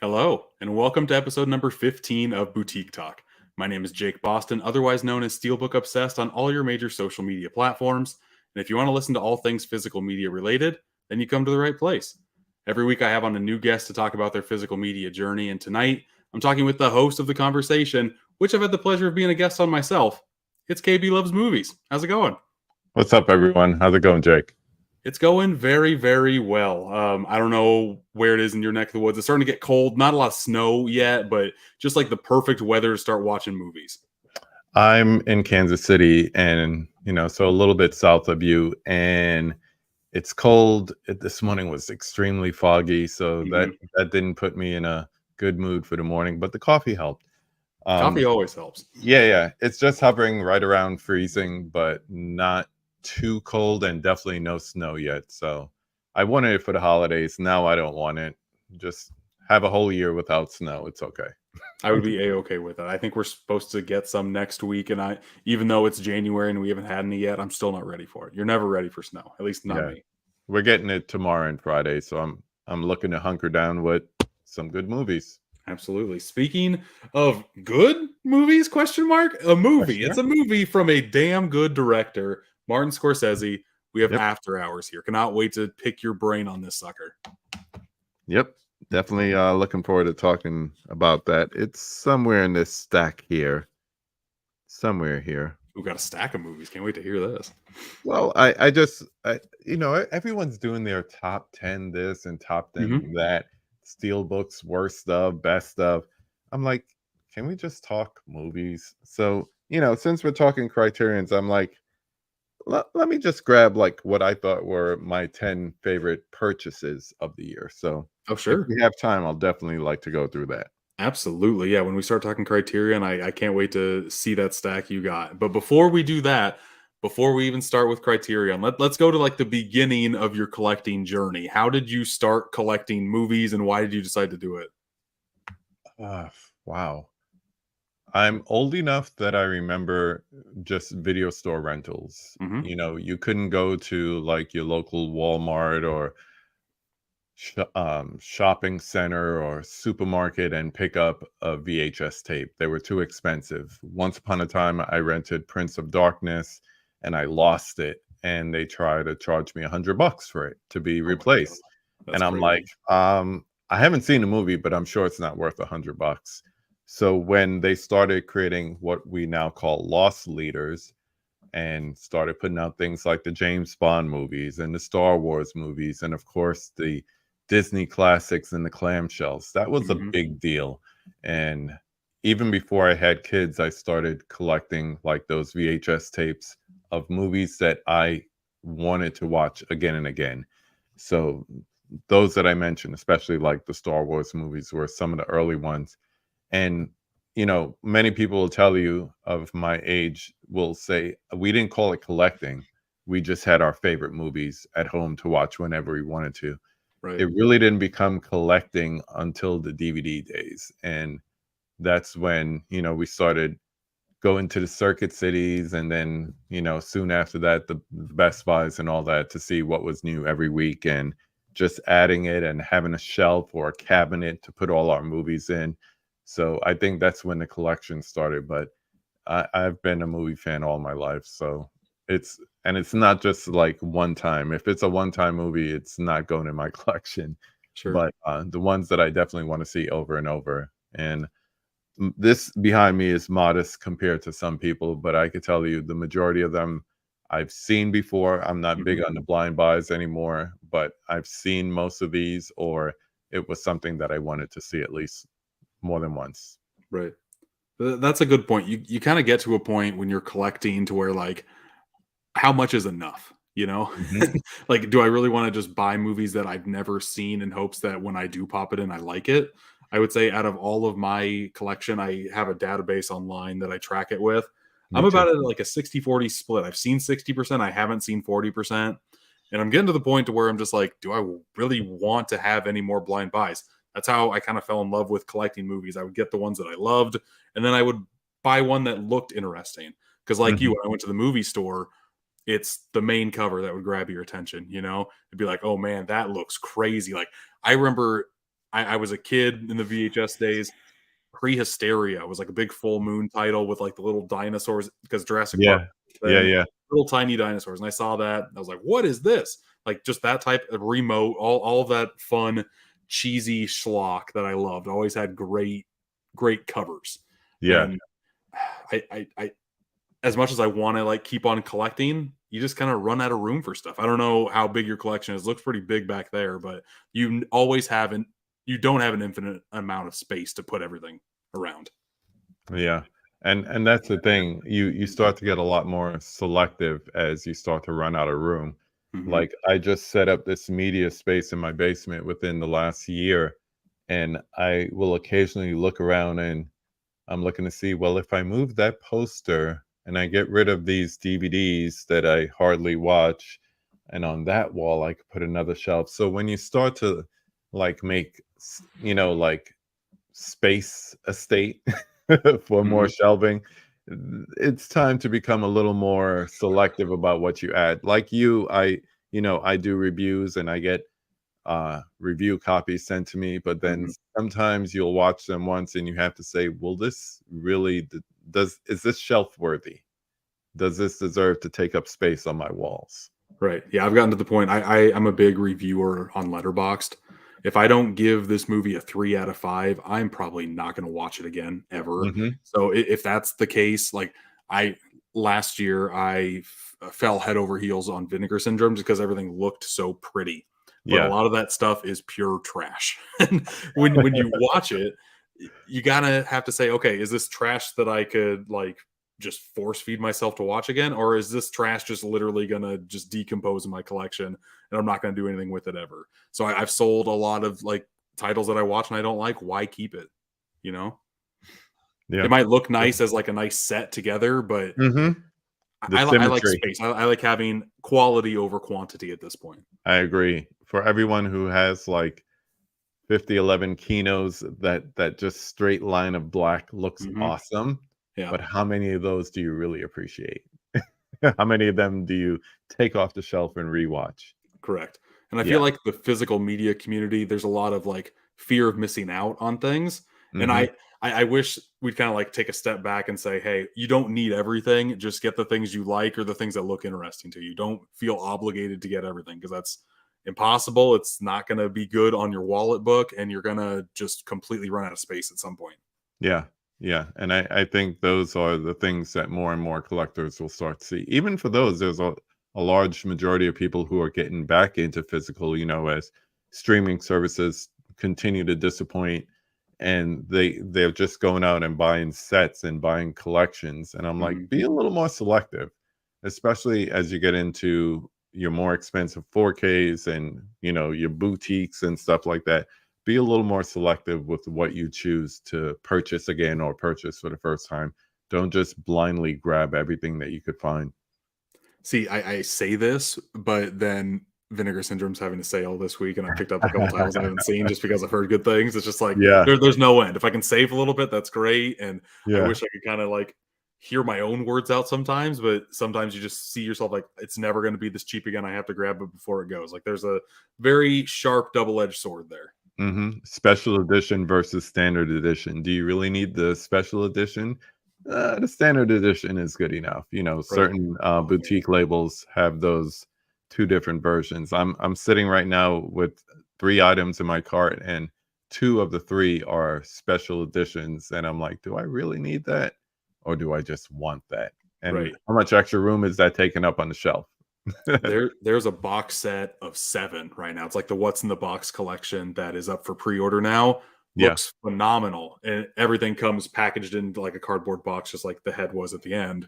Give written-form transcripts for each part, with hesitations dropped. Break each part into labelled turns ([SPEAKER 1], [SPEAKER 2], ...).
[SPEAKER 1] Hello, and welcome to episode number 15 of Boutique Talk. My name is Jake Boston, otherwise known as Steelbook Obsessed on all your major social media platforms. And if you want to listen to all things physical media related, then you come to the right place. Every week I have on a new guest to talk about their physical media journey, and tonight I'm talking with the host of the conversation, which I've had the pleasure of being a guest on myself. It's KB Loves Movies. How's it going?
[SPEAKER 2] What's up, everyone? How's it going, Jake?
[SPEAKER 1] It's going very, very well. I don't know where it is in your neck of the woods. It's starting to get cold. Not a lot of snow yet, but just like the perfect weather to start watching movies.
[SPEAKER 2] I'm in Kansas City, and so a little bit south of you, and it's cold. This morning was extremely foggy, so that
[SPEAKER 1] Mhm.
[SPEAKER 2] that didn't put me in a good mood for the morning. But the coffee helped.
[SPEAKER 1] Coffee
[SPEAKER 2] Um,
[SPEAKER 1] always helps.
[SPEAKER 2] yeah, it's just hovering right around freezing, but not too cold, and definitely no snow yet. So I wanted it for the holidays. Now I don't want it. Just have a whole year without snow. It's okay.
[SPEAKER 1] I would be a-okay with that. I think we're supposed to get some next week, and even though it's January and we haven't had any yet, I'm still not ready for it. You're never ready for snow, at least not
[SPEAKER 2] Yeah.
[SPEAKER 1] me.
[SPEAKER 2] We're getting it tomorrow and Friday, so I'm looking to hunker down with some good movies.
[SPEAKER 1] Absolutely. Speaking of good movies, question mark, a movie. It's
[SPEAKER 2] Sure.
[SPEAKER 1] a movie from a damn good director, Martin Scorsese. We have
[SPEAKER 2] Yep.
[SPEAKER 1] After Hours here. Cannot wait to pick your brain on this sucker.
[SPEAKER 2] Yep. Definitely looking forward to talking about that. It's somewhere in this stack here. Somewhere here.
[SPEAKER 1] We've got a stack of movies. Can't wait to hear this.
[SPEAKER 2] Well, I just everyone's doing their top 10 this and top 10
[SPEAKER 1] Mhm.
[SPEAKER 2] that. Steelbook's worst of, best of. I'm like, can we just talk movies? So, since we're talking criterions, I'm like, let me just grab like what I thought were my 10 favorite purchases of the year. So
[SPEAKER 1] Oh,
[SPEAKER 2] if
[SPEAKER 1] sure.
[SPEAKER 2] we have time, I'll definitely like to go through that.
[SPEAKER 1] Absolutely. Yeah. When we start talking Criterion, I can't wait to see that stack you got. But before we do that, before we even start with Criterion, let's go to like the beginning of your collecting journey. How did you start collecting movies and why did you decide to do it?
[SPEAKER 2] Ah, wow. I'm old enough that I remember just video store rentals.
[SPEAKER 1] Hmm.
[SPEAKER 2] You couldn't go to like your local Walmart or shopping center or supermarket and pick up a VHS tape. They were too expensive. Once upon a time, I rented Prince of Darkness and I lost it. And they tried to charge me $100 for it to be
[SPEAKER 1] Oh my God.
[SPEAKER 2] replaced.
[SPEAKER 1] That's
[SPEAKER 2] And I'm like,
[SPEAKER 1] crazy.
[SPEAKER 2] I haven't seen the movie, but I'm sure it's not worth $100. So when they started creating what we now call loss leaders and started putting out things like the James Bond movies and the Star Wars movies, and of course the Disney classics and the clamshells. That was a
[SPEAKER 1] Hmm.
[SPEAKER 2] big deal. And even before I had kids, I started collecting like those VHS tapes of movies that I wanted to watch again and again. So those that I mentioned, especially like the Star Wars movies, were some of the early ones. And many people will tell you of my age will say we didn't call it collecting. We just had our favorite movies at home to watch whenever we wanted to.
[SPEAKER 1] Right.
[SPEAKER 2] It really didn't become collecting until the DVD days. And that's when, we started going to the circuit cities and then, soon after that, the Best Buys and all that to see what was new every week and just adding it and having a shelf or a cabinet to put all our movies in. So I think that's when the collection started. But I've been a movie fan all my life. So it's not just like one time. If it's a one-time movie, it's not going in my collection.
[SPEAKER 1] Sure.
[SPEAKER 2] But the ones that I definitely want to see over and over. And this behind me is modest compared to some people, but I could tell you the majority of them I've seen before. I'm not big
[SPEAKER 1] Hmm.
[SPEAKER 2] on the blind buys anymore, but I've seen most of these, or it was something that I wanted to see at least more than once.
[SPEAKER 1] Right. That's a good point. You kind of get to a point when you're collecting to where like how much is enough, you know?
[SPEAKER 2] Mhm.
[SPEAKER 1] Like, do I really want to just buy movies that I've never seen in hopes that when I do pop it in, I like it? I would say out of all of my collection, I have a database online that I track it with. I'm
[SPEAKER 2] Me too.
[SPEAKER 1] about at like a 60-40 split. I've seen 60%, I haven't seen 40%. And I'm getting to the point to where I'm just like, do I really want to have any more blind buys? That's how I kind of fell in love with collecting movies. I would get the ones that I loved, and then I would buy one that looked interesting. Because, like you,
[SPEAKER 2] Mhm.
[SPEAKER 1] when I went to the movie store, it's the main cover that would grab your attention, you know? It'd be like, "Oh man, that looks crazy." Like I remember I was a kid in the VHS days. Prehysteria was like a big full moon title with like the little dinosaurs because Jurassic Park
[SPEAKER 2] Yeah. Yeah.
[SPEAKER 1] thing,
[SPEAKER 2] Yeah.
[SPEAKER 1] little tiny dinosaurs. And I saw that. I was like, what is this? Like just that type of remote, all of that fun, cheesy schlock that I loved. Always had great covers.
[SPEAKER 2] Yeah.
[SPEAKER 1] And I as much as I want to like keep on collecting, you just kind of run out of room for stuff. I don't know how big your collection is. It looks pretty big back there, but you always haven't. You don't have an infinite amount of space to put everything around.
[SPEAKER 2] Yeah. And that's the thing. You start to get a lot more selective as you start to run out of room.
[SPEAKER 1] Mm-hmm.
[SPEAKER 2] Like I just set up this media space in my basement within the last year, and I will occasionally look around and I'm looking to see, well, if I move that poster and I get rid of these DVDs that I hardly watch, and on that wall I could put another shelf. So when you start to like make, like space estate for more
[SPEAKER 1] Mm-hmm.
[SPEAKER 2] shelving, it's time to become a little more selective about what you add. Like you, I do reviews and I get review copies sent to me, but then
[SPEAKER 1] Mm-hmm.
[SPEAKER 2] sometimes you'll watch them once and you have to say, will this really is this shelf worthy? Does this deserve to take up space on my walls?
[SPEAKER 1] Right. Yeah, I've gotten to the point. I'm a big reviewer on Letterboxd. If I don't give this movie a 3 out of 5, I'm probably not going to watch it again ever.
[SPEAKER 2] Hmm.
[SPEAKER 1] So if that's the case, like I last year, fell head over heels on Vinegar Syndrome just because everything looked so pretty. But a
[SPEAKER 2] Yeah.
[SPEAKER 1] lot of that stuff is pure trash. And when you watch it, you gotta have to say, okay, is this trash that I could like just force feed myself to watch again, or is this trash just literally gonna just decompose in my collection and I'm not gonna do anything with it ever? So I've sold a lot of like titles that I watch and I don't like. Why keep it? You know, it
[SPEAKER 2] Yeah.
[SPEAKER 1] might look nice as like a nice set together, but
[SPEAKER 2] Hmm. The
[SPEAKER 1] I like
[SPEAKER 2] symmetry.
[SPEAKER 1] space. I like having quality over quantity at this point.
[SPEAKER 2] I agree. For everyone who has like 5011 Kinos, that just straight line of black looks
[SPEAKER 1] Hmm.
[SPEAKER 2] awesome,
[SPEAKER 1] Yeah.
[SPEAKER 2] but how many of those do you really appreciate? How many of them do you take off the shelf and rewatch?
[SPEAKER 1] Correct. And I feel
[SPEAKER 2] Yeah.
[SPEAKER 1] like the physical media community, there's a lot of like fear of missing out on things. And
[SPEAKER 2] Mhm.
[SPEAKER 1] I wish we'd kind of like take a step back and say, hey, you don't need everything. Just get the things you like or the things that look interesting to you. Don't feel obligated to get everything because that's impossible. It's not going to be good on your wallet book and you're going to just completely run out of space at some point.
[SPEAKER 2] Yeah. Yeah, and I think those are the things that more and more collectors will start to see. Even for those, there's a large majority of people who are getting back into physical, as streaming services continue to disappoint, and they're just going out and buying sets and buying collections. And I'm like,
[SPEAKER 1] Mhm.
[SPEAKER 2] be a little more selective, especially as you get into your more expensive 4Ks and your boutiques and stuff like that. Be a little more selective with what you choose to purchase again or purchase for the first time. Don't just blindly grab everything that you could find.
[SPEAKER 1] See, I say this, but then Vinegar Syndrome's having a sale this week, and I picked up a couple titles I haven't seen just because I've heard good things. It's just like
[SPEAKER 2] Yeah,
[SPEAKER 1] there's no end. If I can save a little bit, that's great. And I
[SPEAKER 2] yeah,
[SPEAKER 1] wish I could kind of like hear my own words out sometimes, but sometimes you just see yourself like it's never going to be this cheap again. I have to grab it before it goes. Like there's a very sharp double-edged sword there.
[SPEAKER 2] Special edition versus standard edition. Do you really need the special edition? The standard edition is good enough.
[SPEAKER 1] Right.
[SPEAKER 2] Certain
[SPEAKER 1] Oh man.
[SPEAKER 2] boutique labels have those two different versions. I'm sitting right now with 3 items in my cart, and two of the three are special editions. And I'm like, do I really need that, or do I just want that? And
[SPEAKER 1] Right.
[SPEAKER 2] how much extra room is that taking up on the shelf?
[SPEAKER 1] There's a box set of 7 right now. It's like the What's in the Box collection that is up for pre-order now.
[SPEAKER 2] Yeah.
[SPEAKER 1] Looks phenomenal, and everything comes packaged into like a cardboard box, just like the head was at the end.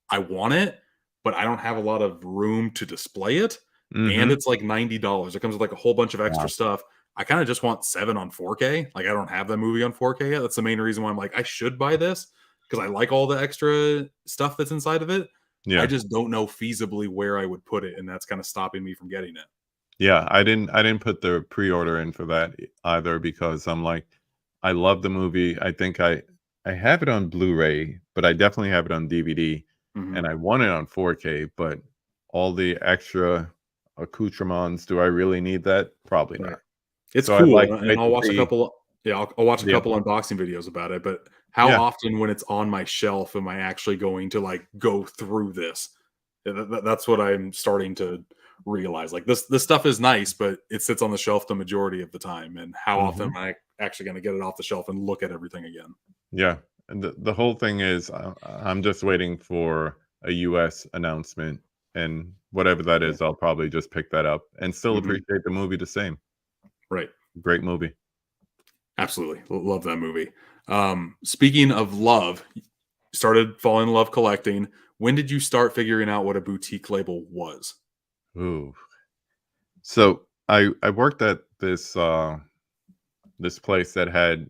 [SPEAKER 1] I want it, but I don't have a lot of room to display it, and
[SPEAKER 2] Hmm.
[SPEAKER 1] it's like $90. It comes with like a whole bunch of extra
[SPEAKER 2] Wow.
[SPEAKER 1] stuff. I kind of just want 7 on 4K. Like I don't have that movie on 4K yet. That's the main reason why I'm like I should buy this because I like all the extra stuff that's inside of it. I
[SPEAKER 2] Yeah.
[SPEAKER 1] just don't know feasibly where I would put it, and that's kind of stopping me from getting it.
[SPEAKER 2] Yeah, I didn't put the pre-order in for that either because I'm like, I love the movie. I think I have it on Blu-ray, but I definitely have it on DVD,
[SPEAKER 1] Mhm.
[SPEAKER 2] and I want it on 4K, but all the extra accoutrements, do I really need that? Probably
[SPEAKER 1] Right.
[SPEAKER 2] not.
[SPEAKER 1] It's
[SPEAKER 2] So I'd
[SPEAKER 1] cool,
[SPEAKER 2] like
[SPEAKER 1] and
[SPEAKER 2] wait
[SPEAKER 1] I'll
[SPEAKER 2] to
[SPEAKER 1] watch a
[SPEAKER 2] see.
[SPEAKER 1] couple. Yeah, I'll watch a
[SPEAKER 2] Yeah,
[SPEAKER 1] couple unboxing videos about it. But how
[SPEAKER 2] yeah.
[SPEAKER 1] often, when it's on my shelf, am I actually going to like go through this? That's what I'm starting to realize. Like this stuff is nice, but it sits on the shelf the majority of the time. And how often
[SPEAKER 2] Hmm.
[SPEAKER 1] am I actually going to get it off the shelf and look at everything again?
[SPEAKER 2] Yeah, and the whole thing is, I'm just waiting for a U.S. announcement, and whatever that
[SPEAKER 1] Yeah.
[SPEAKER 2] is, I'll probably just pick that up and still
[SPEAKER 1] Hmm.
[SPEAKER 2] appreciate the movie the same.
[SPEAKER 1] Right.
[SPEAKER 2] Great movie.
[SPEAKER 1] Absolutely. Love that movie. Speaking of love, started falling in love collecting. When did you start figuring out what a boutique label was?
[SPEAKER 2] Ooh. So I worked at this place that had,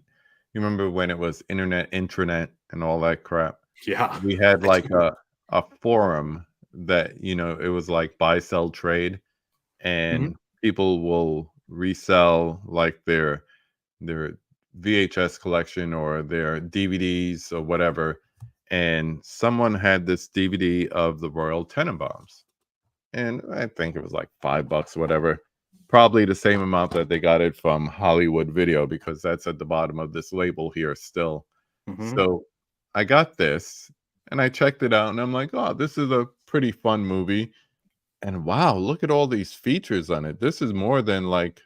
[SPEAKER 2] you remember when it was internet intranet and all that crap?
[SPEAKER 1] Yeah,
[SPEAKER 2] We had
[SPEAKER 1] I
[SPEAKER 2] like
[SPEAKER 1] do.
[SPEAKER 2] a forum that, it was like buy sell trade,
[SPEAKER 1] Mhm,
[SPEAKER 2] and people will resell like their VHS collection or their DVDs or whatever. And someone had this DVD of the Royal Tenenbaums, and I think it was like $5, whatever. Probably the same amount that they got it from Hollywood Video, because that's at the bottom of this label here still.
[SPEAKER 1] mhm,
[SPEAKER 2] So I got this and I checked it out and I'm like, oh, this is a pretty fun movie. And wow, look at all these features on it. This is more than like,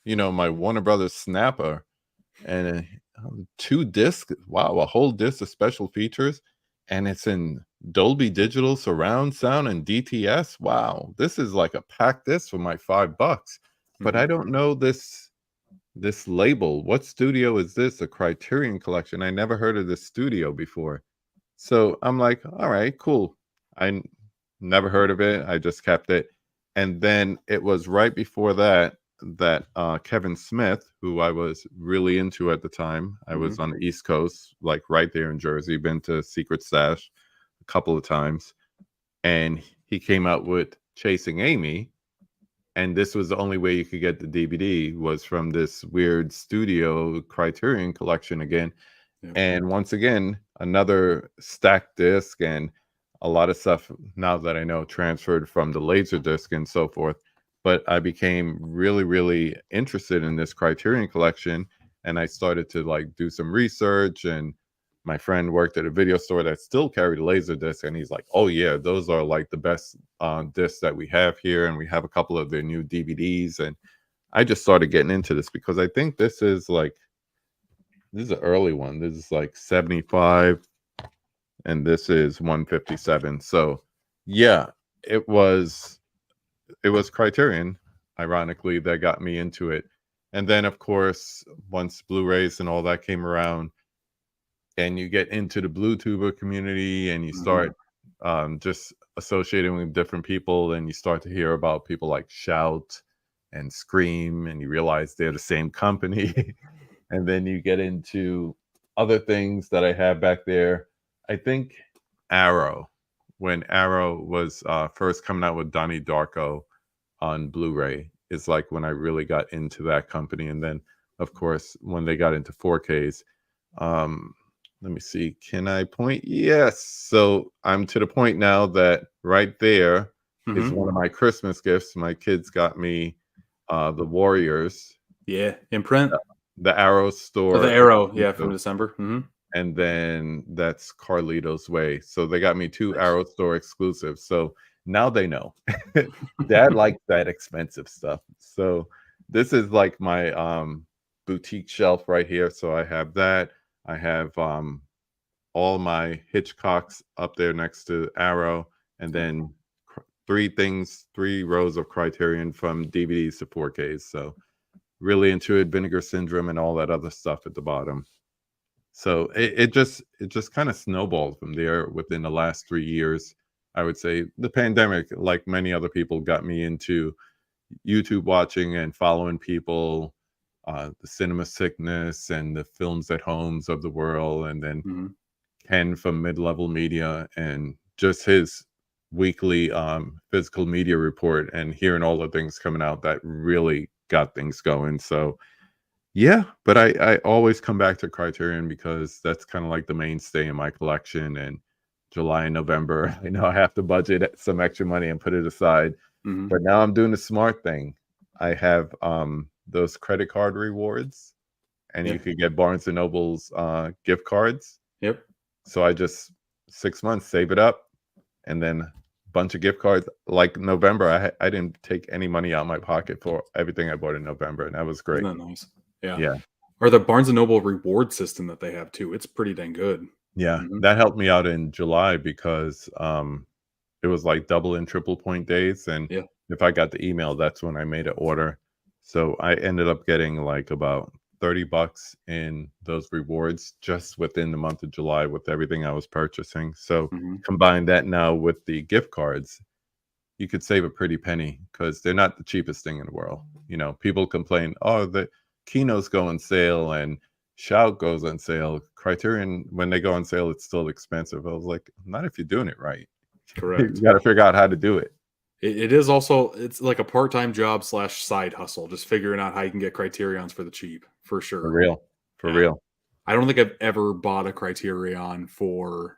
[SPEAKER 2] my Warner Brothers Snapper. And 2 discs. Wow, a whole disc of special features, and it's in Dolby Digital surround sound and DTS. Wow, this is like a packed disc for my $5. But
[SPEAKER 1] mhm.
[SPEAKER 2] I don't know this label. What studio is this? A Criterion Collection. I never heard of this studio before. So I'm like, all right, cool. Never heard of it. I just kept it. And then it was right before that that Kevin Smith, who I was really into at the time, I was
[SPEAKER 1] Mhm,
[SPEAKER 2] on the East Coast, like right there in Jersey, been to Secret Stash a couple of times. And he came out with Chasing Amy. And this was the only way you could get the DVD, was from this weird studio Criterion Collection again.
[SPEAKER 1] yeah,
[SPEAKER 2] And once again, another stacked disc, and a lot of stuff, now that I know, transferred from the laser disc and so forth. But I became really, really interested in this Criterion Collection, and I started to like do some research. And my friend worked at a video store that still carried a laser disc, and he's like, "Oh yeah, those are like the best discs that we have here, and we have a couple of their new DVDs." And I just started getting into this because I think this is an early one. This is like 75, and this is 157. So yeah, it was it was Criterion, ironically, that got me into it. And then of course, once Blu-rays and all that came around, and you get into the Bluetuber community, and you
[SPEAKER 1] mhm,
[SPEAKER 2] start just associating with different people, and you start to hear about people like Shout and Scream, and you realize they're the same company. And then you get into other things that I have back there. I think Arrow, when Arrow was first coming out with Donnie Darko on Blu-ray, is like when I really got into that company. And then, of course, when they got into 4Ks, um, let me see, can I point? Yes. So I'm to the point now that right there is
[SPEAKER 1] mhm.
[SPEAKER 2] one of my Christmas gifts. My kids got me the Warriors,
[SPEAKER 1] Yeah, Imprint.
[SPEAKER 2] the Arrow
[SPEAKER 1] Oh, the
[SPEAKER 2] store
[SPEAKER 1] Arrow, yeah, from
[SPEAKER 2] exclusive,
[SPEAKER 1] December. Mhm.
[SPEAKER 2] and then that's Carlito's Way. So they got me 2
[SPEAKER 1] Nice.
[SPEAKER 2] Arrow store exclusives. So now they know. Dad likes that expensive stuff. So this is like my boutique shelf right here. So I have that. I have all my Hitchcocks up there next to Arrow, and
[SPEAKER 1] Yeah.
[SPEAKER 2] then 3 rows of Criterion from DVDs to 4Ks. So really into it, Vinegar Syndrome and all that other stuff at the bottom. So it just kind of snowballed from there within the last 3 years. I would say the pandemic, like many other people, got me into YouTube watching and following people, the Cinema Sickness and the Films at Homes of the world, and then
[SPEAKER 1] Mhm.
[SPEAKER 2] Ken from Mid Level Media, and just his weekly physical media report, and hearing all the things coming out that really got things going. So yeah, but I always come back to Criterion because that's kind of like the mainstay in my collection. And July and November, I know I have to budget some extra money and put it aside.
[SPEAKER 1] Mhm.
[SPEAKER 2] But now I'm doing the smart thing. I have those credit card rewards, and
[SPEAKER 1] Yeah.
[SPEAKER 2] you could get Barnes and Noble's gift cards.
[SPEAKER 1] Yep.
[SPEAKER 2] So I just 6 months save it up, and then bunch of gift cards. Like November, I didn't take any money out of my pocket for everything I bought in November, and that was
[SPEAKER 1] Isn't
[SPEAKER 2] great.
[SPEAKER 1] that nice? Yeah.
[SPEAKER 2] Yeah,
[SPEAKER 1] Or the Barnes and Noble reward system that they have too. It's pretty dang good.
[SPEAKER 2] yeah,
[SPEAKER 1] Mhm.
[SPEAKER 2] that helped me out in July because it was like double and triple point days, and
[SPEAKER 1] Yeah.
[SPEAKER 2] if I got the email, that's when I made an order. So I ended up getting like about $30 in those rewards just within the month of July with everything I was purchasing. So
[SPEAKER 1] Mhm.
[SPEAKER 2] combine that now with the gift cards, you could save a pretty penny because they're not the cheapest thing in the world. You know, people complain, oh, the Kinos go on sale and Shout goes on sale. Criterion, when they go on sale, it's still expensive. I was like, not if you're doing it right. You
[SPEAKER 1] Correct.
[SPEAKER 2] got to figure out how to do it.
[SPEAKER 1] It is also it's like a part-time job slash side hustle, just figuring out how you can get Criterions for the cheap, for
[SPEAKER 2] For
[SPEAKER 1] sure.
[SPEAKER 2] real. For
[SPEAKER 1] Yeah.
[SPEAKER 2] real.
[SPEAKER 1] I don't think I've ever bought a Criterion for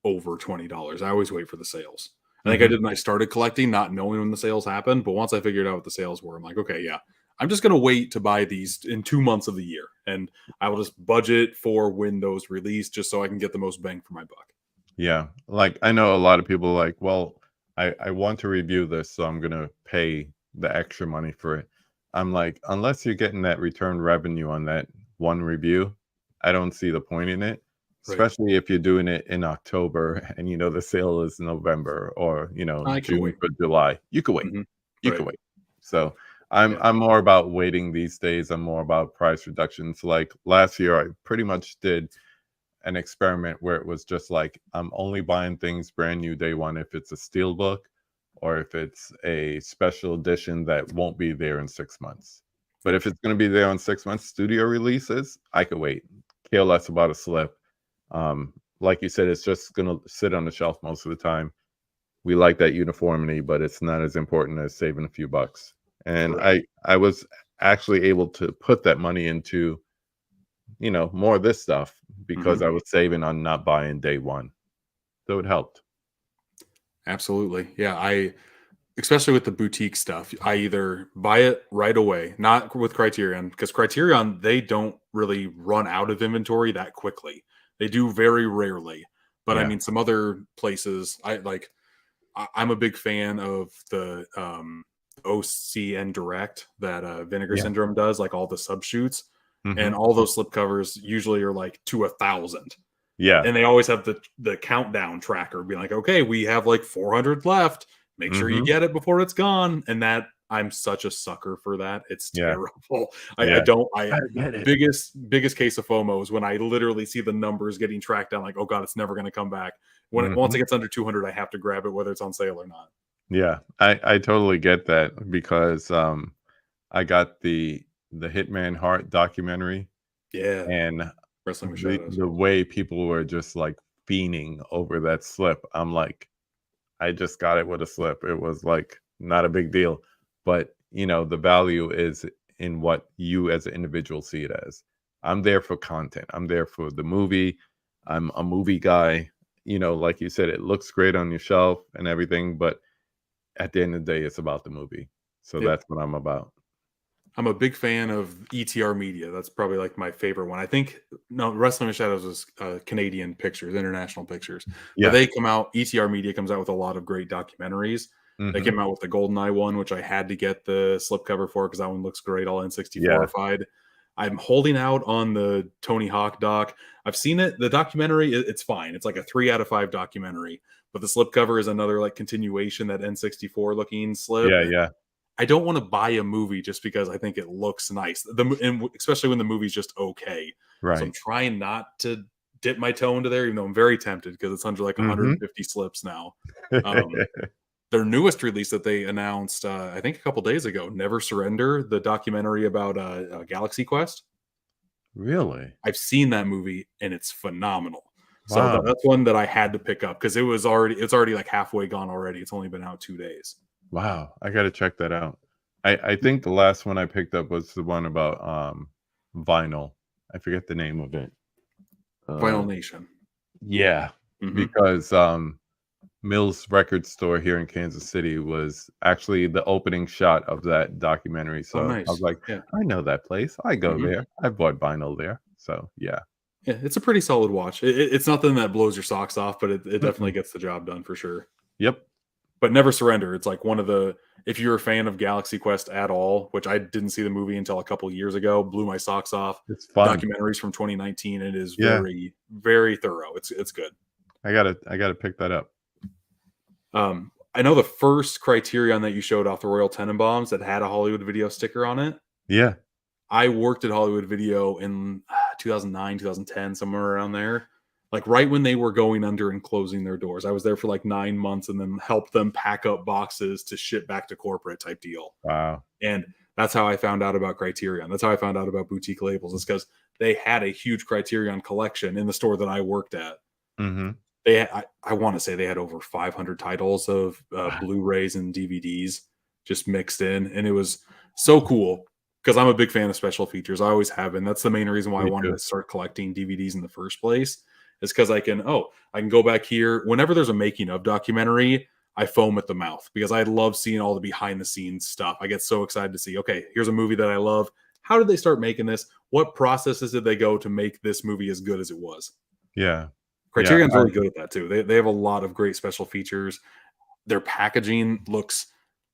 [SPEAKER 1] over $20. I always wait for the sales. I think I
[SPEAKER 2] Hmm.
[SPEAKER 1] did when I started collecting, not knowing when the sales happened. But once I figured out what the sales were, I'm like, okay, yeah, I'm just going to wait to buy these in 2 months of the year. And I will just budget for when those release just so I can get the most bang for my buck.
[SPEAKER 2] Yeah. Like I know a lot of people like, well, I want to review this, so I'm gonna pay the extra money for it. I'm like, unless you're getting that return revenue on that one review, I don't see the point in it.
[SPEAKER 1] Right.
[SPEAKER 2] Especially if you're doing it in October and you know the sale is November or
[SPEAKER 1] I can
[SPEAKER 2] June
[SPEAKER 1] wait.
[SPEAKER 2] for July. You could wait.
[SPEAKER 1] Hmm.
[SPEAKER 2] You
[SPEAKER 1] Right.
[SPEAKER 2] could wait. So I'm
[SPEAKER 1] Yeah.
[SPEAKER 2] I'm more about waiting these days. I'm more about price reductions. Like last year, I pretty much did an experiment where it was just like I'm only buying things brand new day one if it's a steel book or if it's a special edition that won't be there in 6 months. But
[SPEAKER 1] Yep.
[SPEAKER 2] if it's going to be there in 6 months, studio releases, I could wait. Care less about a slip. Like you said, it's just going to sit on the shelf most of the time. We like that uniformity, but it's not as important as saving a few bucks. And
[SPEAKER 1] Correct.
[SPEAKER 2] I was actually able to put that money into more of this stuff
[SPEAKER 1] Hmm.
[SPEAKER 2] because I was saving on not buying day one. So it helped.
[SPEAKER 1] Absolutely. Yeah. Especially with the boutique stuff, I either buy it right away, not with Criterion, because Criterion, they don't really run out of inventory that quickly. They do very rarely. But I
[SPEAKER 2] Yeah.
[SPEAKER 1] mean, some other places, I'm a big fan of the OCN Direct that Vinegar
[SPEAKER 2] Yeah.
[SPEAKER 1] Syndrome does, like all the subshoots. And
[SPEAKER 2] Mhm.
[SPEAKER 1] all those slipcovers usually are like to 1,000.
[SPEAKER 2] Yeah.
[SPEAKER 1] And they always have the countdown tracker be like, okay, we have like 400 left. Make sure you
[SPEAKER 2] Mhm.
[SPEAKER 1] get it before it's gone. And that I'm such a sucker for that. It's
[SPEAKER 2] Yeah.
[SPEAKER 1] terrible. I
[SPEAKER 2] Yeah.
[SPEAKER 1] don't I
[SPEAKER 2] I get it.
[SPEAKER 1] biggest case of FOMO is when I literally see the numbers getting tracked down, like, oh god, it's never gonna come back. Once
[SPEAKER 2] Mhm.
[SPEAKER 1] it gets under 200, I have to grab it, whether it's on sale or not.
[SPEAKER 2] Yeah. I totally get that because I got the Hitman Heart documentary,
[SPEAKER 1] Yeah,
[SPEAKER 2] and
[SPEAKER 1] Wrestling with
[SPEAKER 2] the
[SPEAKER 1] Shadows.
[SPEAKER 2] the way people were just like fiending over that slip. I'm like, I just got it with a slip. It was like not a big deal. But, the value is in what you as an individual see it as. I'm there for content. I'm there for the movie. I'm a movie guy. Like you said, it looks great on your shelf and everything, but at the end of the day, it's about the movie. So
[SPEAKER 1] Yep.
[SPEAKER 2] that's what I'm about.
[SPEAKER 1] I'm a big fan of ETR Media. That's probably like my favorite one. I think no, Wrestling with Shadows is Canadian Pictures, International Pictures, but
[SPEAKER 2] Yeah.
[SPEAKER 1] they come out. ETR Media comes out with a lot of great documentaries. They
[SPEAKER 2] Hmm.
[SPEAKER 1] came out with the GoldenEye one, which I had to get the slipcover for because that one looks great, all
[SPEAKER 2] Yeah.
[SPEAKER 1] N64ified. I'm holding out on the Tony Hawk doc. I've seen it. The documentary, it's fine. It's like a 3 out of 5 documentary, but the slipcover is another like continuation, that N64 looking slip.
[SPEAKER 2] Yeah. Yeah.
[SPEAKER 1] I don't want to buy a movie just because I think it looks nice. And especially when the movie's just okay. So I'm
[SPEAKER 2] Right.
[SPEAKER 1] trying not to dip my toe into there, even though I'm very tempted because it's under like
[SPEAKER 2] Hmm.
[SPEAKER 1] 150 slips now. Um, their newest release that they announced, I think a couple days ago, Never Surrender, the documentary about Galaxy Quest.
[SPEAKER 2] Really?
[SPEAKER 1] I've seen that movie and it's phenomenal. So
[SPEAKER 2] Wow.
[SPEAKER 1] that's one that I had to pick up because it's already like halfway gone already. It's only been out 2 days.
[SPEAKER 2] Wow, I gotta check that out. I think the last one I picked up was the one about vinyl. I forget the name of it.
[SPEAKER 1] Final
[SPEAKER 2] Uh,
[SPEAKER 1] Nation.
[SPEAKER 2] yeah,
[SPEAKER 1] Hmm.
[SPEAKER 2] because Mills Record Store here in Kansas City was actually the opening shot of that documentary.
[SPEAKER 1] Oh,
[SPEAKER 2] So I was
[SPEAKER 1] nice.
[SPEAKER 2] like,
[SPEAKER 1] Yeah.
[SPEAKER 2] I know that place. I go
[SPEAKER 1] Mhm.
[SPEAKER 2] there. I bought vinyl there. So yeah.
[SPEAKER 1] Yeah, it's a pretty solid watch. It's nothing that blows your socks off, but it definitely
[SPEAKER 2] Mm-mm.
[SPEAKER 1] gets the job done for sure.
[SPEAKER 2] Yep.
[SPEAKER 1] But Never Surrender, it's like one of the if you're a fan of Galaxy Quest at all, which I didn't see the movie until a couple years ago, blew my socks off.
[SPEAKER 2] It's
[SPEAKER 1] The
[SPEAKER 2] fun.
[SPEAKER 1] documentary's from 2019, and it is
[SPEAKER 2] Yeah.
[SPEAKER 1] very, very thorough. It's good.
[SPEAKER 2] I gotta pick that up.
[SPEAKER 1] I know the first Criterion that you showed off the Royal Tenenbaums that had a Hollywood Video sticker on it.
[SPEAKER 2] Yeah.
[SPEAKER 1] I worked at Hollywood Video in 2009, 2010, somewhere around there. Like right when they were going under and closing their doors. I was there for like 9 months and then helped them pack up boxes to ship back to corporate type deal.
[SPEAKER 2] Wow.
[SPEAKER 1] And that's how I found out about Criterion. That's how I found out about boutique labels. It's because they had a huge Criterion collection in the store that I worked at.
[SPEAKER 2] Mm-hmm.
[SPEAKER 1] I want to say they had over 500 titles of Blu-rays and DVDs just mixed in, and it was so cool because I'm a big fan of special features. I always have been. That's the main reason why I
[SPEAKER 2] Me
[SPEAKER 1] wanted
[SPEAKER 2] too.
[SPEAKER 1] to start collecting DVDs in the first place. Is because I can go back here whenever there's a making of documentary. I foam at the mouth because I love seeing all the behind the scenes stuff. I get so excited to see, okay, here's a movie that I love. How did they start making this? What processes did they go to make this movie as good as it was?
[SPEAKER 2] Yeah. Yeah.
[SPEAKER 1] Criterion's really good at that too. They have a lot of great special features. Their packaging looks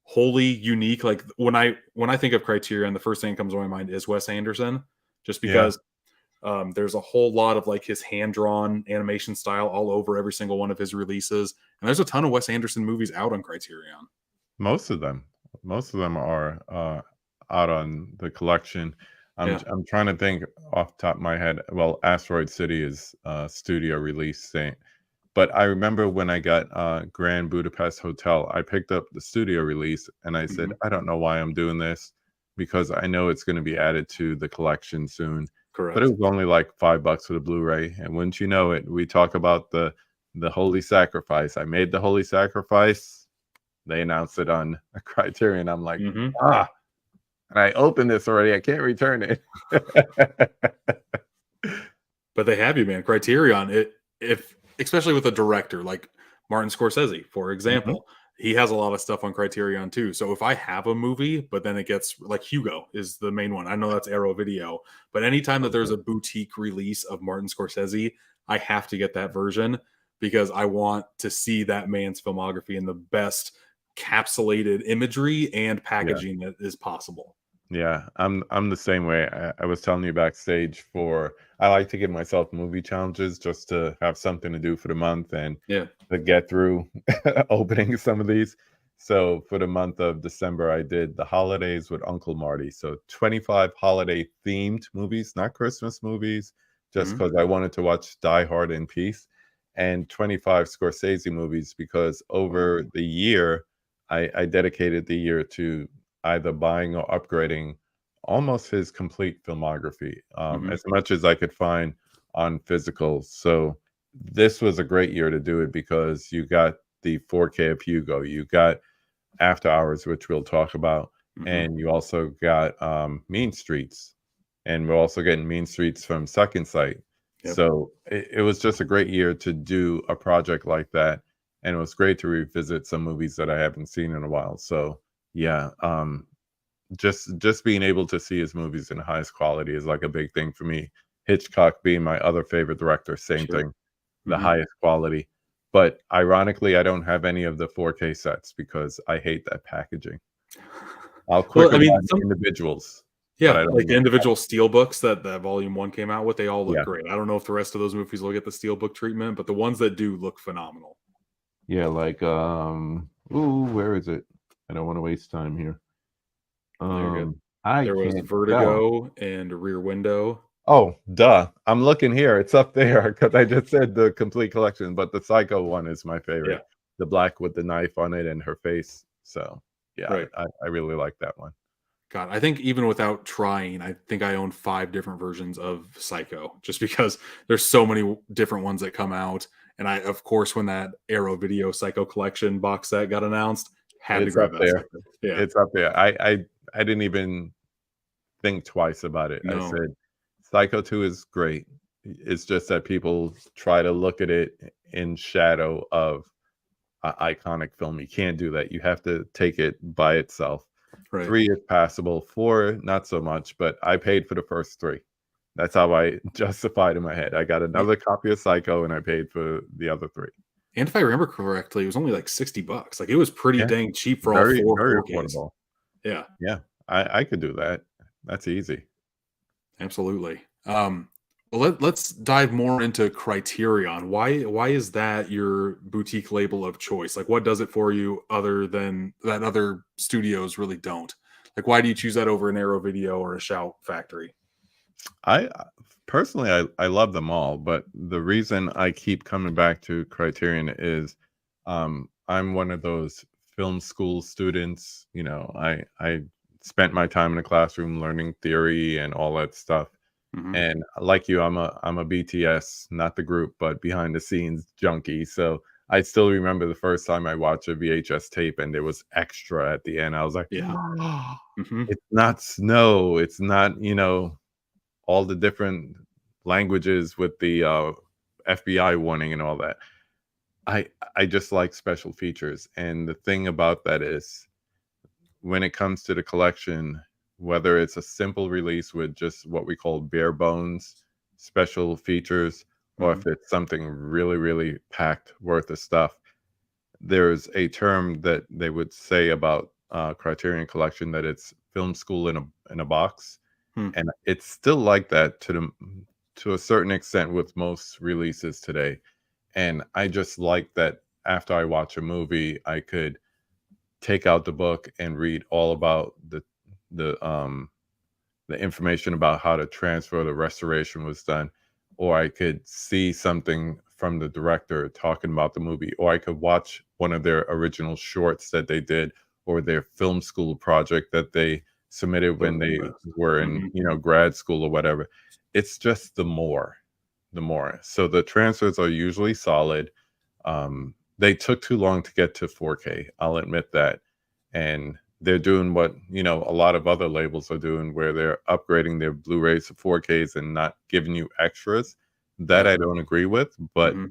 [SPEAKER 1] wholly unique. Like when I think of Criterion, the first thing that comes to my mind is Wes Anderson, just
[SPEAKER 2] Yeah.
[SPEAKER 1] because there's a whole lot of like his hand drawn animation style all over every single one of his releases, and there's a ton of Wes Anderson movies out on Criterion.
[SPEAKER 2] Most of them. Most of them are out on the collection.
[SPEAKER 1] Yeah.
[SPEAKER 2] I'm trying to think off the top of my head. Well, Asteroid City is studio release thing. But I remember when I got Grand Budapest Hotel, I picked up the studio release and I said,
[SPEAKER 1] Mhm.
[SPEAKER 2] I don't know why I'm doing this because I know it's going to be added to the collection soon. But it
[SPEAKER 1] Correct.
[SPEAKER 2] was only like $5 for the Blu-ray. And wouldn't you know it, we talk about the holy sacrifice. I made the holy sacrifice. They announced it on a Criterion. I'm like,
[SPEAKER 1] Hmm.
[SPEAKER 2] ah, and I opened this already. I can't return it.
[SPEAKER 1] But they have you, man. Criterion. If especially with a director like Martin Scorsese, for
[SPEAKER 2] Mhm.
[SPEAKER 1] example, he has a lot of stuff on Criterion too. So if I have a movie, but then it gets like Hugo is the main one. I know that's Arrow Video, but anytime that there's
[SPEAKER 2] Okay.
[SPEAKER 1] a boutique release of Martin Scorsese, I have to get that version because I want to see that man's filmography in the best capsulated imagery and
[SPEAKER 2] Yeah.
[SPEAKER 1] packaging that is possible.
[SPEAKER 2] Yeah, I'm the same way. I was telling you backstage for I like to give myself movie challenges just to have something to do for the month and
[SPEAKER 1] Yeah.
[SPEAKER 2] to get through opening some of these. So for the month of December, I did the holidays with Uncle Marty. So 25 holiday themed movies, not Christmas movies, just
[SPEAKER 1] Mhm.
[SPEAKER 2] because I wanted to watch Die Hard in peace, and 25 Scorsese movies because
[SPEAKER 1] Wow.
[SPEAKER 2] over the year, I dedicated the year to either buying or upgrading almost his complete filmography,
[SPEAKER 1] Mhm.
[SPEAKER 2] as much as I could find on physical. So this was a great year to do it because you got the 4K of Hugo, you got After Hours, which we'll talk about,
[SPEAKER 1] Mhm.
[SPEAKER 2] and you also got Mean Streets, and we're also getting Mean Streets from Second Sight.
[SPEAKER 1] Yep.
[SPEAKER 2] So it was just a great year to do a project like that, and it was great to revisit some movies that I haven't seen in a while. So yeah, just being able to see his movies in the highest quality is like a big thing for me. Hitchcock being my other favorite director, same
[SPEAKER 1] Sure.
[SPEAKER 2] thing, the
[SPEAKER 1] Mhm.
[SPEAKER 2] highest quality. But ironically, I don't have any of the 4K sets because I hate that packaging. I'll
[SPEAKER 1] Well,
[SPEAKER 2] quickly
[SPEAKER 1] I
[SPEAKER 2] buy
[SPEAKER 1] mean,
[SPEAKER 2] the
[SPEAKER 1] some
[SPEAKER 2] individuals, but
[SPEAKER 1] yeah,
[SPEAKER 2] I don't
[SPEAKER 1] like the
[SPEAKER 2] know.
[SPEAKER 1] individual steel books that volume 1 came out with, they all look
[SPEAKER 2] Yeah,
[SPEAKER 1] great. I don't know if the rest of those movies will get the steel book treatment, but the ones that do look phenomenal.
[SPEAKER 2] yeah, like ooh, where is it? I don't want to waste time here.
[SPEAKER 1] No, you're good.
[SPEAKER 2] I
[SPEAKER 1] There was
[SPEAKER 2] can't spell.
[SPEAKER 1] Vertigo and Rear Window.
[SPEAKER 2] Oh, duh. I'm looking here. It's up there because I just said the complete collection, but the Psycho one is my
[SPEAKER 1] Yeah,
[SPEAKER 2] favorite. The black with the knife on it and her face. So, yeah,
[SPEAKER 1] right.
[SPEAKER 2] I really like that one.
[SPEAKER 1] God, I think even without trying, I think I own 5 different versions of Psycho just because there's so many different ones that come out, and I of course, when that Arrow Video Psycho Collection box set got announced, had to
[SPEAKER 2] It's
[SPEAKER 1] grab
[SPEAKER 2] up
[SPEAKER 1] that
[SPEAKER 2] there.
[SPEAKER 1] sucker. Yeah.
[SPEAKER 2] It's up there. I didn't even think twice about it. I
[SPEAKER 1] No.
[SPEAKER 2] said Psycho 2 is great. It's just that people try to look at it in shadow of iconic film. You can't do that. You have to take it by itself.
[SPEAKER 1] Right.
[SPEAKER 2] 3 is passable, 4 not so much, but I paid for the first 3. That's how I justified in my head. I got
[SPEAKER 1] Y-
[SPEAKER 2] another copy of Psycho, and I paid for the other 3.
[SPEAKER 1] And if I remember correctly, it was only like $60. Like it was pretty
[SPEAKER 2] Yeah,
[SPEAKER 1] dang cheap for all
[SPEAKER 2] very,
[SPEAKER 1] four
[SPEAKER 2] very
[SPEAKER 1] 4Ks.
[SPEAKER 2] affordable.
[SPEAKER 1] Yeah,
[SPEAKER 2] Yeah, I could do that. That's easy.
[SPEAKER 1] absolutely. Well, let's dive more into Criterion. Why is that your boutique label of choice? Like, what does it for you other than that other studios really don't? Like, why do you choose that over an Arrow Video or a Shout Factory?
[SPEAKER 2] I personally, I love them all, but the reason I keep coming back to Criterion is I'm one of those film school students. You know, I spent my time in the classroom learning theory and all that stuff.
[SPEAKER 1] Hmm.
[SPEAKER 2] And like you, I'm a BTS, not the group, but behind the scenes junkie. So I still remember the first time I watched a VHS tape and there was extra at the end. I was like,
[SPEAKER 1] Yeah. Hmm.
[SPEAKER 2] it's not snow. It's not, all the different languages with the FBI warning and all that. I I just like special features, and the thing about that is when it comes to the collection, whether it's a simple release with just what we call bare bones special features, or
[SPEAKER 1] Hmm.
[SPEAKER 2] if it's something really, really packed worth of stuff, there's a term that they would say about Criterion Collection that it's film school in a box,
[SPEAKER 1] Hmm.
[SPEAKER 2] and it's still like that to a certain extent with most releases today. And I just like that after I watch a movie, I could take out the book and read all about the um the information about how the transfer, the restoration was done, or I could see something from the director talking about the movie, or I could watch one of their original shorts that they did, or their film school project that they submitted
[SPEAKER 1] Those
[SPEAKER 2] when
[SPEAKER 1] are the
[SPEAKER 2] they
[SPEAKER 1] best.
[SPEAKER 2] were in,
[SPEAKER 1] Hmm.
[SPEAKER 2] grad school or whatever. It's just the more. So the transfers are usually solid. They took too long to get to 4K. I'll admit that. And they're doing what, a lot of other labels are doing where they're upgrading their Blu-rays to 4Ks and not giving you extras. That
[SPEAKER 1] Yep.
[SPEAKER 2] I don't agree with. But
[SPEAKER 1] Hmm.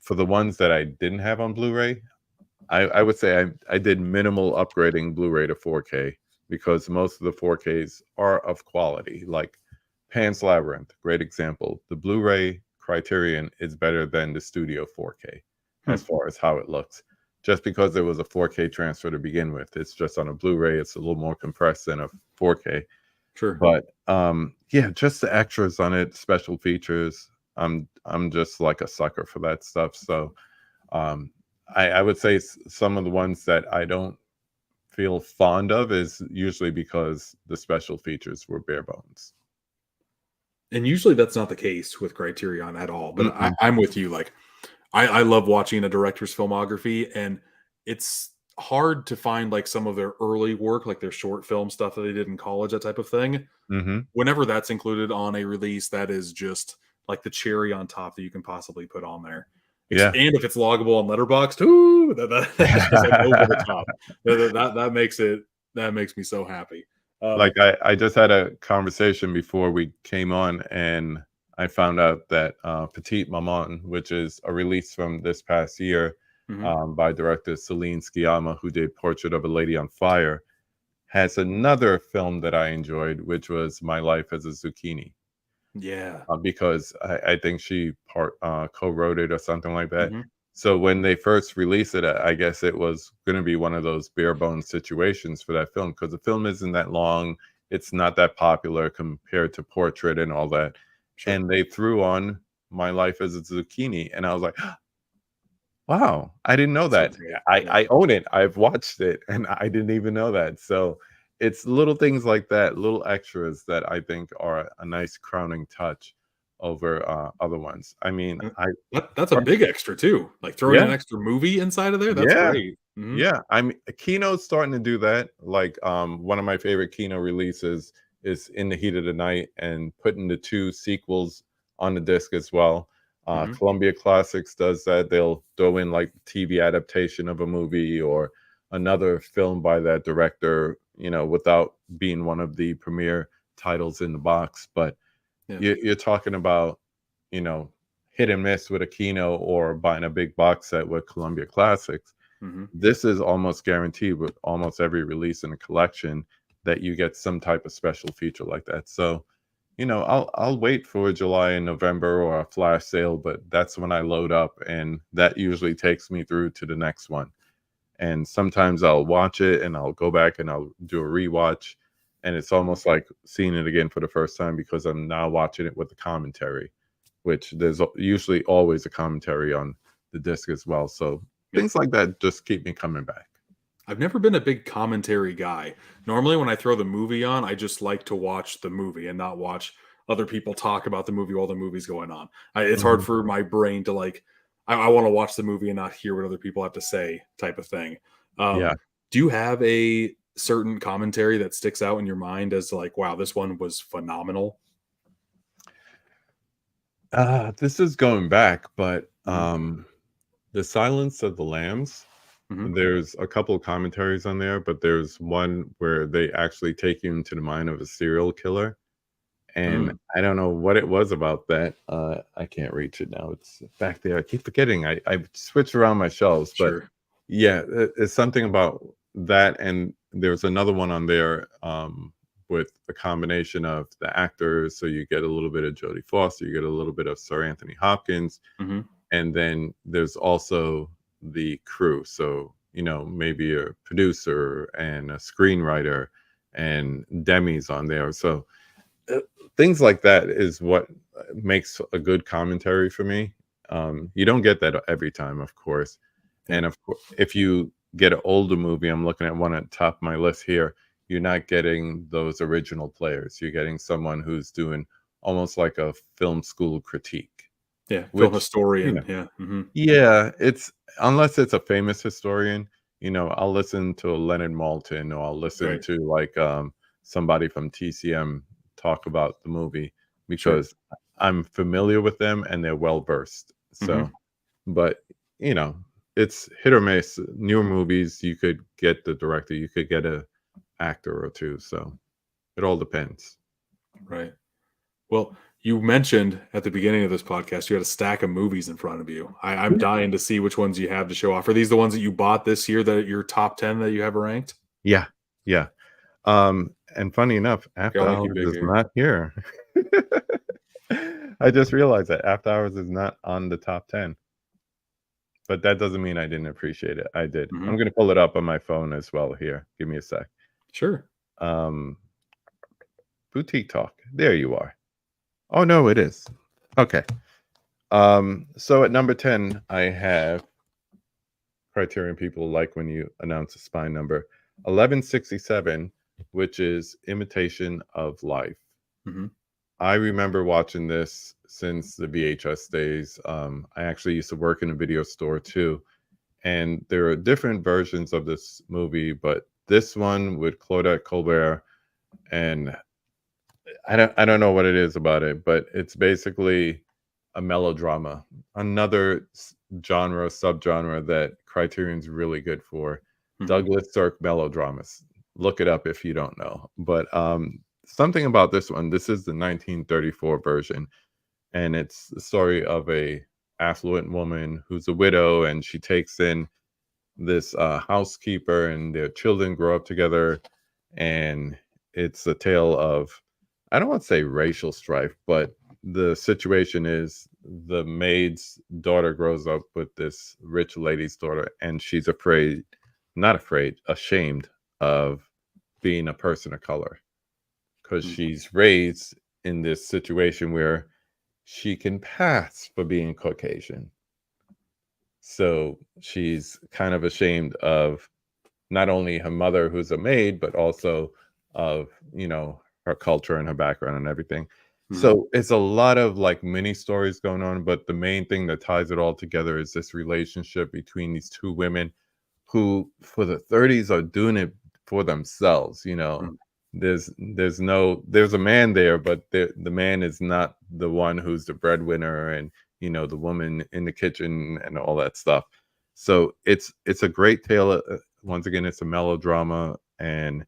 [SPEAKER 2] for the ones that I didn't have on Blu-ray, I would say I did minimal upgrading Blu-ray to 4K because most of the 4Ks are of quality. Like Pan's Labyrinth, great example. The Blu-ray Criterion is better than the Studio 4K as
[SPEAKER 1] Hmm.
[SPEAKER 2] far as how it looks. Just because there was a 4K transfer to begin with, it's just on a Blu-ray. It's a little more compressed than a 4K.
[SPEAKER 1] Sure.
[SPEAKER 2] But yeah, just the extras on it, special features. I'm just like a sucker for that stuff. So um, I would say some of the ones that I don't feel fond of is usually because the special features were bare bones.
[SPEAKER 1] And usually that's not the case with Criterion at all. But
[SPEAKER 2] Mm-mm.
[SPEAKER 1] I'm with you. Like, I love watching a director's filmography, and it's hard to find like some of their early work, like their short film stuff that they did in college, that type of thing.
[SPEAKER 2] Mhm.
[SPEAKER 1] Whenever that's included on a release, that is just like the cherry on top that you can possibly put on there.
[SPEAKER 2] Yeah.
[SPEAKER 1] And if it's loggable on Letterboxd, ooh, that's just like over the top. That makes me so happy.
[SPEAKER 2] Like,
[SPEAKER 1] Um,
[SPEAKER 2] I just had a conversation before we came on, and I found out that, Petite Maman, which is a release from this past year,
[SPEAKER 1] mhm.
[SPEAKER 2] by director Celine Sciamma, who did Portrait of a Lady on Fire, has another film that I enjoyed, which was My Life as a Zucchini.
[SPEAKER 1] Yeah.
[SPEAKER 2] Because I think she co-wrote it or something like that.
[SPEAKER 1] Mhm.
[SPEAKER 2] So when they first released it, I guess it was going to be one of those bare bones situations for that film because the film isn't that long. It's not that popular compared to Portrait and all that.
[SPEAKER 1] Sure.
[SPEAKER 2] And they threw on My Life as a Zucchini, and I was like, wow, I didn't know
[SPEAKER 1] So
[SPEAKER 2] that.
[SPEAKER 1] great. Yeah.
[SPEAKER 2] I own it. I've watched it, and I didn't even know that. So it's little things like that, little extras that I think are a nice crowning touch over other ones. I mean,
[SPEAKER 1] Uh, that's a big extra too. Like throwing
[SPEAKER 2] yeah,
[SPEAKER 1] an extra movie inside of there, that's
[SPEAKER 2] yeah,
[SPEAKER 1] great. Mhm.
[SPEAKER 2] yeah. I mean, Kino's starting to do that. Like, one of my favorite Kino releases is In the Heat of the Night and putting the 2 sequels on the disc as well.
[SPEAKER 1] Mhm.
[SPEAKER 2] Columbia Classics does that. They'll throw in like TV adaptation of a movie or another film by that director, without being one of the premiere titles in the box. But
[SPEAKER 1] Yeah.
[SPEAKER 2] you're talking about, you know, hit and miss with a Kino or buying a big box set with Columbia Classics.
[SPEAKER 1] Hmm.
[SPEAKER 2] This is almost guaranteed with almost every release in a collection that you get some type of special feature like that. So, I'll wait for July and November or a flash sale, but that's when I load up, and that usually takes me through to the next one. And sometimes I'll watch it and I'll go back and I'll do a rewatch, and it's almost like seeing it again for the first time because I'm now watching it with the commentary, which there's usually always a commentary on the disc as well. So
[SPEAKER 1] Yep.
[SPEAKER 2] things like that just keep me coming back.
[SPEAKER 1] I've never been a big commentary guy. Normally, when I throw the movie on, I just like to watch the movie and not watch other people talk about the movie while the movie's going on. It's hard
[SPEAKER 2] Mhm.
[SPEAKER 1] for my brain to like. I want to watch the movie and not hear what other people have to say, type of thing.
[SPEAKER 2] Yeah.
[SPEAKER 1] Do you have a certain commentary that sticks out in your mind as to like, wow, this one was phenomenal?
[SPEAKER 2] This is going back, but
[SPEAKER 1] Hmm.
[SPEAKER 2] The Silence of the Lambs,
[SPEAKER 1] Hmm.
[SPEAKER 2] there's a couple of commentaries on there, but there's one where they actually take you into the mind of a serial killer. And
[SPEAKER 1] Mm,
[SPEAKER 2] I don't know what it was about that. I can't reach it now. It's back there. I keep forgetting. I switched around my shelves, but
[SPEAKER 1] sure.
[SPEAKER 2] yeah, it's something about that. And there's another one on there with a combination of the actors. So you get a little bit of Jodie Foster, you get a little bit of Sir Anthony Hopkins,
[SPEAKER 1] Hmm.
[SPEAKER 2] and then there's also the crew. So maybe a producer and a screenwriter and Demi's on there. So uh, things like that is what makes a good commentary for me. You don't get that every time, of course.
[SPEAKER 1] Yeah.
[SPEAKER 2] And of course, if you get an older movie, I'm looking at one at the top of my list here, you're not getting those original players. You're getting someone who's doing almost like a film school critique,
[SPEAKER 1] Yeah. Film
[SPEAKER 2] which, you
[SPEAKER 1] historian.
[SPEAKER 2] know,
[SPEAKER 1] Yeah. Hmm.
[SPEAKER 2] yeah, it's unless it's a famous historian, I'll listen to Leonard Maltin, or I'll listen
[SPEAKER 1] Right.
[SPEAKER 2] to like somebody from TCM talk about the movie
[SPEAKER 1] Sure.
[SPEAKER 2] because I'm familiar with them and they're well versed.
[SPEAKER 1] Hmm.
[SPEAKER 2] So, but you know, it's hit or miss. Newer movies, you could get the director, you could get a actor or two. So it all depends.
[SPEAKER 1] Right. Well, you mentioned at the beginning of this podcast you had a stack of movies in front of you. I'm dying to see which ones you have to show off. Are these the ones that you bought this year that your top 10 that you have ranked?
[SPEAKER 2] Yeah, yeah. And funny enough,
[SPEAKER 1] Here,
[SPEAKER 2] After
[SPEAKER 1] I'll make you
[SPEAKER 2] Hours is
[SPEAKER 1] bigger.
[SPEAKER 2] not here. I just realized that After Hours is not on the top 10, but that doesn't mean I didn't appreciate it. I did. I'm
[SPEAKER 1] Hmm.
[SPEAKER 2] gonna pull it up on my phone as well here. Give me a sec.
[SPEAKER 1] Sure.
[SPEAKER 2] Um, Boutique Talk. There you are. Oh no, it is. Okay. So at number 10, I have Criterion people like when you announce a spine number 1167, which is Imitation of Life.
[SPEAKER 1] Hmm.
[SPEAKER 2] I remember watching this since the VHS days. I actually used to work in a video store too, and there are different versions of this movie, but this one with Claudette Colbert, and I don't know what it is about it, but it's basically a melodrama, another genre subgenre that Criterion's really good for.
[SPEAKER 1] Hmm.
[SPEAKER 2] Douglas Sirk melodramas. Look it up if you don't know. But something about this one. This is the 1934 version, and it's the story of a affluent woman who's a widow, and she takes in this housekeeper, and their children grow up together, and it's a tale of, I don't want to say racial strife, but the situation is the maid's daughter grows up with this rich lady's daughter, and she's afraid, not afraid, ashamed of being a person of color because she's raised in this situation where she can pass for being Caucasian. So she's kind of ashamed of not only her mother, who's a maid, but also of, her culture and her background and everything.
[SPEAKER 1] Hmm.
[SPEAKER 2] So it's a lot of like mini stories going on, but the main thing that ties it all together is this relationship between these two women who for the 30s are doing it for themselves.
[SPEAKER 1] Hmm.
[SPEAKER 2] There's a man there, but the man is not the one who's the breadwinner, and the woman in the kitchen and all that stuff. So it's a great tale. Once again, it's a melodrama, and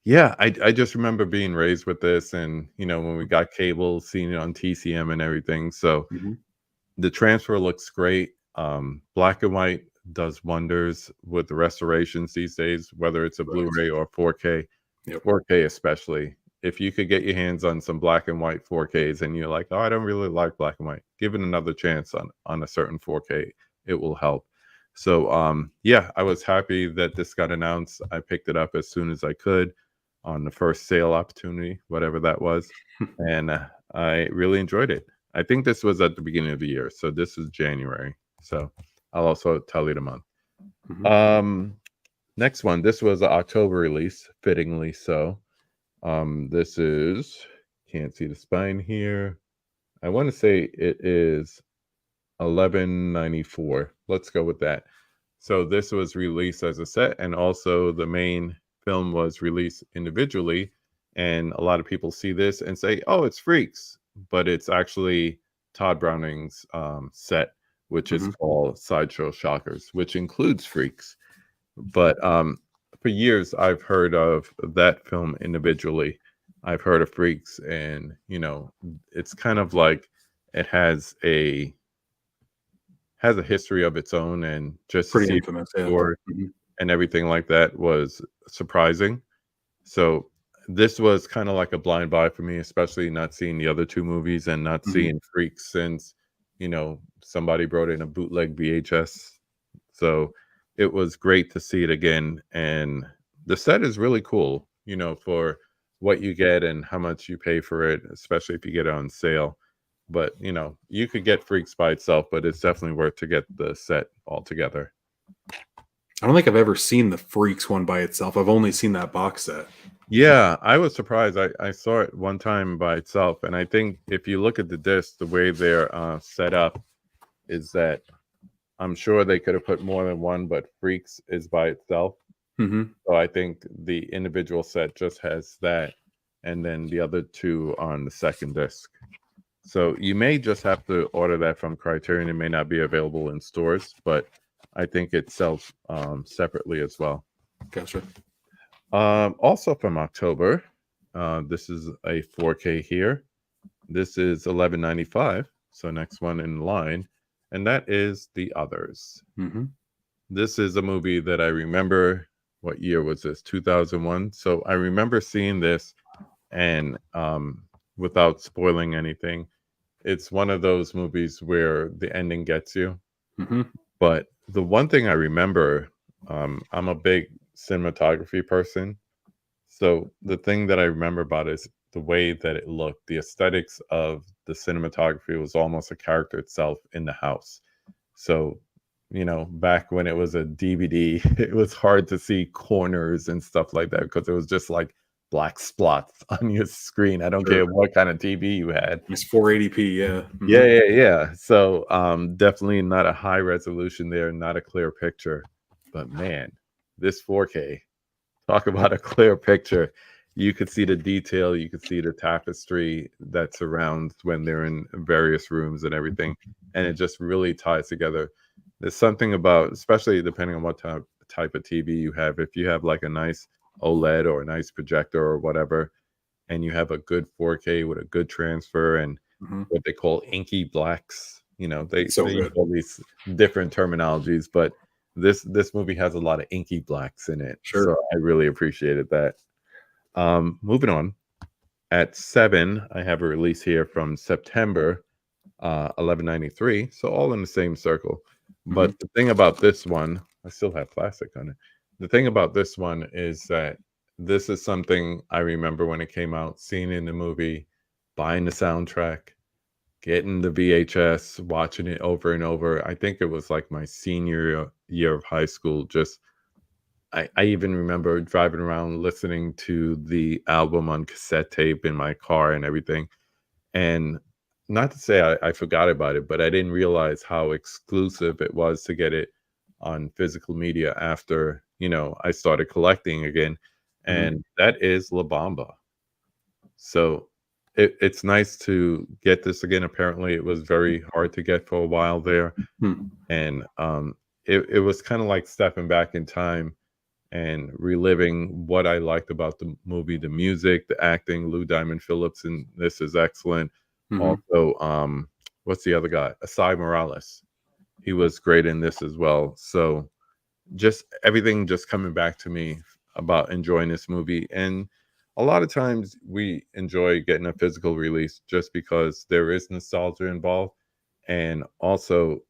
[SPEAKER 2] yeah, I just remember being raised with this, and when we got cable, seeing it on TCM and everything. So
[SPEAKER 1] Hmm.
[SPEAKER 2] The transfer looks great. Black and white does wonders with the restorations these days, whether it's a
[SPEAKER 1] Right.
[SPEAKER 2] Blu-ray or 4K.
[SPEAKER 1] Yep.
[SPEAKER 2] 4K especially. If you could get your hands on some black and white 4Ks and you're like, oh, I don't really like black and white, give it another chance on a certain 4K. It will help. So yeah, I was happy that this got announced. I picked it up as soon as I could on the first sale opportunity, whatever that was, and I really enjoyed it. I think this was at the beginning of the year, so this is January. So I'll also tell you the month.
[SPEAKER 1] Mhm.
[SPEAKER 2] Next one. This was an October release, fittingly so. This is, can't see the spine here. I want to say it is 1194. Let's go with that. So this was released as a set, and also the main film was released individually. And a lot of people see this and say, "Oh, it's Freaks," but it's actually Todd Browning's set, which is
[SPEAKER 1] Mhm.
[SPEAKER 2] called Sideshow Shockers, which includes Freaks. But for years, I've heard of that film individually. I've heard of Freaks, and it's kind of like it has a history of its own, and just to
[SPEAKER 1] Pretty
[SPEAKER 2] see it
[SPEAKER 1] infamous, yeah.
[SPEAKER 2] restored
[SPEAKER 1] Mhm.
[SPEAKER 2] and everything like that was surprising. So this was kind of like a blind buy for me, especially not seeing the other two movies and not
[SPEAKER 1] Mhm.
[SPEAKER 2] seeing Freaks since somebody brought in a bootleg VHS. So it was great to see it again, and the set is really cool, for what you get and how much you pay for it, especially if you get it on sale. But you could get Freaks by itself, but it's definitely worth to get the set altogether.
[SPEAKER 1] I don't think I've ever seen the Freaks one by itself. I've only seen that box set.
[SPEAKER 2] Yeah, I was surprised. I saw it one time by itself, and I think if you look at the disc, the way they're set up is that I'm sure they could have put more than one, but Freaks is by itself.
[SPEAKER 1] Mhm.
[SPEAKER 2] So I think the individual set just has that, and then the other two on the second disc. So you may just have to order that from Criterion. It may not be available in stores, but I think it sells separately as well.
[SPEAKER 1] Gotcha.
[SPEAKER 2] Also from October, this is a 4K here. This is 1195. So next one in line, and that is The Others.
[SPEAKER 1] Mhm.
[SPEAKER 2] This is a movie that I remember. What year was this? 2001. So I remember seeing this, and without spoiling anything, it's one of those movies where the ending gets you.
[SPEAKER 1] Mhm.
[SPEAKER 2] But the one thing I remember, I'm a big cinematography person. So the thing that I remember about it is the way that it looked. The aesthetics of the cinematography was almost a character itself in the house. So, back when it was a DVD, it was hard to see corners and stuff like that because it was just like black spots on your screen. I don't
[SPEAKER 1] Sure.
[SPEAKER 2] care what kind of TV you had.
[SPEAKER 1] It's 480p, yeah.
[SPEAKER 2] Yeah,
[SPEAKER 1] Mhm.
[SPEAKER 2] yeah, yeah. So, definitely not a high resolution there, not a clear picture. But man, this 4K, talk about a clear picture. You could see the detail, you could see the tapestry that surrounds when they're in various rooms and everything. And it just really ties together. There's something about, especially depending on what type of TV you have, if you have like a nice OLED or a nice projector or whatever, and you have a good 4K with a good transfer and
[SPEAKER 1] Mhm.
[SPEAKER 2] what they call inky blacks. They
[SPEAKER 1] So
[SPEAKER 2] use
[SPEAKER 1] good.
[SPEAKER 2] all these different terminologies, but this movie has a lot of inky blacks in it, so
[SPEAKER 1] Sure.
[SPEAKER 2] I really appreciated that. Moving on, at 7, I have a release here from September, 1193, so all in the same circle. But
[SPEAKER 1] Mhm.
[SPEAKER 2] the thing about this one, I still have plastic on it. The thing about this one is that this is something I remember when it came out, seeing it in the movie, buying the soundtrack, getting the VHS, watching it over and over. I think it was like my senior year of high school. Just I even remember driving around listening to the album on cassette tape in my car and everything. And not to say I forgot about it, but I didn't realize how exclusive it was to get it on physical media after, I started collecting again.
[SPEAKER 1] Mhm.
[SPEAKER 2] And that is La Bamba. So it's nice to get this again. Apparently, it was very hard to get for a while there.
[SPEAKER 1] Hmm.
[SPEAKER 2] And it was kind of like stepping back in time and reliving what I liked about the movie, the music, the acting. Lou Diamond Phillips, and this is excellent.
[SPEAKER 1] Mhm.
[SPEAKER 2] Also, what's the other guy? Asai Morales. He was great in this as well. So just everything just coming back to me about enjoying this movie. And a lot of times we enjoy getting a physical release just because there is nostalgia involved and also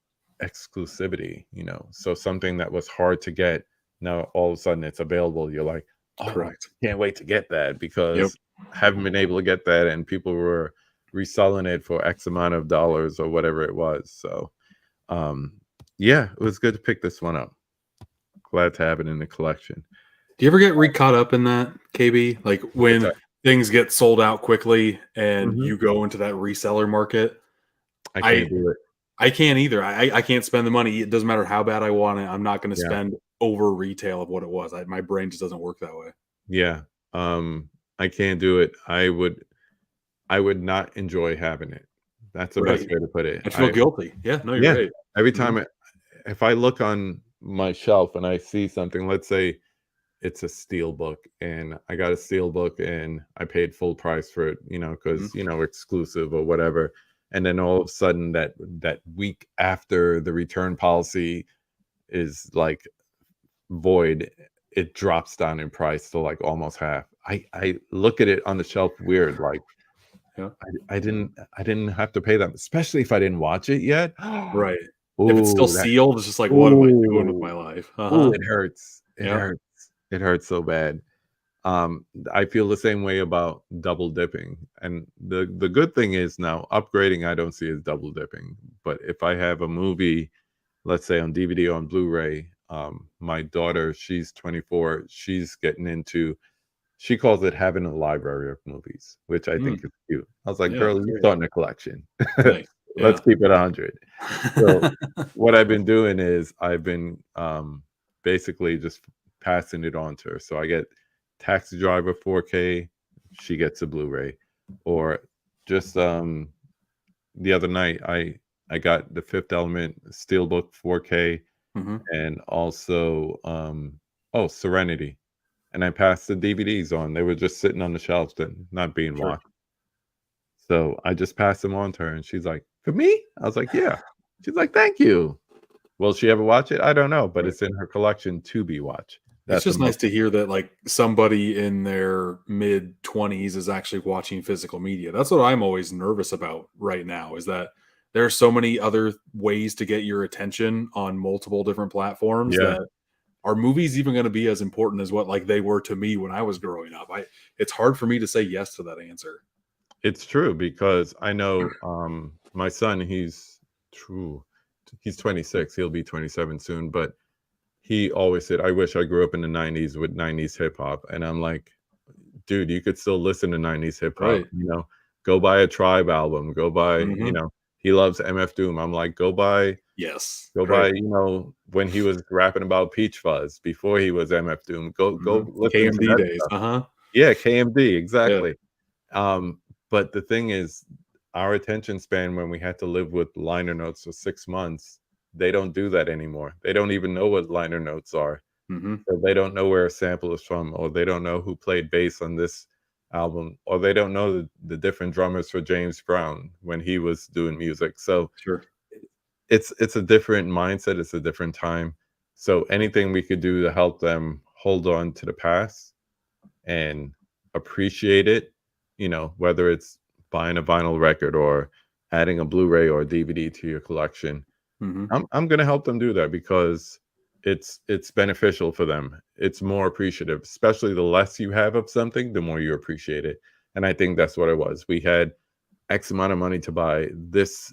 [SPEAKER 2] exclusivity, so something that was hard to get, now all of a sudden it's available. You're like, oh, I
[SPEAKER 1] Correct.
[SPEAKER 2] can't wait to get that,
[SPEAKER 1] Yep.
[SPEAKER 2] because I haven't been able to get that, and people were reselling it for X amount of dollars or whatever it was. So um yeah, it was good to pick this one up. Glad to have it in the collection.
[SPEAKER 1] Do you ever get caught up in that, KB? Like
[SPEAKER 2] What's
[SPEAKER 1] when
[SPEAKER 2] that?
[SPEAKER 1] things get sold out quickly and
[SPEAKER 2] Mhm.
[SPEAKER 1] you go into that reseller market?
[SPEAKER 2] I
[SPEAKER 1] I
[SPEAKER 2] can't do it.
[SPEAKER 1] I can't either. I can't spend the money. It doesn't matter how bad I want it. I'm not going to
[SPEAKER 2] Yeah.
[SPEAKER 1] spend over retail of what it was. My brain just doesn't work that way.
[SPEAKER 2] Yeah. I can't do it. I would not enjoy having it. That's the best
[SPEAKER 1] Right.
[SPEAKER 2] way to put it.
[SPEAKER 1] I feel guilty. Yeah. No, you're
[SPEAKER 2] Yeah.
[SPEAKER 1] right.
[SPEAKER 2] Every
[SPEAKER 1] Mhm.
[SPEAKER 2] time if I look on my shelf and I see something, let's say it's a steel book, and I got a steel book and I paid full price for it,
[SPEAKER 1] Mhm.
[SPEAKER 2] because, exclusive or whatever. And then all of a sudden that week after the return policy is like void, it drops down in price to like almost half. I look at it on the shelf weird, like
[SPEAKER 1] Yeah.
[SPEAKER 2] I didn't have to pay them, especially if I didn't watch it yet.
[SPEAKER 1] Right. If it's still
[SPEAKER 2] Ooh, that
[SPEAKER 1] sealed, it's just like, what am I doing with
[SPEAKER 2] ooh,
[SPEAKER 1] my life?
[SPEAKER 2] ooh,
[SPEAKER 1] Uh-huh.
[SPEAKER 2] it hurts. It
[SPEAKER 1] Yeah.
[SPEAKER 2] hurts. It hurts so bad. I feel the same way about double dipping. And the good thing is now upgrading I don't see as double dipping. But if I have a movie, let's say on DVD or on Blu-ray, my daughter, she's 24, she's getting into, she calls it having a library of movies, which I
[SPEAKER 1] Mm,
[SPEAKER 2] think is cute. I was like,
[SPEAKER 1] yeah.
[SPEAKER 2] girl,
[SPEAKER 1] That's
[SPEAKER 2] you're
[SPEAKER 1] great.
[SPEAKER 2] starting a collection.
[SPEAKER 1] Nice.
[SPEAKER 2] Let's
[SPEAKER 1] Yeah.
[SPEAKER 2] keep it 100. So what I've been doing is I've been basically just passing it on to her. So I get Taxi Driver 4K, she gets a Blu-ray. Or just the other night I got the Fifth Element Steelbook 4K,
[SPEAKER 1] Hmm.
[SPEAKER 2] and also Serenity. And I passed the DVDs on. They were just sitting on the shelves and not being
[SPEAKER 1] Sure.
[SPEAKER 2] watched. So I just passed them on to her, and she's like, "For me?" I was like, "Yeah." She's like, "Thank you." Will she ever watch it? I don't know, but
[SPEAKER 1] Right.
[SPEAKER 2] it's in her collection to be watched.
[SPEAKER 1] It's
[SPEAKER 2] That's the
[SPEAKER 1] just nice
[SPEAKER 2] most
[SPEAKER 1] to hear that like somebody in their mid 20s is actually watching physical media. That's what I'm always nervous about right now is that there are so many other ways to get your attention on multiple different platforms
[SPEAKER 2] yeah,
[SPEAKER 1] that are movies even going to be as important as what like they were to me when I was growing up. It's hard for me to say yes to that answer.
[SPEAKER 2] it's true because I know my son, he's true. He's 26. He'll be 27 soon, but he always said, "I wish I grew up in the 90s with 90s hip hop." And I'm like, dude, you could still listen to 90s hip hop,
[SPEAKER 1] Right.
[SPEAKER 2] go buy a Tribe album, go buy,
[SPEAKER 1] Hmm.
[SPEAKER 2] he loves MF Doom. I'm like,
[SPEAKER 1] Yes.
[SPEAKER 2] go
[SPEAKER 1] Right.
[SPEAKER 2] buy, when he was rapping about Peach Fuzz before he was MF Doom, go
[SPEAKER 1] Hmm.
[SPEAKER 2] listen to
[SPEAKER 1] KMD
[SPEAKER 2] that
[SPEAKER 1] days.
[SPEAKER 2] stuff.
[SPEAKER 1] Uh-huh.
[SPEAKER 2] Yeah, KMD,
[SPEAKER 1] Yeah.
[SPEAKER 2] exactly. But the thing is, our attention span when we had to live with liner notes for 6 months, they don't do that anymore. They don't even know what liner notes are.
[SPEAKER 1] Hmm.
[SPEAKER 2] So they don't know where a sample is from, or they don't know who played bass on this album, or they don't know the different drummers for James Brown when he was doing music. So
[SPEAKER 1] Sure.
[SPEAKER 2] it's a different mindset, it's a different time. So anything we could do to help them hold on to the past and appreciate it, whether it's buying a vinyl record or adding a Blu-ray or a DVD to your collection,
[SPEAKER 1] Hmm.
[SPEAKER 2] I'm gonna help them do that because it's beneficial for them. It's more appreciative, especially the less you have of something, the more you appreciate it. And I think that's what it was. We had X amount of money to buy this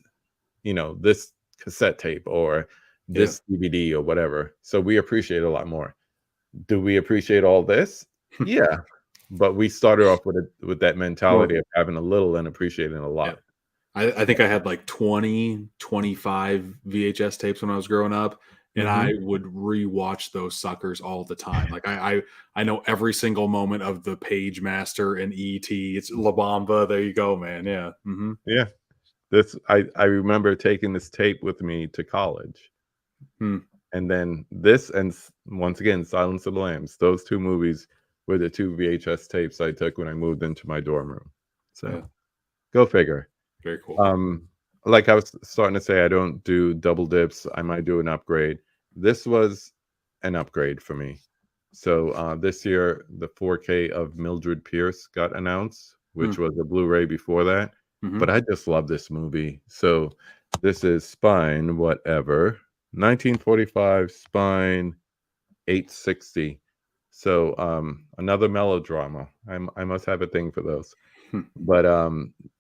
[SPEAKER 2] cassette tape or
[SPEAKER 1] Yeah.
[SPEAKER 2] this DVD or whatever. So we appreciate a lot more. Do we appreciate all this? Yeah. But we started off with that
[SPEAKER 1] Well,
[SPEAKER 2] mentality of having a little and appreciating a
[SPEAKER 1] yeah.
[SPEAKER 2] lot.
[SPEAKER 1] I think I had like 20, 25 VHS tapes when I was growing up, and
[SPEAKER 2] Mhm.
[SPEAKER 1] I would rewatch those suckers all the time. Like I know every single moment of the Page Master and ET. It's La Bamba. There you go, man. Yeah. Hmm.
[SPEAKER 2] Yeah. I remember taking this tape with me to college.
[SPEAKER 1] Hmm.
[SPEAKER 2] And then this and once again, Silence of the Lambs. Those two movies were the two VHS tapes I took when I moved into my dorm room. So
[SPEAKER 1] Yeah.
[SPEAKER 2] go figure.
[SPEAKER 1] Very cool.
[SPEAKER 2] Um, like I was starting to say, I don't do double dips. I might do an upgrade. This was an upgrade for me. So this year, the 4K of Mildred Pierce got announced,
[SPEAKER 1] Hmm.
[SPEAKER 2] which was a Blu-ray before that.
[SPEAKER 1] Hmm.
[SPEAKER 2] But I just love this movie. So this is Spine, whatever, 1945 Spine 860. So another melodrama. I must have a thing for those.
[SPEAKER 1] Hmm.
[SPEAKER 2] But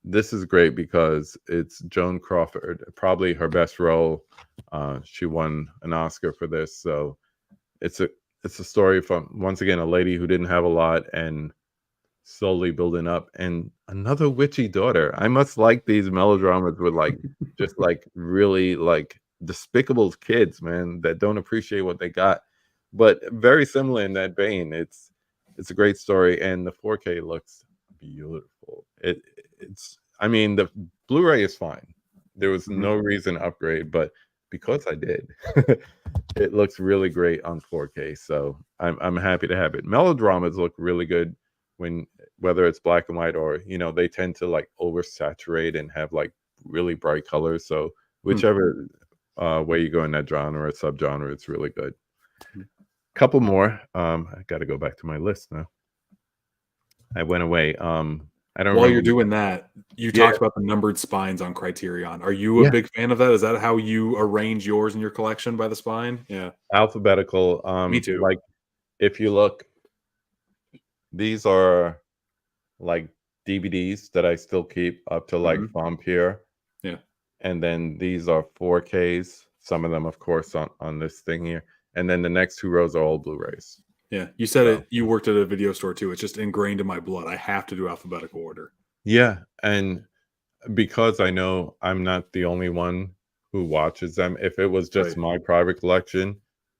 [SPEAKER 2] this is great because it's Joan Crawford, probably her best role. She won an Oscar for this, so it's a it's a story from, once again, a lady who didn't have a lot and slowly building up, and another witchy daughter. I must like these melodramas with like just like really like despicable kids, man, that don't appreciate what they got. But very similar in that vein. It's a great story, and the 4K looks beautiful. It's I mean, the Blu-ray is fine. There was
[SPEAKER 1] Hmm.
[SPEAKER 2] no reason to upgrade, but because I did, it looks really great on 4K. So I'm happy to have it. Melodramas look really good when, whether it's black and white or, they tend to like oversaturate and have like really bright colors. So
[SPEAKER 1] Hmm.
[SPEAKER 2] whichever way you go in that genre or subgenre, it's really good. Couple more. I got to go back to my list now. I went away. I don't
[SPEAKER 1] While you're
[SPEAKER 2] remember.
[SPEAKER 1] doing that, you
[SPEAKER 2] Yeah,
[SPEAKER 1] talked about the numbered spines on Criterion. Are you a
[SPEAKER 2] yeah.
[SPEAKER 1] big fan of that? Is that how you arrange yours in your collection, by the spine? Yeah,
[SPEAKER 2] Alphabetical.
[SPEAKER 1] me too.
[SPEAKER 2] Like if you look, these are like DVDs that I still keep up to like
[SPEAKER 1] Hmm.
[SPEAKER 2] Vampire.
[SPEAKER 1] Yeah,
[SPEAKER 2] And then these are 4Ks. Some of them, of course, on this thing here. And then the next two rows are all Blu-rays.
[SPEAKER 1] yeah. You said
[SPEAKER 2] So
[SPEAKER 1] it. You worked at a video store too. It's just ingrained in my blood. I have to do alphabetical order.
[SPEAKER 2] yeah, and because I know I'm not the only one who watches them. If it was just
[SPEAKER 1] Right.
[SPEAKER 2] my private collection,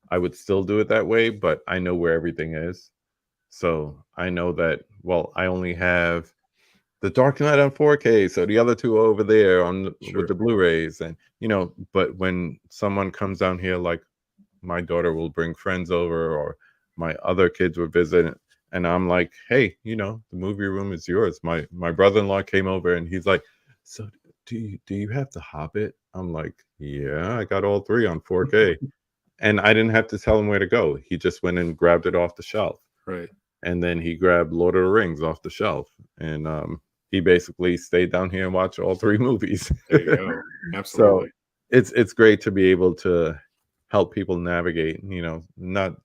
[SPEAKER 2] I would still do it that way. But I know where everything is, so I know that. Well, I only have The Dark Knight on 4K, so the other two are over there with
[SPEAKER 1] Sure.
[SPEAKER 2] the Blu-rays, and But when someone comes down here, like my daughter will bring friends over, or my other kids would visit, and I'm like, hey, the movie room is yours. My brother-in-law came over, and he's like, so do you have The Hobbit? I'm like, yeah, I got all three on 4K, and I didn't have to tell him where to go. He just went and grabbed it off the shelf,
[SPEAKER 1] Right.
[SPEAKER 2] and then he grabbed Lord of the Rings off the shelf, and he basically stayed down here and watched all three movies.
[SPEAKER 1] There you go.
[SPEAKER 2] So
[SPEAKER 1] Absolutely.
[SPEAKER 2] it's great to be able to help people navigate, not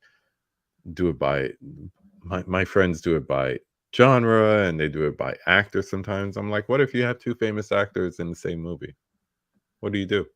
[SPEAKER 2] do it by my friends do it by genre, and they do it by actor sometimes. I'm like, what if you have two famous actors in the same movie? What do you do?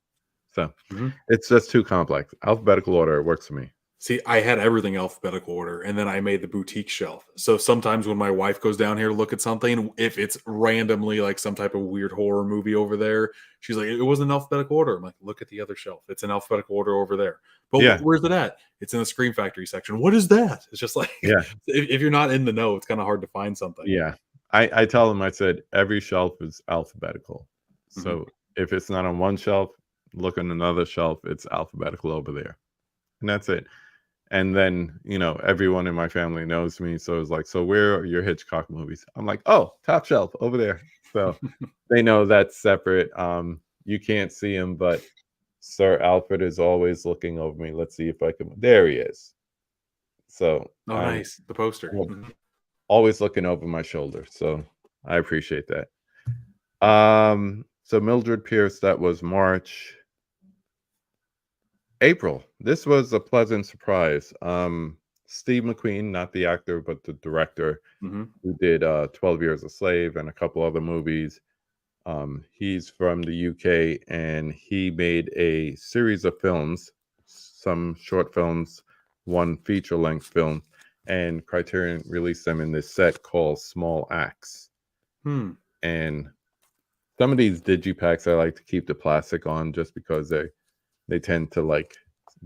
[SPEAKER 2] So
[SPEAKER 1] Hmm.
[SPEAKER 2] it's just too complex. Alphabetical order works for me.
[SPEAKER 1] See, I had everything alphabetical order, and then I made the boutique shelf. So sometimes when my wife goes down here to look at something, if it's randomly like some type of weird horror movie over there, she's like, "It wasn't in alphabetical order." I'm like, "Look at the other shelf; it's in alphabetical order over there." But
[SPEAKER 2] Yeah,
[SPEAKER 1] where's it at? It's in the Scream Factory section. What is that? It's just like
[SPEAKER 2] yeah,
[SPEAKER 1] if you're not in the know, it's kind of hard to find something.
[SPEAKER 2] yeah. I tell them, I said every shelf is alphabetical.
[SPEAKER 1] Hmm.
[SPEAKER 2] So if it's not on one shelf, look on another shelf. It's alphabetical over there, and that's it. And then, everyone in my family knows me. So it's like, so where are your Hitchcock movies? I'm like, oh, top shelf over there. So they know that's separate. You can't see him, but Sir Alfred is always looking over me. Let's see if I can. There he is. So
[SPEAKER 1] Oh, nice, the poster.
[SPEAKER 2] I'm
[SPEAKER 1] Mhm.
[SPEAKER 2] always looking over my shoulder. So I appreciate that. So Mildred Pierce, that was March. April. This was a pleasant surprise. Steve McQueen, not the actor, but the director,
[SPEAKER 1] Mhm.
[SPEAKER 2] who did 12 Years a Slave and a couple other movies. He's from the UK, and he made a series of films, some short films, one feature length film, and Criterion released them in this set called Small Acts.
[SPEAKER 1] Hmm.
[SPEAKER 2] And some of these digipacks, I like to keep the plastic on just because they tend to like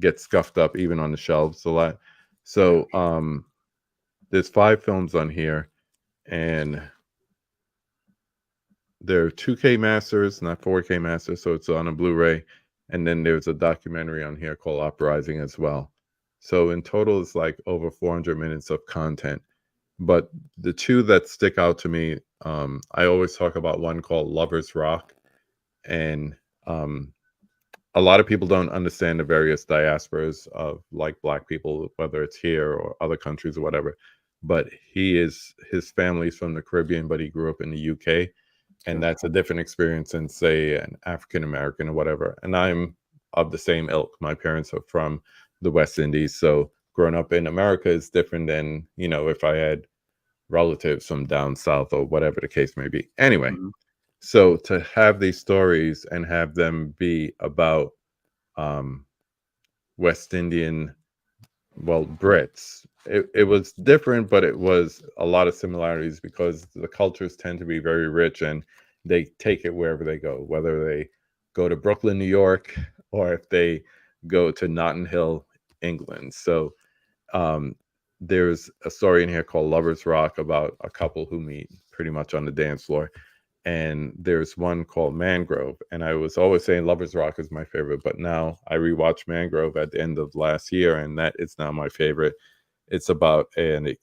[SPEAKER 2] get scuffed up even on the shelves a lot.
[SPEAKER 1] Yeah.
[SPEAKER 2] So there's 5 films on here, and they're 2K masters, not 4K masters, so it's on a Blu-ray. And then there's a documentary on here called Uprising as well. So in total, it's like over 400 minutes of content. But the two that stick out to me, I always talk about one called Lovers Rock, and a lot of people don't understand the various diasporas of like Black people, whether it's here or other countries or whatever. But his family's from the Caribbean, but he grew up in the UK, and
[SPEAKER 1] Okay.
[SPEAKER 2] that's a different experience than say an African American or whatever. And I'm of the same ilk. My parents are from the West Indies, so growing up in America is different than, you know, if I had relatives from down south or whatever the case may be. Anyway,
[SPEAKER 1] Mhm.
[SPEAKER 2] so to have these stories and have them be about um, West Indian, well, Brits, it was different, but it was a lot of similarities because the cultures tend to be very rich and they take it wherever they go, whether they go to Brooklyn, New York, or if they go to Notting Hill, England. So um, there's a story in here called Lovers Rock about a couple who meet pretty much on the dance floor. And there's one called Mangrove. And I was always saying Lovers Rock is my favorite, but now I rewatched Mangrove at the end of last year, and that is now my favorite. It's about a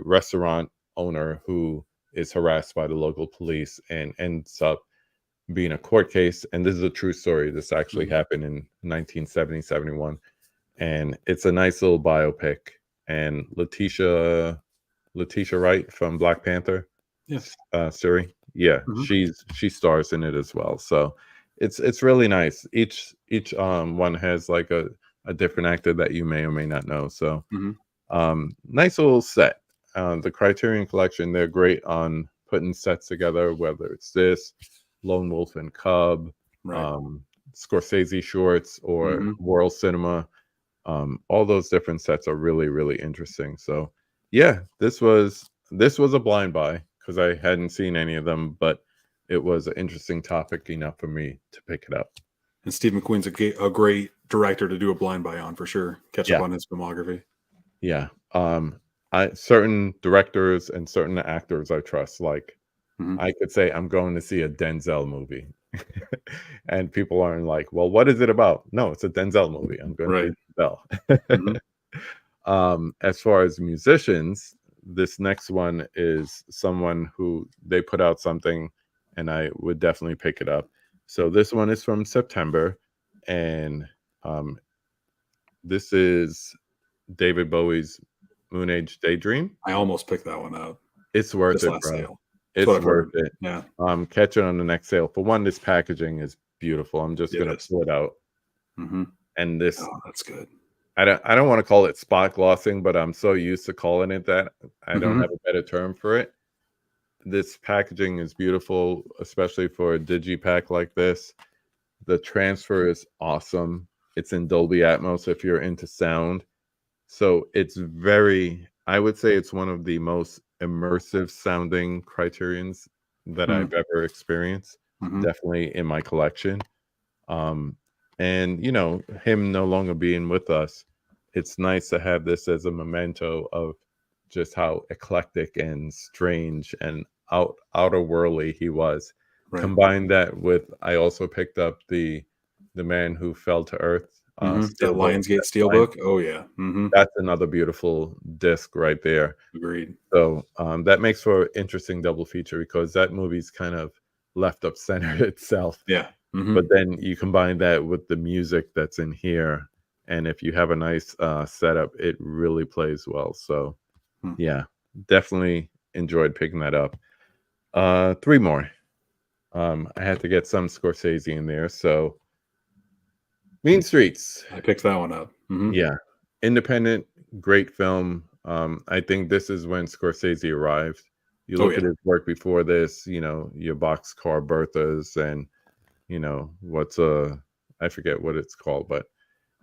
[SPEAKER 2] restaurant owner who is harassed by the local police and ends up being a court case. And this is a true story. This actually
[SPEAKER 1] Mhm.
[SPEAKER 2] happened in 1970, 71. And it's a nice little biopic. And Letitia Wright from Black Panther,
[SPEAKER 1] Yeah.
[SPEAKER 2] Suri, yeah,
[SPEAKER 1] Mhm.
[SPEAKER 2] she stars in it as well. So it's really nice. Each one has like a different actor that you may or may not know. So
[SPEAKER 1] Mhm.
[SPEAKER 2] nice little set. The Criterion Collection, they're great on putting sets together, whether it's this, Lone Wolf and Cub,
[SPEAKER 1] Right.
[SPEAKER 2] um, Scorsese shorts, or
[SPEAKER 1] Mhm.
[SPEAKER 2] World Cinema. All those different sets are really, really interesting. So yeah, this was a blind buy because I hadn't seen any of them, but it was an interesting topic enough for me to pick it up.
[SPEAKER 1] And Steve McQueen's a great director to do a blind buy on for sure. Catch up
[SPEAKER 2] Yeah,
[SPEAKER 1] on his filmography.
[SPEAKER 2] yeah. I certain directors and certain actors I trust. Like
[SPEAKER 1] Mhm.
[SPEAKER 2] I could say I'm going to see a Denzel movie. And people aren't like, well, what is it about? No, it's a Denzel movie. I'm going to
[SPEAKER 1] Right.
[SPEAKER 2] see Denzel.
[SPEAKER 1] Mhm.
[SPEAKER 2] As far as musicians, this next one is someone who they put out something, and I would definitely pick it up. So this one is from September, and um, this is David Bowie's Moon Age Daydream.
[SPEAKER 1] I almost picked that one up
[SPEAKER 2] It's worth
[SPEAKER 1] this
[SPEAKER 2] it,
[SPEAKER 1] last
[SPEAKER 2] bro.
[SPEAKER 1] sale. That's what
[SPEAKER 2] It's
[SPEAKER 1] I've
[SPEAKER 2] worth
[SPEAKER 1] heard.
[SPEAKER 2] it.
[SPEAKER 1] Yeah,
[SPEAKER 2] Catch it on the next sale. For one, this packaging is beautiful. I'm just
[SPEAKER 1] it
[SPEAKER 2] gonna
[SPEAKER 1] is.
[SPEAKER 2] pull it out,
[SPEAKER 1] Mhm.
[SPEAKER 2] and this
[SPEAKER 1] Oh, that's good.
[SPEAKER 2] I don't want to call it spot glossing, but I'm so used to calling it that I don't
[SPEAKER 1] Mhm.
[SPEAKER 2] have a better term for it. This packaging is beautiful, especially for a digipack like this. The transfer is awesome. It's in Dolby Atmos if you're into sound. So it's very, I would say it's one of the most immersive sounding Criterions that
[SPEAKER 1] Mm.
[SPEAKER 2] I've ever experienced,
[SPEAKER 1] Mhm.
[SPEAKER 2] definitely in my collection. Um, and you know, him no longer being with us, it's nice to have this as a memento of just how eclectic and strange and outer worldly he was.
[SPEAKER 1] Right.
[SPEAKER 2] Combine that with, I also picked up the Man Who Fell to Earth
[SPEAKER 1] That
[SPEAKER 2] steelbook.
[SPEAKER 1] Lionsgate steelbook. Oh yeah. Mhm.
[SPEAKER 2] That's another beautiful disc right there.
[SPEAKER 1] Agreed.
[SPEAKER 2] So that makes for an interesting double feature because that movie's kind of left up center itself.
[SPEAKER 1] Yeah.
[SPEAKER 2] But
[SPEAKER 1] Mhm.
[SPEAKER 2] then you combine that with the music that's in here, and if you have a nice setup, it really plays well. So
[SPEAKER 1] Mm.
[SPEAKER 2] yeah, definitely enjoyed picking that up. Three more. I had to get some Scorsese in there. So Mean Streets.
[SPEAKER 1] I picked that one up. Mhm.
[SPEAKER 2] Yeah. Independent, great film. I think this is when Scorsese arrived. You
[SPEAKER 1] Oh
[SPEAKER 2] look at
[SPEAKER 1] yeah.
[SPEAKER 2] his work before this, you know, your Boxcar Berthas and, you know, I forget what it's called, but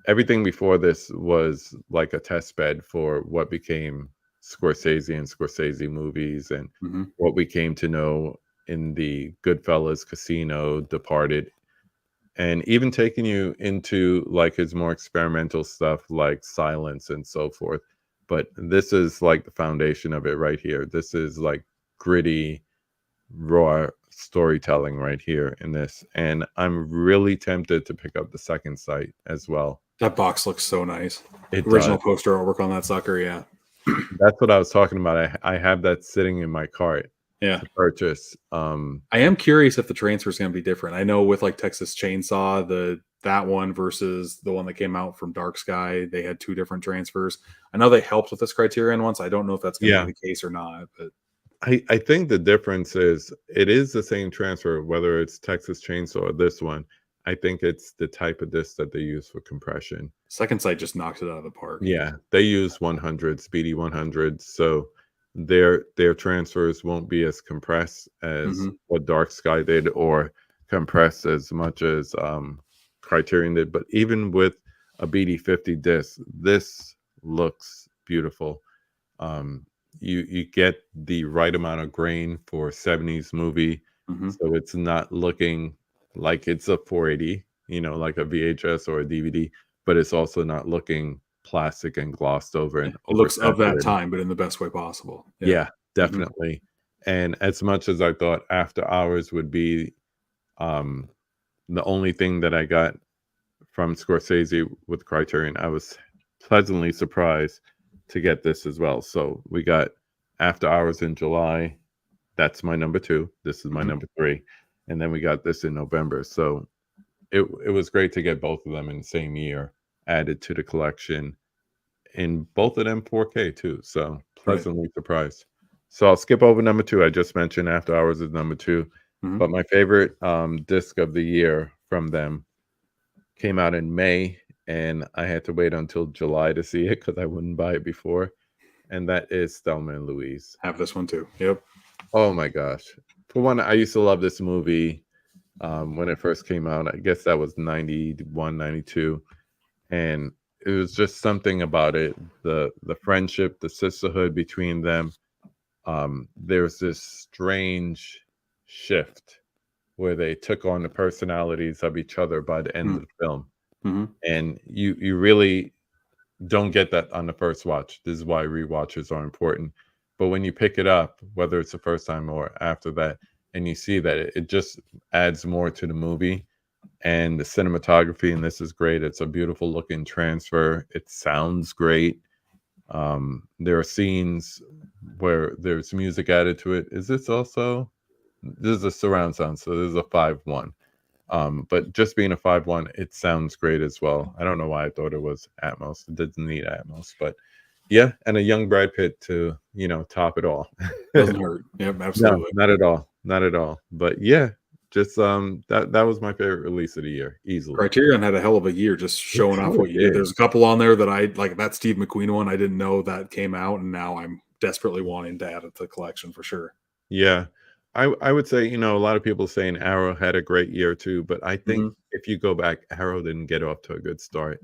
[SPEAKER 2] everything before this was like a test bed for what became Scorsese and Scorsese movies and
[SPEAKER 1] Mhm.
[SPEAKER 2] what we came to know in the Goodfellas, Casino, Departed, and even taking you into like his more experimental stuff like Silence and so forth. But this is like the foundation of it right here. This is like gritty, raw storytelling right here in this. And I'm really tempted to pick up the second sight as well.
[SPEAKER 1] That box looks so nice.
[SPEAKER 2] It
[SPEAKER 1] Original
[SPEAKER 2] does.
[SPEAKER 1] poster artwork on that sucker. Yeah.
[SPEAKER 2] That's what I was talking about. I have that sitting in my cart.
[SPEAKER 1] Yeah.
[SPEAKER 2] to purchase.
[SPEAKER 1] I am curious if the transfer is going to be different. I know with like Texas Chainsaw, that one versus the one that came out from Dark Sky, they had two different transfers. I know they helped with this Criterion once. I don't know if that's going to be
[SPEAKER 2] Yeah,
[SPEAKER 1] the case or not, but
[SPEAKER 2] I think the difference is it is the same transfer, whether it's Texas Chainsaw or this one. I think it's the type of disc that they use for compression.
[SPEAKER 1] Second Sight just knocked it out of the park.
[SPEAKER 2] Yeah, they use 100 Speedy 100, so their transfers won't be as compressed as
[SPEAKER 1] Mhm.
[SPEAKER 2] what Dark Sky did, or compressed as much as Criterion did. But even with a BD50 disc, this looks beautiful. Um, you get the right amount of grain for a 70s movie,
[SPEAKER 1] Mhm.
[SPEAKER 2] so it's not looking like it's a 480, like a VHS or a DVD, but it's also not looking plastic and glossed over
[SPEAKER 1] Yeah.
[SPEAKER 2] and
[SPEAKER 1] It looks of that
[SPEAKER 2] oversaturated.
[SPEAKER 1] time, but in the best way possible. Yeah.
[SPEAKER 2] Yeah,
[SPEAKER 1] Mhm.
[SPEAKER 2] definitely. And as much as I thought After Hours would be um, the only thing that I got from Scorsese with Criterion, I was pleasantly surprised to get this as well. So we got After Hours in July. That's my number 2. This is my
[SPEAKER 1] Mhm.
[SPEAKER 2] number 3. And then we got this in November. So it was great to get both of them in the same year added to the collection, in both of them 4K too. So
[SPEAKER 1] Right.
[SPEAKER 2] pleasantly surprised. So I'll skip over number 2. I just mentioned After Hours is number 2.
[SPEAKER 1] Mhm.
[SPEAKER 2] But my favorite disc of the year from them came out in May, and I had to wait until July to see it because I wouldn't buy it before. And that is Thelma and Louise.
[SPEAKER 1] Have this one too. Yep.
[SPEAKER 2] Oh my gosh. For one, I used to love this movie when it first came out. I guess that was 91, 92. And it was just something about it. The friendship, the sisterhood between them. There's this strange shift where they took on the personalities of each other by the end
[SPEAKER 1] Mm.
[SPEAKER 2] of the film.
[SPEAKER 1] Mhm.
[SPEAKER 2] And you really don't get that on the first watch. This is why rewatches are important. But when you pick it up, whether it's the first time or after that, and you see that it just adds more to the movie. And the cinematography, and this is great. It's a beautiful looking transfer. It sounds great. There are scenes where there's music added to it. Is this also? This is a surround sound, so this is a 5.1. But just being a 5.1, it sounds great as well. I don't know why I thought it was Atmos. It doesn't need Atmos, but yeah, and a young Brad Pitt to top it all.
[SPEAKER 1] Doesn't hurt. Yep.
[SPEAKER 2] No,
[SPEAKER 1] Absolutely.
[SPEAKER 2] not at all, not at all. But yeah, just that was my favorite release of the year, easily.
[SPEAKER 1] Criterion had a hell of a year just
[SPEAKER 2] It
[SPEAKER 1] showing off
[SPEAKER 2] sure
[SPEAKER 1] what you did.
[SPEAKER 2] did.
[SPEAKER 1] There's a couple on there that I like. That Steve McQueen one, I didn't know that came out, and now I'm desperately wanting to add it to the collection for sure.
[SPEAKER 2] Yeah, I would say a lot of people saying Arrow had a great year too, but I think
[SPEAKER 1] Mhm.
[SPEAKER 2] if you go back, Arrow didn't get off to a good start.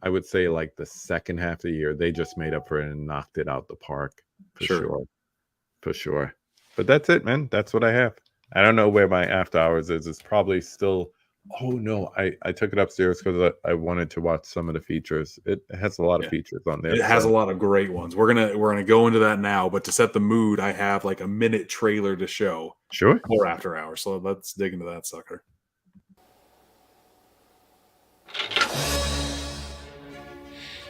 [SPEAKER 2] I would say like the second half of the year, they just made up for it and knocked it out the park for
[SPEAKER 1] Sure.
[SPEAKER 2] sure, for sure. But that's it, man. That's what I have. I don't know where my After Hours is. It's probably still. Oh no, I took it upstairs because I wanted to watch some of the features. It has a lot of
[SPEAKER 1] Yeah.
[SPEAKER 2] features on there.
[SPEAKER 1] It has a
[SPEAKER 2] So
[SPEAKER 1] lot of great ones. We're gonna go into that now, but to set the mood, I have like a minute trailer to show
[SPEAKER 2] sure.
[SPEAKER 1] for After Hours. So let's dig into that sucker.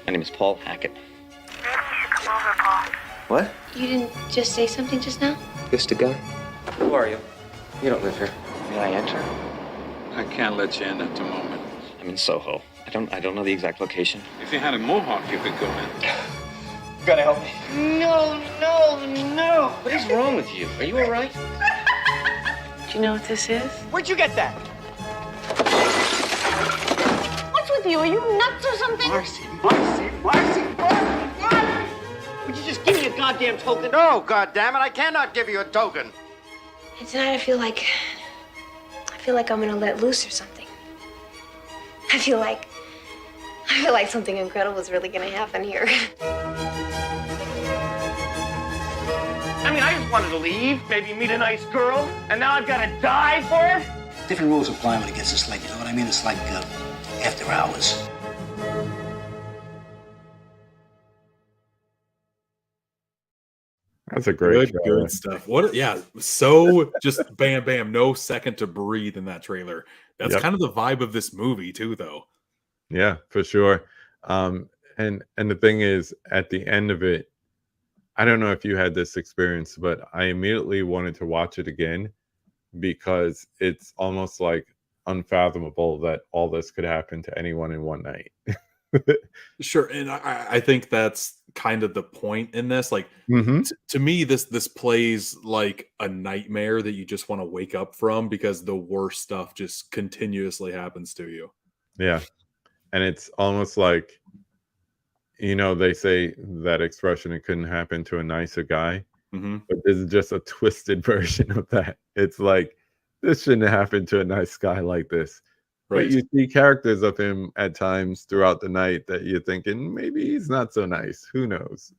[SPEAKER 3] My name is Paul Hackett.
[SPEAKER 4] Maybe you should come over, Paul.
[SPEAKER 3] What?
[SPEAKER 5] You didn't just say something just now?
[SPEAKER 3] This the guy? Who are you? You don't live here. May I enter?
[SPEAKER 6] I can't let you in at the moment.
[SPEAKER 3] I'm in Soho. I don't know the exact location.
[SPEAKER 6] If you had a mohawk, you could go in.
[SPEAKER 3] You gotta help me.
[SPEAKER 5] No, no, no.
[SPEAKER 3] What is wrong with you? Are you all right?
[SPEAKER 5] Do you know what this is?
[SPEAKER 3] Where'd you get that?
[SPEAKER 5] What's with you? Are you nuts or something?
[SPEAKER 3] Marcy. Would you just give me a goddamn token?
[SPEAKER 7] No, goddammit, I cannot give you a token.
[SPEAKER 5] And tonight I feel like I'm gonna let loose or something. I feel like something incredible is really gonna happen here.
[SPEAKER 7] I mean, I just wanted to leave, maybe meet a nice girl, and now I've got to die for it?
[SPEAKER 8] Different rules apply when it gets this late, you know what I mean? It's like after hours.
[SPEAKER 2] That's a great
[SPEAKER 1] Good,
[SPEAKER 2] trailer.
[SPEAKER 1] good stuff. What? Yeah. So just bam, bam. No second to breathe in that trailer. That's
[SPEAKER 2] Yep.
[SPEAKER 1] kind of the vibe of this movie too, though.
[SPEAKER 2] Yeah, for sure. And the thing is, at the end of it, I don't know if you had this experience, but I immediately wanted to watch it again because it's almost like unfathomable that all this could happen to anyone in one night.
[SPEAKER 1] Sure, and I think that's kind of the point in this. Like,
[SPEAKER 2] Hmm.
[SPEAKER 1] to me, this plays like a nightmare that you just want to wake up from because the worst stuff just continuously happens to you.
[SPEAKER 2] Yeah. And it's almost like, they say that expression, it couldn't happen to a nicer guy.
[SPEAKER 1] Hmm.
[SPEAKER 2] But this is just a twisted version of that. It's like, this shouldn't happen to a nice guy like this. But
[SPEAKER 1] Right.
[SPEAKER 2] you see characters of him at times throughout the night that you're thinking, maybe he's not so nice. Who knows?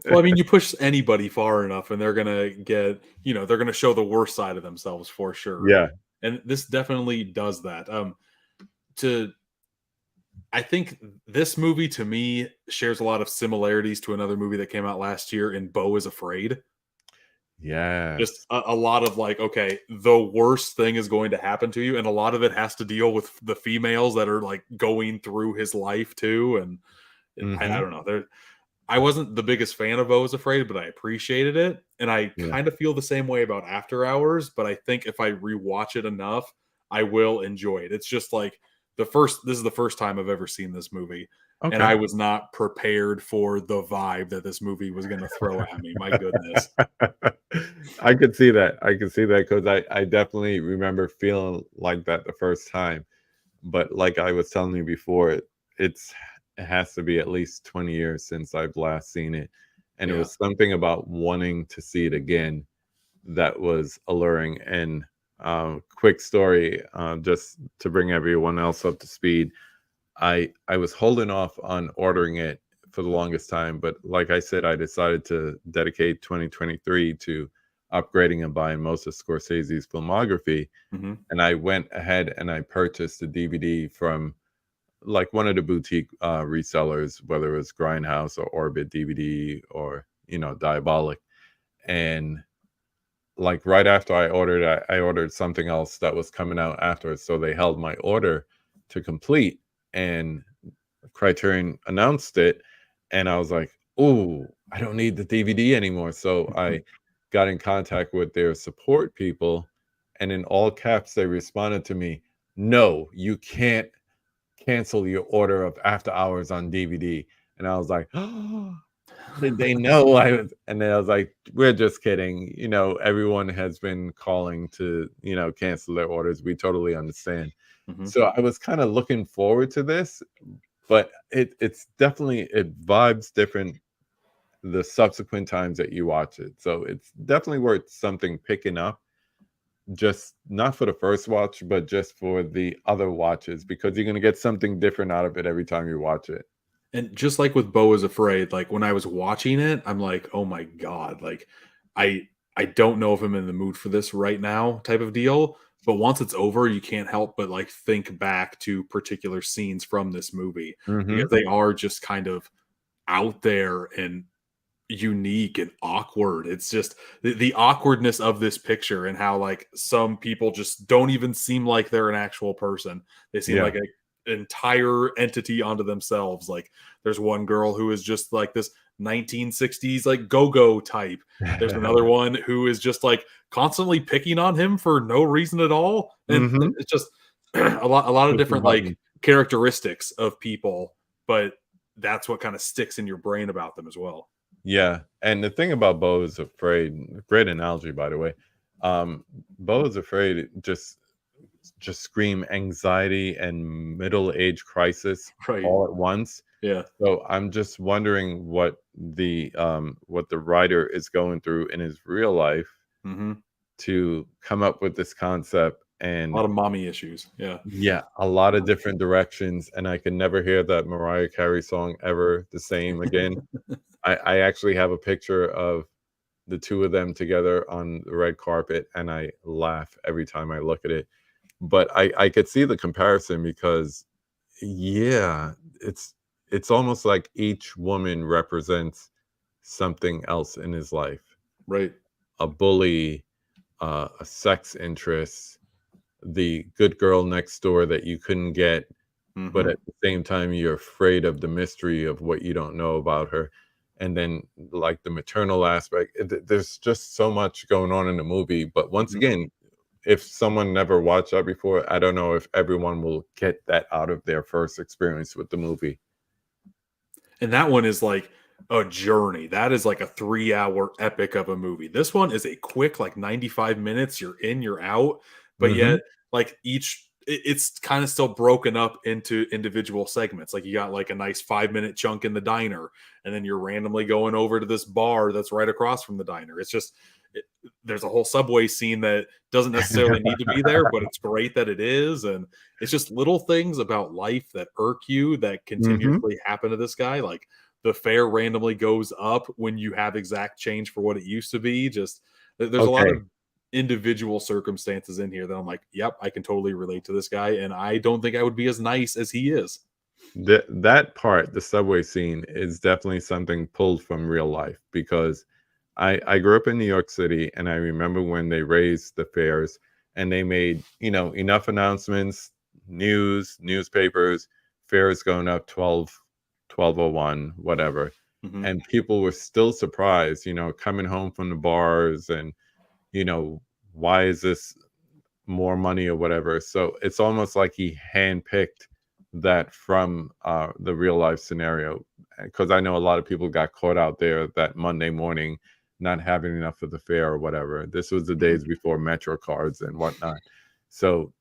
[SPEAKER 1] Well, I mean, you push anybody far enough, and they're gonna get, they're gonna show the worst side of themselves for sure.
[SPEAKER 2] Yeah.
[SPEAKER 1] And this definitely does that. To I think this movie to me shares a lot of similarities to another movie that came out last year in Beau is Afraid. Just
[SPEAKER 2] Yes.
[SPEAKER 1] a lot of like, okay, the worst thing is going to happen to you, and a lot of it has to deal with the females that are like going through his life too. And I
[SPEAKER 2] Hmm.
[SPEAKER 1] don't know. I wasn't the biggest fan of Beau is Afraid, but I appreciated it. And I
[SPEAKER 2] Yeah.
[SPEAKER 1] kind of feel the same way about After Hours, but I think if I rewatch it enough, I will enjoy it. It's just like this is the first time I've ever seen this movie. And
[SPEAKER 2] Okay.
[SPEAKER 1] I was not prepared for the vibe that this movie was going to throw at me. My goodness.
[SPEAKER 2] I could see that. I could see that because I definitely remember feeling like that the first time. But like I was telling you before, it has to be at least 20 years since I've last seen it. And it
[SPEAKER 1] Yeah.
[SPEAKER 2] was something about wanting to see it again that was alluring. And quick story, just to bring everyone else up to speed. I was holding off on ordering it for the longest time, but like I said, I decided to dedicate 2023 to upgrading and buying most of Scorsese's filmography.
[SPEAKER 1] Hmm.
[SPEAKER 2] And I went ahead and I purchased the DVD from like one of the boutique resellers, whether it was Grindhouse or Orbit DVD or Diabolic. And like right after I ordered, I ordered something else that was coming out afterwards, so they held my order to complete, and Criterion announced it, and I was like, "Oh, I don't need the DVD anymore." So I got in contact with their support people, and in all caps, they responded to me, "No, you can't cancel your order of After Hours on DVD." And I was like, "Oh, did they know I was?" And then I was like, "We're just kidding. Everyone has been calling to, cancel their orders. We totally understand."
[SPEAKER 1] Hmm.
[SPEAKER 2] So I was kind of looking forward to this, but it's definitely, it vibes different the subsequent times that you watch it. So it's definitely worth something picking up, just not for the first watch, but just for the other watches, because you're gonna get something different out of it every time you watch it.
[SPEAKER 1] And just like with Beau is Afraid, like when I was watching it, I'm like, oh my God, like I don't know if I'm in the mood for this right now type of deal. But once it's over, you can't help but like think back to particular scenes from this movie
[SPEAKER 2] Hmm.
[SPEAKER 1] because they are just kind of out there and unique and awkward. It's just the awkwardness of this picture and how like some people just don't even seem like they're an actual person. They seem
[SPEAKER 2] Yeah.
[SPEAKER 1] like an entire entity onto themselves. Like there's one girl who is just like this 1960s like go-go type. There's another one who is just like constantly picking on him for no reason at all. And
[SPEAKER 2] Hmm.
[SPEAKER 1] it's just a lot of
[SPEAKER 2] Pushing
[SPEAKER 1] different like
[SPEAKER 2] buttons.
[SPEAKER 1] characteristics of people, but that's what kind of sticks in your brain about them as well.
[SPEAKER 2] Yeah, and the thing about Beau is Afraid, great analogy, by the way. Beau is Afraid just scream anxiety and middle age crisis
[SPEAKER 1] Right.
[SPEAKER 2] all at once.
[SPEAKER 1] Yeah.
[SPEAKER 2] So I'm just wondering what the writer is going through in his real life
[SPEAKER 1] Mhm.
[SPEAKER 2] to come up with this concept.
[SPEAKER 1] A
[SPEAKER 2] And
[SPEAKER 1] lot of mommy issues. Yeah.
[SPEAKER 2] yeah, a lot of different directions, and I can never hear that Mariah Carey song ever the same again. I actually have a picture of the two of them together on the red carpet, and I laugh every time I look at it. But I could see the comparison because, yeah, it's almost like each woman represents something else in his life.
[SPEAKER 1] Right.
[SPEAKER 2] A bully, a sex interest, the good girl next door that you couldn't get, but
[SPEAKER 1] Mhm.
[SPEAKER 2] at the same time, you're afraid of the mystery of what you don't know about her. and then like the maternal aspect. There's just so much going on in the movie. But once
[SPEAKER 1] Mhm.
[SPEAKER 2] again, if someone never watched that before, I don't know if everyone will get that out of their first experience with the movie.
[SPEAKER 1] And that one is like a journey. That is like a 3-hour epic of a movie. This one is a quick, like 95 minutes. You're in, you're out. But
[SPEAKER 2] Hmm.
[SPEAKER 1] yet, like it's kind of still broken up into individual segments. Like you got like a nice 5-minute chunk in the diner, and then you're randomly going over to this bar that's right across from the diner. It's just, there's a whole subway scene that doesn't necessarily need to be there, but it's great that it is. And it's just little things about life that irk you that
[SPEAKER 2] Hmm.
[SPEAKER 1] continuously happen to this guy. Like the fare randomly goes up when you have exact change for what it used to be. Just there's a lot
[SPEAKER 2] Okay.
[SPEAKER 1] of individual circumstances in here that I'm like, yep, I can totally relate to this guy. And I don't think I would be as nice as he is.
[SPEAKER 2] That part, the subway scene, is definitely something pulled from real life because I grew up in New York City, and I remember when they raised the fares and they made, enough announcements, newspapers, fares going up 1201, whatever.
[SPEAKER 1] Mhm.
[SPEAKER 2] And people were still surprised, coming home from the bars and, you know, why is this more money or whatever. So it's almost like he handpicked that from the real life scenario. Because I know a lot of people got caught out there that Monday morning not having enough of the fare or whatever. This was the
[SPEAKER 1] Mhm.
[SPEAKER 2] days before Metro cards and whatnot. So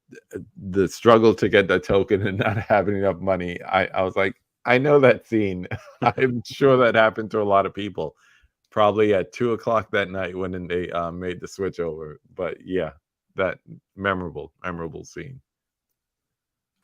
[SPEAKER 2] the struggle to get that token and not having enough money, I was like, I know that scene. I'm sure that happened to a lot of people. Probably at 2 o'clock that night when they made the switch over. But yeah, that memorable scene.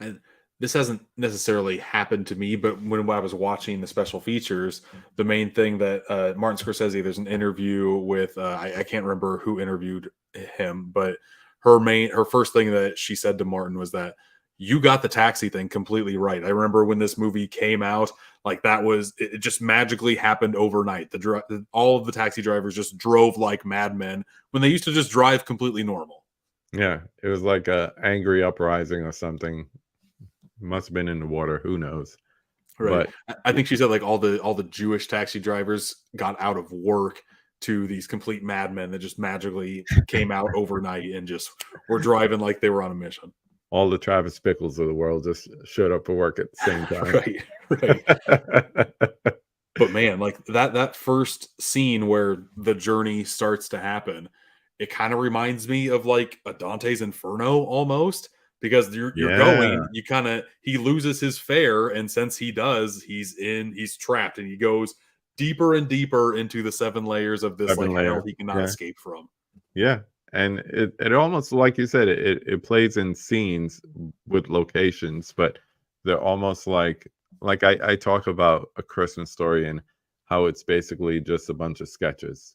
[SPEAKER 1] And this hasn't necessarily happened to me, but when I was watching the special features, the main thing that Martin Scorsese, there's an interview with I can't remember who interviewed him, but her first thing that she said to Martin was that you got the taxi thing completely right. I remember when this movie came out, like that was it just magically happened overnight. All of the taxi drivers just drove like madmen when they used to just drive completely normal.
[SPEAKER 2] Yeah, it was like a angry uprising or something. Must have been in the water. Who knows?
[SPEAKER 1] Right.
[SPEAKER 2] But
[SPEAKER 1] I think she said like all the Jewish taxi drivers got out of work to these complete madmen that just magically came out overnight and just were driving like they were on a mission.
[SPEAKER 2] all the Travis Bickles of the world just showed up for work at the same time.
[SPEAKER 1] Right. Right. But man, like that first scene where the journey starts to happen, it kind of reminds me of like a Dante's Inferno almost, because you're
[SPEAKER 2] Yeah,
[SPEAKER 1] going, you kind of he loses his fare, and since he does, he's trapped, and he goes deeper and deeper into the 7 layers of this like
[SPEAKER 2] seven
[SPEAKER 1] hell
[SPEAKER 2] layer.
[SPEAKER 1] he cannot
[SPEAKER 2] Yeah,
[SPEAKER 1] escape from.
[SPEAKER 2] yeah. And it almost like you said, it plays in scenes with locations, but they're almost like I talk about A Christmas Story and how it's basically just a bunch of sketches.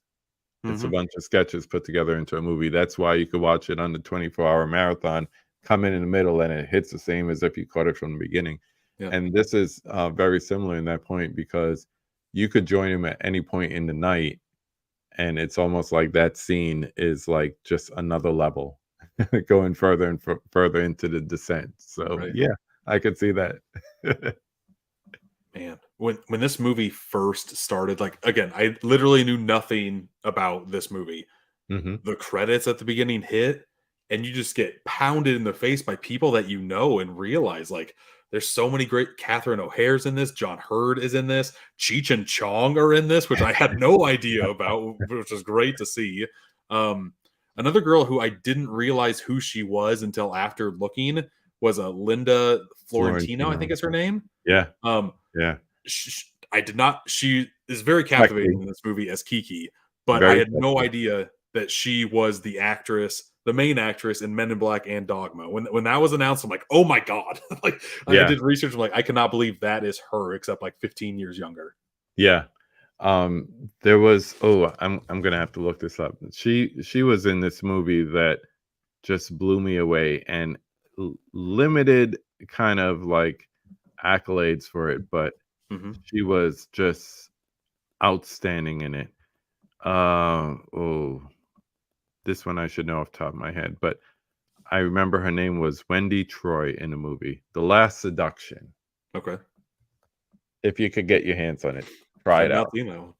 [SPEAKER 2] It's a
[SPEAKER 1] Hmm.
[SPEAKER 2] bunch of sketches put together into a movie. That's why you could watch it on the 24-hour marathon, come in the middle, and it hits the same as if you caught it from the beginning.
[SPEAKER 1] Yeah.
[SPEAKER 2] And this is very similar in that point because you could join him at any point in the night, and it's almost like that scene is like just another level, going further and further into the descent. So
[SPEAKER 1] Right.
[SPEAKER 2] yeah, I could see that.
[SPEAKER 1] Man, when this movie first started, like again, I literally knew nothing about this movie.
[SPEAKER 2] Hmm.
[SPEAKER 1] The credits at the beginning hit, and you just get pounded in the face by people that you know and realize like there's so many great. Catherine O'Hare's in this, John Hurd is in this, Cheech and Chong are in this, which I had no idea about, which was great to see. Um, Another girl who I didn't realize who she was until after looking was a Linda Florentino, I think
[SPEAKER 2] Florentino.
[SPEAKER 1] is her name.
[SPEAKER 2] Yeah,
[SPEAKER 1] Um,
[SPEAKER 2] yeah.
[SPEAKER 1] I did not. She is very
[SPEAKER 2] Sexy,
[SPEAKER 1] captivating in this movie as Kiki, but I
[SPEAKER 2] very
[SPEAKER 1] had no
[SPEAKER 2] sexy.
[SPEAKER 1] idea that she was the actress, the main actress in Men in Black and Dogma. When that was announced, I'm like, oh my god! Like I
[SPEAKER 2] Yeah,
[SPEAKER 1] did research. I'm like, I cannot believe that is her, except like 15 years younger.
[SPEAKER 2] yeah. There was I'm gonna have to look this up. She was in this movie that just blew me away and limited kind of like accolades for it, but
[SPEAKER 1] Hmm.
[SPEAKER 2] she was just outstanding in it. Oh, this one I should know off the top of my head, but I remember her name was Wendy Troy in the movie The Last Seduction.
[SPEAKER 1] Okay.
[SPEAKER 2] If you could get your hands on it. try
[SPEAKER 1] I've
[SPEAKER 2] it
[SPEAKER 1] not
[SPEAKER 2] out.
[SPEAKER 1] seen that one.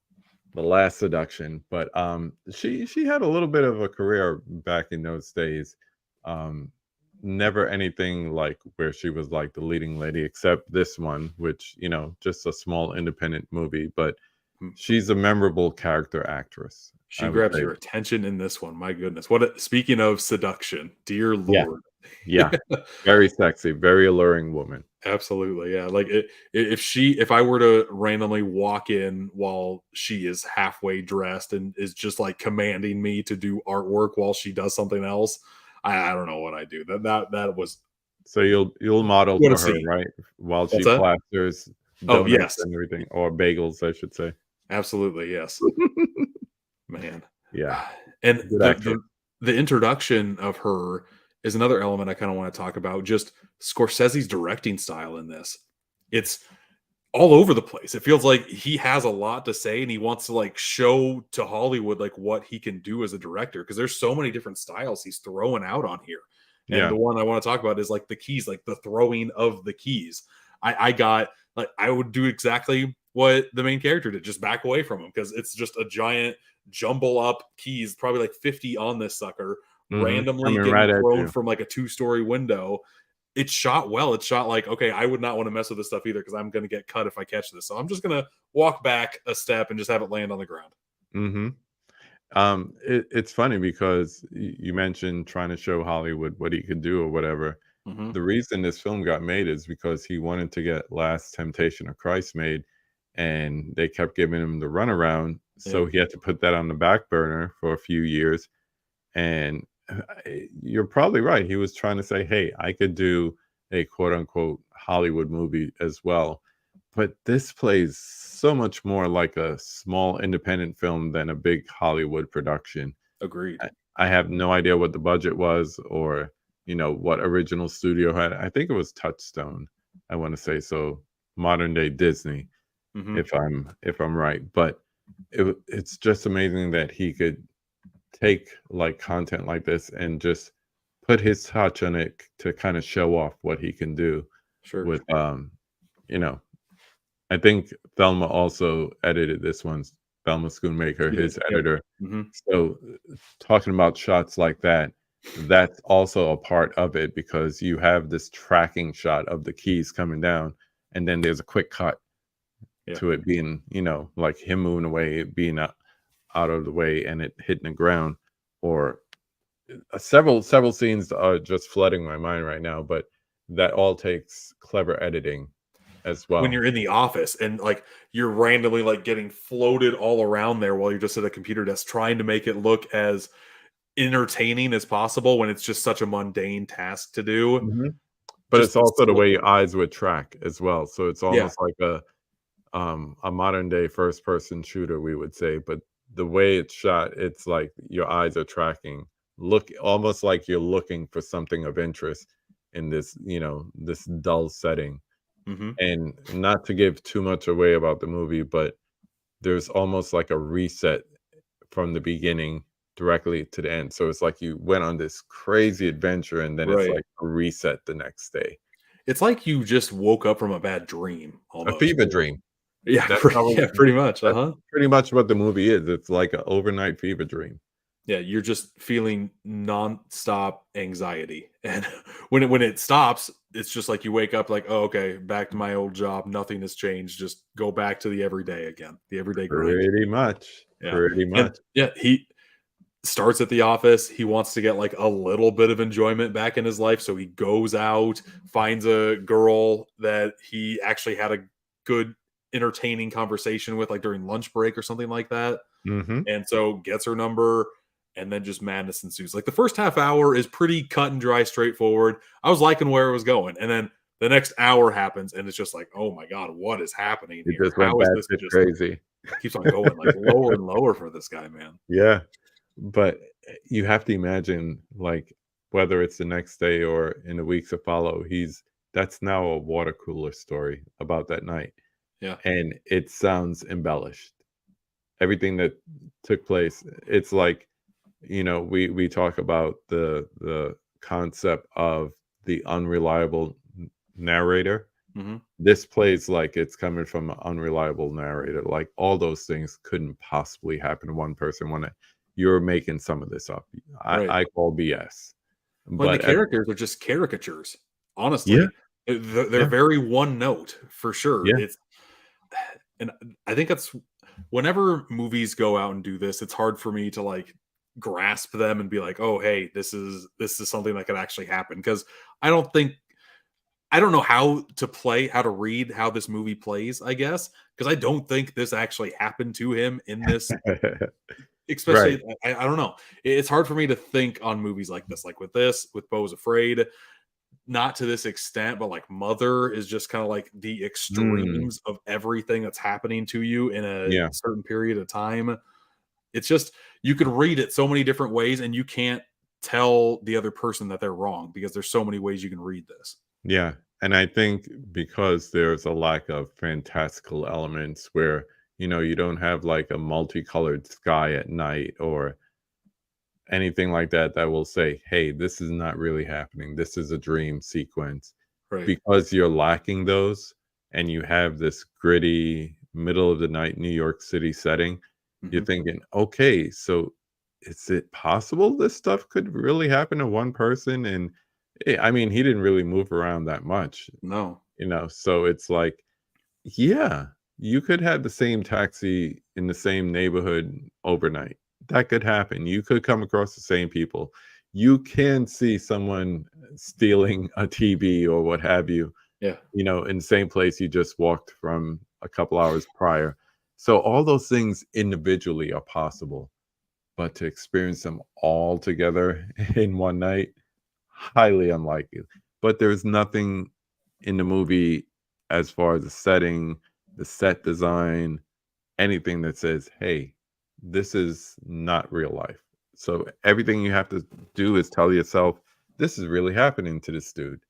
[SPEAKER 2] The Last Seduction, but she had a little bit of a career back in those days. Um, Never anything like where she was like the leading lady, except this one, which just a small independent movie, but
[SPEAKER 1] Hmm.
[SPEAKER 2] she's a memorable character actress.
[SPEAKER 1] She
[SPEAKER 2] I would
[SPEAKER 1] grabs
[SPEAKER 2] say,
[SPEAKER 1] your attention in this one. My goodness. Speaking of seduction, dear
[SPEAKER 2] yeah,
[SPEAKER 1] Lord.
[SPEAKER 2] yeah, very sexy, very alluring woman.
[SPEAKER 1] Absolutely. Yeah. Like if I were to randomly walk in while she is halfway dressed and is just like commanding me to do artwork while she does something else, I don't know what I do. That was
[SPEAKER 2] So you'll model
[SPEAKER 1] what a
[SPEAKER 2] for her,
[SPEAKER 1] scene.
[SPEAKER 2] right? While
[SPEAKER 1] What's
[SPEAKER 2] she
[SPEAKER 1] that?
[SPEAKER 2] plasters
[SPEAKER 1] Oh,
[SPEAKER 2] donuts
[SPEAKER 1] yes.
[SPEAKER 2] and everything, or bagels, I should say.
[SPEAKER 1] Absolutely. Yes. Man.
[SPEAKER 2] Yeah,
[SPEAKER 1] And
[SPEAKER 2] good actress.
[SPEAKER 1] the introduction of her is another element I kind of want to talk about. Just Scorsese's directing style in this. It's all over the place. It feels like he has a lot to say and he wants to like show to Hollywood like what he can do as a director because there's so many different styles he's throwing out on here. And
[SPEAKER 2] Yeah,
[SPEAKER 1] the one I want to talk about is like the keys, like the throwing of the keys. I got like I would do exactly what the main character did, just back away from him because it's just a giant jumble up keys, probably like 50 on this sucker, randomly
[SPEAKER 2] coming
[SPEAKER 1] getting
[SPEAKER 2] right at
[SPEAKER 1] thrown
[SPEAKER 2] you.
[SPEAKER 1] from like a 2-story window. It's shot well. It's shot like, okay, I would not want to mess with this stuff either because I'm going to get cut if I catch this. So I'm just going to walk back a step and just have it land on the ground.
[SPEAKER 2] hmm it's funny because you mentioned trying to show Hollywood what he could do or whatever.
[SPEAKER 1] Mm-hmm.
[SPEAKER 2] The reason this film got made is because he wanted to get Last Temptation of Christ made, and they kept giving him the runaround, so
[SPEAKER 1] Yeah.
[SPEAKER 2] he had to put that on the back burner for a few years. And you're probably right. He was trying to say, "Hey, I could do a quote unquote Hollywood movie as well." But this plays so much more like a small independent film than a big Hollywood production.
[SPEAKER 1] Agreed.
[SPEAKER 2] I have no idea what the budget was or what original studio had. I think it was Touchstone, I want to say, so modern day Disney,
[SPEAKER 1] Mm-hmm.
[SPEAKER 2] if I'm right. But it's just amazing that he could take like content like this and just put his touch on it to kind of show off what he can do
[SPEAKER 1] Sure.
[SPEAKER 2] with you know I think Thelma also edited this one. Thelma Schoonmaker,
[SPEAKER 1] He did,
[SPEAKER 2] his
[SPEAKER 1] yep.
[SPEAKER 2] editor.
[SPEAKER 1] Mm-hmm.
[SPEAKER 2] So talking about shots like that, that's also a part of it because you have this tracking shot of the keys coming down, and then there's a quick cut
[SPEAKER 1] Yeah.
[SPEAKER 2] to it being, like him moving away, it being out of the way, and it hitting the ground. Or several scenes are just flooding my mind right now, but that all takes clever editing as
[SPEAKER 1] When
[SPEAKER 2] well.
[SPEAKER 1] you're in the office and like you're randomly like getting floated all around there while you're just at a computer desk trying to make it look as entertaining as possible when it's just such a mundane task to do.
[SPEAKER 2] Mhm. But
[SPEAKER 1] Just
[SPEAKER 2] it's also the way your eyes would track as well. So it's
[SPEAKER 1] Yeah.
[SPEAKER 2] almost like a modern day first person shooter, we would say. But the way it's shot, it's like your eyes are tracking, look almost like you're looking for something of interest in this, this dull setting.
[SPEAKER 1] Mm-hmm.
[SPEAKER 2] And not to give too much away about the movie, but there's almost like a reset from the beginning directly to the end. So it's like you went on this crazy adventure and then it's
[SPEAKER 1] Right.
[SPEAKER 2] like a reset the next day.
[SPEAKER 1] It's like you just woke up from a bad dream
[SPEAKER 2] A
[SPEAKER 1] almost.
[SPEAKER 2] fever dream.
[SPEAKER 1] Yeah,
[SPEAKER 2] That's
[SPEAKER 1] pretty much.
[SPEAKER 2] that's
[SPEAKER 1] Uh-huh.
[SPEAKER 2] pretty much what the movie is. It's like an overnight fever dream.
[SPEAKER 1] Yeah, you're just feeling nonstop anxiety. And when it stops, it's just like you wake up like, oh, okay, back to my old job. Nothing has changed. Just go back to the everyday again. The everyday grind.
[SPEAKER 2] Pretty much.
[SPEAKER 1] Yeah.
[SPEAKER 2] Pretty
[SPEAKER 1] And
[SPEAKER 2] much.
[SPEAKER 1] yeah, he starts at the office. He wants to get like a little bit of enjoyment back in his life. So he goes out, finds a girl that he actually had a good, entertaining conversation with, like during lunch break or something like that.
[SPEAKER 2] Mm-hmm.
[SPEAKER 1] And so gets her number, and then just madness ensues. Like the first half hour is pretty cut and dry, straightforward. I was liking where it was going. And then the next hour happens, and it's just like, oh my God, what is happening
[SPEAKER 2] It
[SPEAKER 1] here?
[SPEAKER 2] just went
[SPEAKER 1] How is
[SPEAKER 2] bad
[SPEAKER 1] this
[SPEAKER 2] to
[SPEAKER 1] just
[SPEAKER 2] crazy.
[SPEAKER 1] keeps on going like lower and lower for this guy, man?
[SPEAKER 2] Yeah. But you have to imagine, like, whether it's the next day or in the weeks to follow, that's now a water cooler story about that night.
[SPEAKER 1] Yeah.
[SPEAKER 2] And it sounds embellished. Everything that took place, it's like, we talk about the concept of the unreliable narrator.
[SPEAKER 1] Mm-hmm.
[SPEAKER 2] this plays like it's coming from an unreliable narrator. Like all those things couldn't possibly happen to one person when you're making some of this up.
[SPEAKER 1] Right.
[SPEAKER 2] I call BS.
[SPEAKER 1] When the
[SPEAKER 2] But
[SPEAKER 1] characters are just caricatures,
[SPEAKER 2] yeah,
[SPEAKER 1] honestly. They're
[SPEAKER 2] yeah,
[SPEAKER 1] very one note for sure.
[SPEAKER 2] yeah,
[SPEAKER 1] And I think that's whenever movies go out and do this, it's hard for me to like grasp them and be like, oh, hey, this is something that could actually happen. Because I don't think I don't know how to read how this movie plays, I guess, because I don't think this actually happened to him in this.
[SPEAKER 2] right.
[SPEAKER 1] Especially, I don't know. It's hard for me to think on movies like this, like with Beau's Afraid, not to this extent, but like Mother is just kind of like the
[SPEAKER 2] Mm,
[SPEAKER 1] extremes of everything that's happening to you in a
[SPEAKER 2] yeah,
[SPEAKER 1] certain period of time. It's just you could read it so many different ways, and you can't tell the other person that they're wrong because there's so many ways you can read this.
[SPEAKER 2] yeah. And I think because there's a lack of fantastical elements where, you don't have like a multicolored sky at night or anything like that that will say, hey, this is not really happening. This is a dream sequence.
[SPEAKER 1] Right.
[SPEAKER 2] Because you're lacking those and you have this gritty middle of the night New York City setting, you're
[SPEAKER 1] Mhm.
[SPEAKER 2] thinking, okay, so is it possible this stuff could really happen to one person? And I mean, he didn't really move around that much,
[SPEAKER 1] No.
[SPEAKER 2] so it's like, yeah, you could have the same taxi in the same neighborhood overnight. That could happen. You could come across the same people. You can see someone stealing a TV or what have you,
[SPEAKER 1] Yeah.
[SPEAKER 2] in the same place you just walked from a couple hours prior. So all those things individually are possible, but to experience them all together in one night, highly unlikely. But there's nothing in the movie as far as the setting, the set design, anything that says, hey, this is not real life. So everything you have to do is tell yourself, this is really happening to this dude.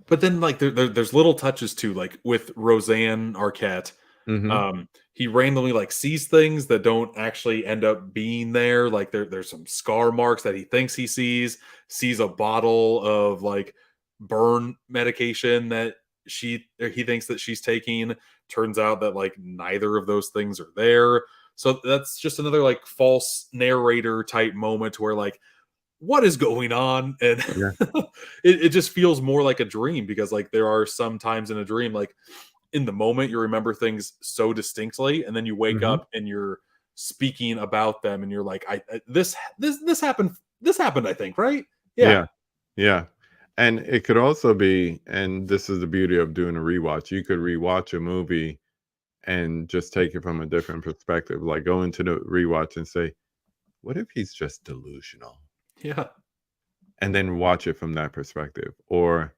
[SPEAKER 1] But then, like, there's little touches too, like with Roseanne Arquette.
[SPEAKER 2] Hmm.
[SPEAKER 1] He randomly like sees things that don't actually end up being there. Like there's some scar marks that he thinks he sees a bottle of like burn medication that he thinks that she's taking. Turns out that like neither of those things are there. So that's just another like false narrator type moment where like what is going on? And
[SPEAKER 2] Yeah.
[SPEAKER 1] it just feels more like a dream because like there are some times in a dream, like in the moment you remember things so distinctly, and then you wake
[SPEAKER 2] Hmm.
[SPEAKER 1] up and you're speaking about them and you're like, this happened. This happened, I think, right? Yeah.
[SPEAKER 2] Yeah. Yeah. And it could also be, and this is the beauty of doing a rewatch, you could rewatch a movie and just take it from a different perspective. Like go into the rewatch and say, what if he's just delusional?
[SPEAKER 1] Yeah.
[SPEAKER 2] And then watch it from that perspective. Or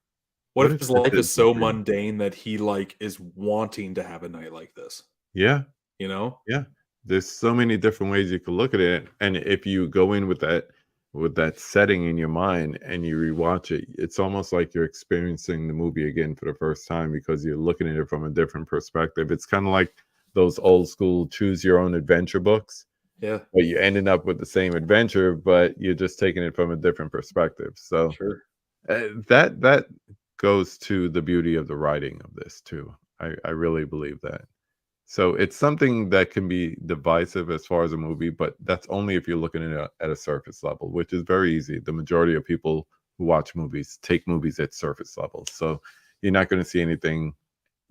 [SPEAKER 1] What
[SPEAKER 2] what
[SPEAKER 1] if
[SPEAKER 2] if
[SPEAKER 1] his
[SPEAKER 2] this
[SPEAKER 1] life
[SPEAKER 2] is
[SPEAKER 1] is
[SPEAKER 2] a
[SPEAKER 1] so
[SPEAKER 2] dream?
[SPEAKER 1] mundane that he like is wanting to have a night like this?
[SPEAKER 2] Yeah.
[SPEAKER 1] You know?
[SPEAKER 2] Yeah. There's so many different ways you could look at it. And if you go in with that setting in your mind and you rewatch it, it's almost like you're experiencing the movie again for the first time because you're looking at it from a different perspective. It's kind of like those old school choose your own adventure books,
[SPEAKER 1] Yeah.
[SPEAKER 2] but you're ending up with the same adventure, but you're just taking it from a different perspective. So
[SPEAKER 1] Sure.
[SPEAKER 2] that goes to the beauty of the writing of this too. I really believe that. So it's something that can be divisive as far as a movie, but that's only if you're looking at a surface level, which is very easy. The majority of people who watch movies take movies at surface level. So you're not going to see anything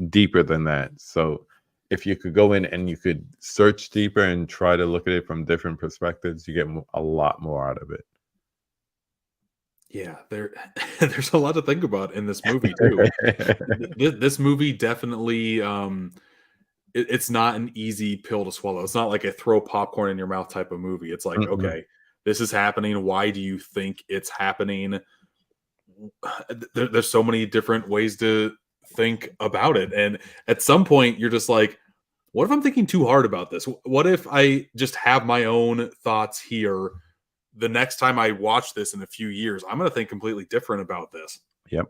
[SPEAKER 2] deeper than that. So if you could go in and you could search deeper and try to look at it from different perspectives, you get a lot more out of it.
[SPEAKER 1] Yeah, there's a lot to think about in this movie too. This movie definitely it's not an easy pill to swallow. It's not like a throw popcorn in your mouth type of movie. It's like,
[SPEAKER 2] Mm-mm.
[SPEAKER 1] okay, this is happening. Why do you think it's happening? There's so many different ways to think about it. And at some point, you're just like, what if I'm thinking too hard about this? What if I just have my own thoughts here? The next time I watch this in a few years, I'm going to think completely different about this.
[SPEAKER 2] Yep.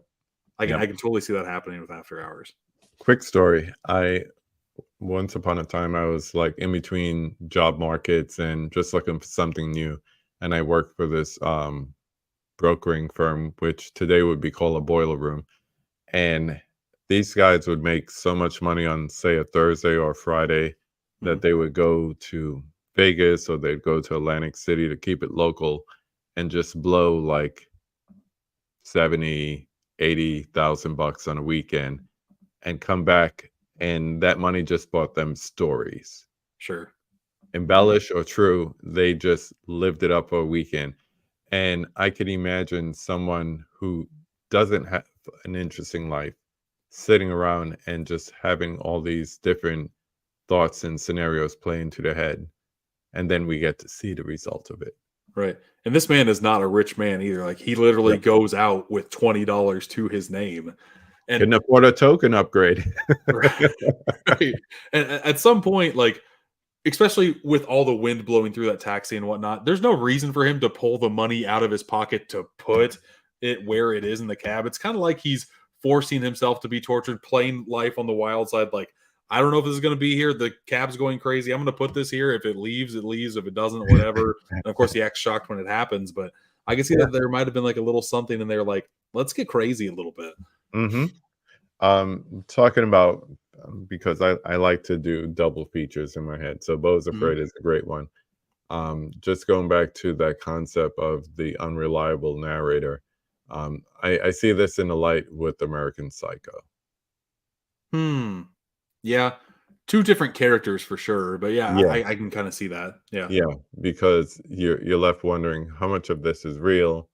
[SPEAKER 1] I can
[SPEAKER 2] Yep.
[SPEAKER 1] I can totally see that happening with After Hours.
[SPEAKER 2] Quick story. I Once upon a time I was like in between job markets and just looking for something new. And I worked for this brokering firm, which today would be called a boiler room. And these guys would make so much money on, say, a Thursday or a Friday that they would go to Vegas or they'd go to Atlantic City to keep it local and just blow like 70, 80,000 bucks on a weekend and come back, and that money just bought them stories.
[SPEAKER 1] Sure.
[SPEAKER 2] Embellish or true, they just lived it up for a weekend. And I could imagine someone who doesn't have an interesting life sitting around and just having all these different thoughts and scenarios play into their head. And then we get to see the result of it.
[SPEAKER 1] Right. And this man is not a rich man either. Like, he literally goes out with $20 to his name. And
[SPEAKER 2] can afford a token upgrade.
[SPEAKER 1] right. And at some point, like, especially with all the wind blowing through that taxi and whatnot, there's no reason for him to pull the money out of his pocket to put it where it is in the cab. It's kind of like he's forcing himself to be tortured, playing life on the wild side. Like, I don't know if this is going to be here. The cab's going crazy. I'm going to put this here. If it leaves, it leaves. If it doesn't, whatever. And of course, he acts shocked when it happens. But I can see that there might have been like a little something in there, like, let's get crazy a little bit.
[SPEAKER 2] Talking about, because I like to do double features in my head. So Beau's Afraid is a great one. Just going back to that concept of the unreliable narrator. I see this in the light with American Psycho.
[SPEAKER 1] Yeah. Two different characters for sure. But I can kind of see that. Yeah.
[SPEAKER 2] Yeah, because you're left wondering how much of this is real,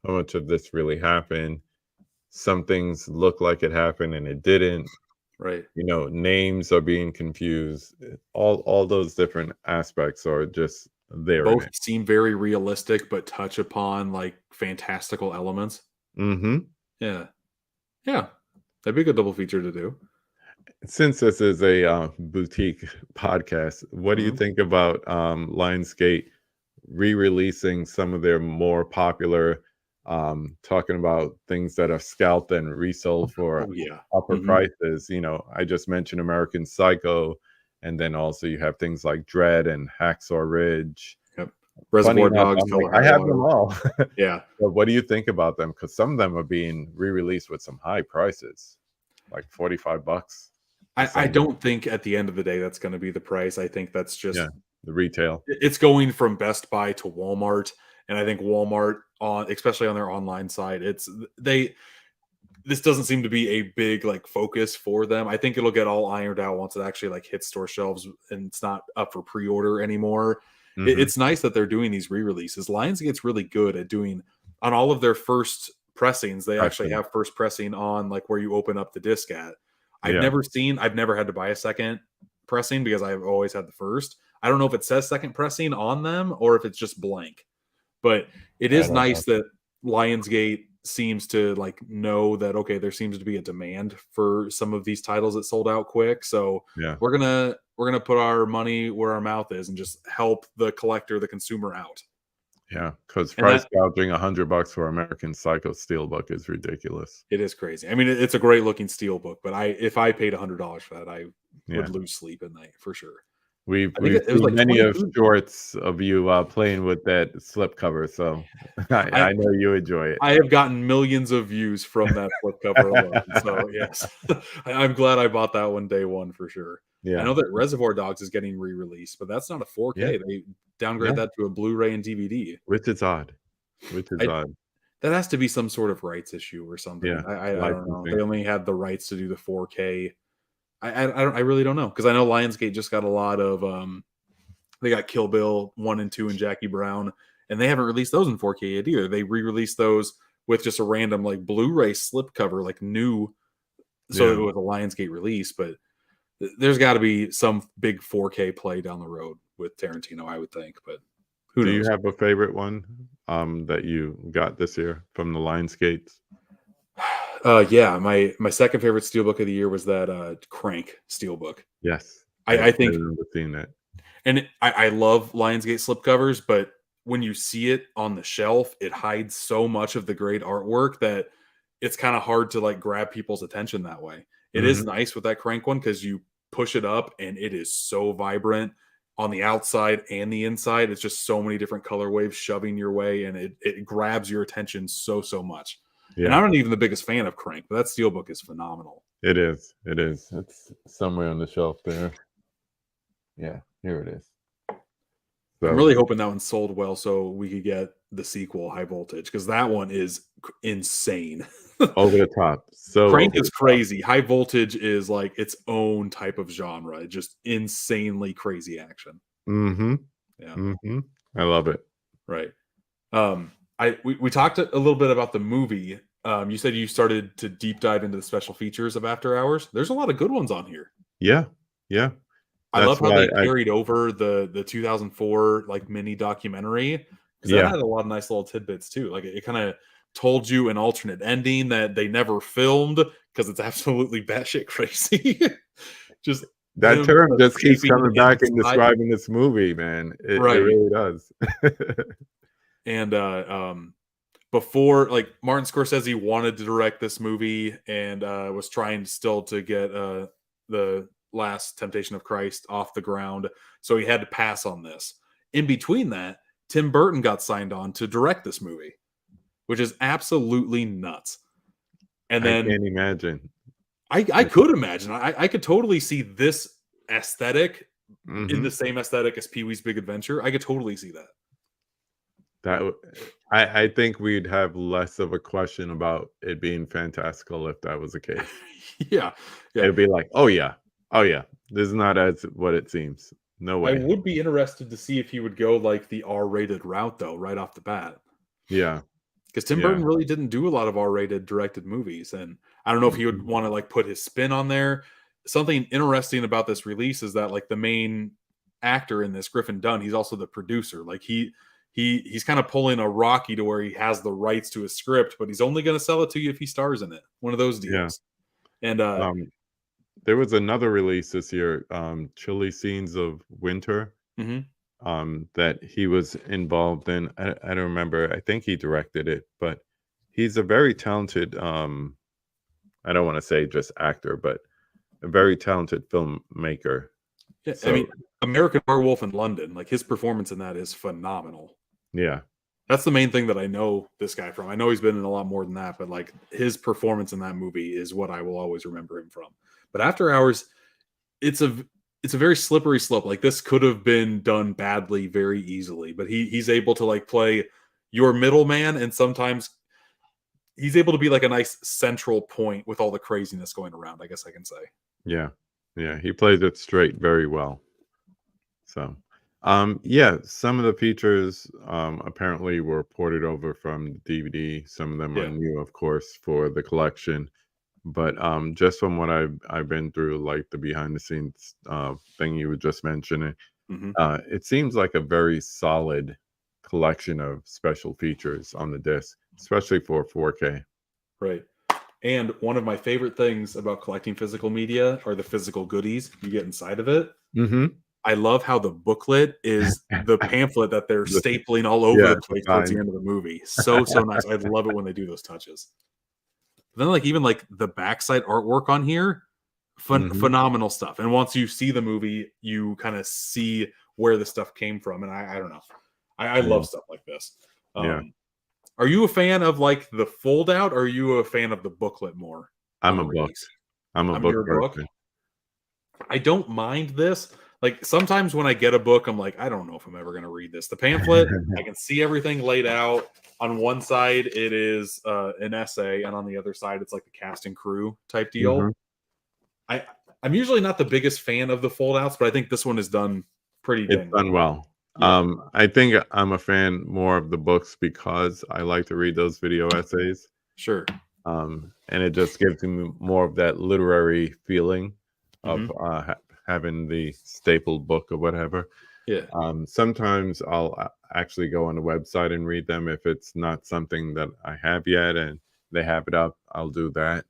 [SPEAKER 2] how much of this really happened. Some things look like it happened and it didn't.
[SPEAKER 1] Right.
[SPEAKER 2] You know, names are being confused. All those different aspects are just there.
[SPEAKER 1] Both seem very realistic, but touch upon like fantastical elements. Yeah. Yeah. That'd be a good double feature to do.
[SPEAKER 2] Since this is a boutique podcast, what do you think about Lionsgate re-releasing some of their more popular, talking about things that are scalped and resold for upper prices? You know, I just mentioned American Psycho, and then also you have things like Dread and Hacksaw Ridge.
[SPEAKER 1] Yep. Reservoir Dogs.
[SPEAKER 2] I have them all.
[SPEAKER 1] Yeah.
[SPEAKER 2] But what do you think about them? Because some of them are being re-released with some high prices, like $45.
[SPEAKER 1] I don't think at the end of the day that's going to be the price. I think that's just
[SPEAKER 2] the retail.
[SPEAKER 1] It's going from Best Buy to Walmart, and I think Walmart, especially on their online side, this doesn't seem to be a big like focus for them. I think it'll get all ironed out once it actually like hits store shelves and it's not up for pre-order anymore. It's nice that they're doing these re-releases. Lionsgate's really good at doing on all of their first pressings. They actually have first pressing on like where you open up the disc at. I've never had to buy a second pressing because I've always had the first. I don't know if it says second pressing on them or if it's just blank, but it is nice that Lionsgate seems to like know that, okay, there seems to be a demand for some of these titles that sold out quick. So we're going to put our money where our mouth is and just help the collector, the consumer out.
[SPEAKER 2] Yeah, because price gouging $100 for American Psycho Steelbook is ridiculous.
[SPEAKER 1] It is crazy. I mean, it's a great looking Steelbook, but if I paid $100 for that, I would lose sleep at night for sure.
[SPEAKER 2] We've seen like many of shorts of you playing with that slipcover, so I know you enjoy it.
[SPEAKER 1] I have gotten millions of views from that slipcover alone, so yes, I'm glad I bought that one day one for sure. Yeah, I know that Reservoir Dogs is getting re-released, but that's not a 4K. Yeah. They downgrade that to a Blu-ray and DVD,
[SPEAKER 2] which is odd. Odd.
[SPEAKER 1] That has to be some sort of rights issue or something.
[SPEAKER 2] Yeah,
[SPEAKER 1] I don't know. They only had the rights to do the 4K. I really don't know, because I know Lionsgate just got a lot of they got Kill Bill 1 and 2 and Jackie Brown, and they haven't released those in 4K yet either. They re-released those with just a random like Blu-ray slipcover, like new, so it was a Lionsgate release. But there's got to be some big 4K play down the road with Tarantino, I would think. But who knows?
[SPEAKER 2] Do you have a favorite one that you got this year from the Lionsgates?
[SPEAKER 1] Yeah, my second favorite Steelbook of the year was that Crank Steelbook.
[SPEAKER 2] Yes,
[SPEAKER 1] I think
[SPEAKER 2] I've never seen that.
[SPEAKER 1] And I love Lionsgate slipcovers, but when you see it on the shelf, it hides so much of the great artwork that it's kind of hard to like grab people's attention that way. It is nice with that Crank one because you push it up and it is so vibrant on the outside and the inside. It's just so many different color waves shoving your way, and it grabs your attention so much. Yeah. And I'm not even the biggest fan of Crank, but that Steelbook is phenomenal.
[SPEAKER 2] It is. It is. It's somewhere on the shelf there. Yeah, here it is. So,
[SPEAKER 1] I'm really hoping that one sold well so we could get the sequel, High Voltage, because that one is insane.
[SPEAKER 2] over the top. So
[SPEAKER 1] Crank
[SPEAKER 2] over
[SPEAKER 1] is
[SPEAKER 2] the top.
[SPEAKER 1] crazy. High Voltage is like its own type of genre, just insanely crazy action.
[SPEAKER 2] Mm-hmm.
[SPEAKER 1] Yeah.
[SPEAKER 2] Mm-hmm. I love it.
[SPEAKER 1] Right. We talked a little bit about the movie. You said you started to deep dive into the special features of After Hours. There's a lot of good ones on here.
[SPEAKER 2] Yeah. Yeah.
[SPEAKER 1] I
[SPEAKER 2] That's
[SPEAKER 1] love how
[SPEAKER 2] why
[SPEAKER 1] they carried over the 2004 like mini documentary, because that
[SPEAKER 2] Yeah.
[SPEAKER 1] had a lot of nice little tidbits too. Like it kind of told you an alternate ending that they never filmed because it's absolutely batshit crazy. Just
[SPEAKER 2] That
[SPEAKER 1] him
[SPEAKER 2] term just keeps
[SPEAKER 1] escaping
[SPEAKER 2] coming back and
[SPEAKER 1] inside-
[SPEAKER 2] describing this movie, man. It
[SPEAKER 1] Right.
[SPEAKER 2] really does.
[SPEAKER 1] And before, like, Martin Scorsese wanted to direct this movie and was trying still to get the Last Temptation of Christ off the ground, so he had to pass on this. In between that, Tim Burton got signed on to direct this movie, which is absolutely nuts. And
[SPEAKER 2] I
[SPEAKER 1] then
[SPEAKER 2] can't imagine.
[SPEAKER 1] I could imagine. I could totally see this aesthetic in
[SPEAKER 2] Mhm.
[SPEAKER 1] the same aesthetic as Pee-wee's Big Adventure. I could totally see that.
[SPEAKER 2] I think we'd have less of a question about it being fantastical if that was the case.
[SPEAKER 1] Yeah.
[SPEAKER 2] It'd be like, oh yeah, this is not as what it seems. No
[SPEAKER 1] I
[SPEAKER 2] way.
[SPEAKER 1] would be interested to see if he would go like the R-rated route though, right off the bat.
[SPEAKER 2] Yeah.
[SPEAKER 1] Because Tim
[SPEAKER 2] Yeah.
[SPEAKER 1] Burton really didn't do a lot of R-rated directed movies, and I don't know if he would want to like put his spin on there. Something interesting about this release is that like the main actor in this, Griffin Dunn, he's also the producer. Like he's kind of pulling a Rocky to where he has the rights to a script, but he's only going to sell it to you if he stars in it. One of those deals.
[SPEAKER 2] Yeah.
[SPEAKER 1] And
[SPEAKER 2] there was another release this year, Chilly Scenes of Winter,
[SPEAKER 1] mhm.
[SPEAKER 2] that he was involved in. I don't remember. I think he directed it, but he's a very talented, I don't want to say just actor, but a very talented filmmaker.
[SPEAKER 1] Yeah,
[SPEAKER 2] So,
[SPEAKER 1] I mean, American Werewolf in London, like his performance in that is phenomenal.
[SPEAKER 2] yeah.
[SPEAKER 1] That's the main thing that I know this guy from. I know he's been in a lot more than that, but like his performance in that movie is what I will always remember him from. But After Hours, it's a very slippery slope. Like this could have been done badly very easily, but he's able to like play your middleman, and sometimes he's able to be like a nice central point with all the craziness going around, I guess I can say.
[SPEAKER 2] Yeah. Yeah. He plays it straight very well. So, yeah, some of the features apparently were ported over from the DVD. Some of them are new, of course, for the collection. But just from what I've been through, like the behind the scenes thing you were just mentioning, it seems like a very solid collection of special features on the disc, especially for 4K.
[SPEAKER 1] Right. And one of my favorite things about collecting physical media are the physical goodies you get inside of it.
[SPEAKER 2] Mm-hmm.
[SPEAKER 1] I love how the booklet is the pamphlet that they're stapling all over the place towards the end of the movie. So nice. I love it when they do those touches. But then, like, even like the backside artwork on here, phenomenal stuff. And once you see the movie, you kind of see where the stuff came from. And I don't know. I love stuff like this. Are you a fan of like the fold out, or are you a fan of the booklet more?
[SPEAKER 2] I'm a book. I'm a book person.
[SPEAKER 1] I don't mind this. Like sometimes when I get a book, I'm like, I don't know if I'm ever going to read this. The pamphlet, I can see everything laid out. On one side, it is an essay, and on the other side, it's like the cast and crew type deal. I'm usually not the biggest fan of the fold outs, but I think this one is done pretty dang
[SPEAKER 2] done well. Yeah. I think I'm a fan more of the books because I like to read those video essays.
[SPEAKER 1] Sure.
[SPEAKER 2] And it just gives me more of that literary feeling of having the stapled book or whatever.
[SPEAKER 1] Yeah.
[SPEAKER 2] Sometimes I'll actually go on the website and read them if it's not something that I have yet and they have it up. I'll do that.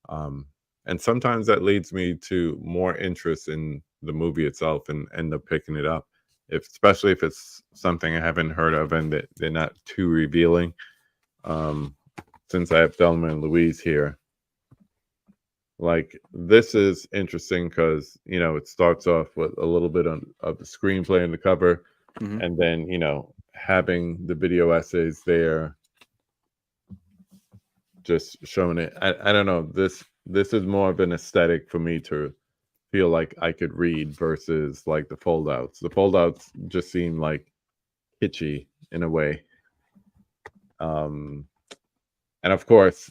[SPEAKER 2] And sometimes that leads me to more interest in the movie itself and end up picking it up. Especially if it's something I haven't heard of and they're not too revealing. Since I have Thelma and Louise here, like this is interesting because it starts off with a little bit of the screenplay and the cover, and then having the video essays there, just showing it. I don't know, this This is more of an aesthetic for me to feel like I could read versus like the foldouts. The foldouts just seem like kitschy in a way. And of course,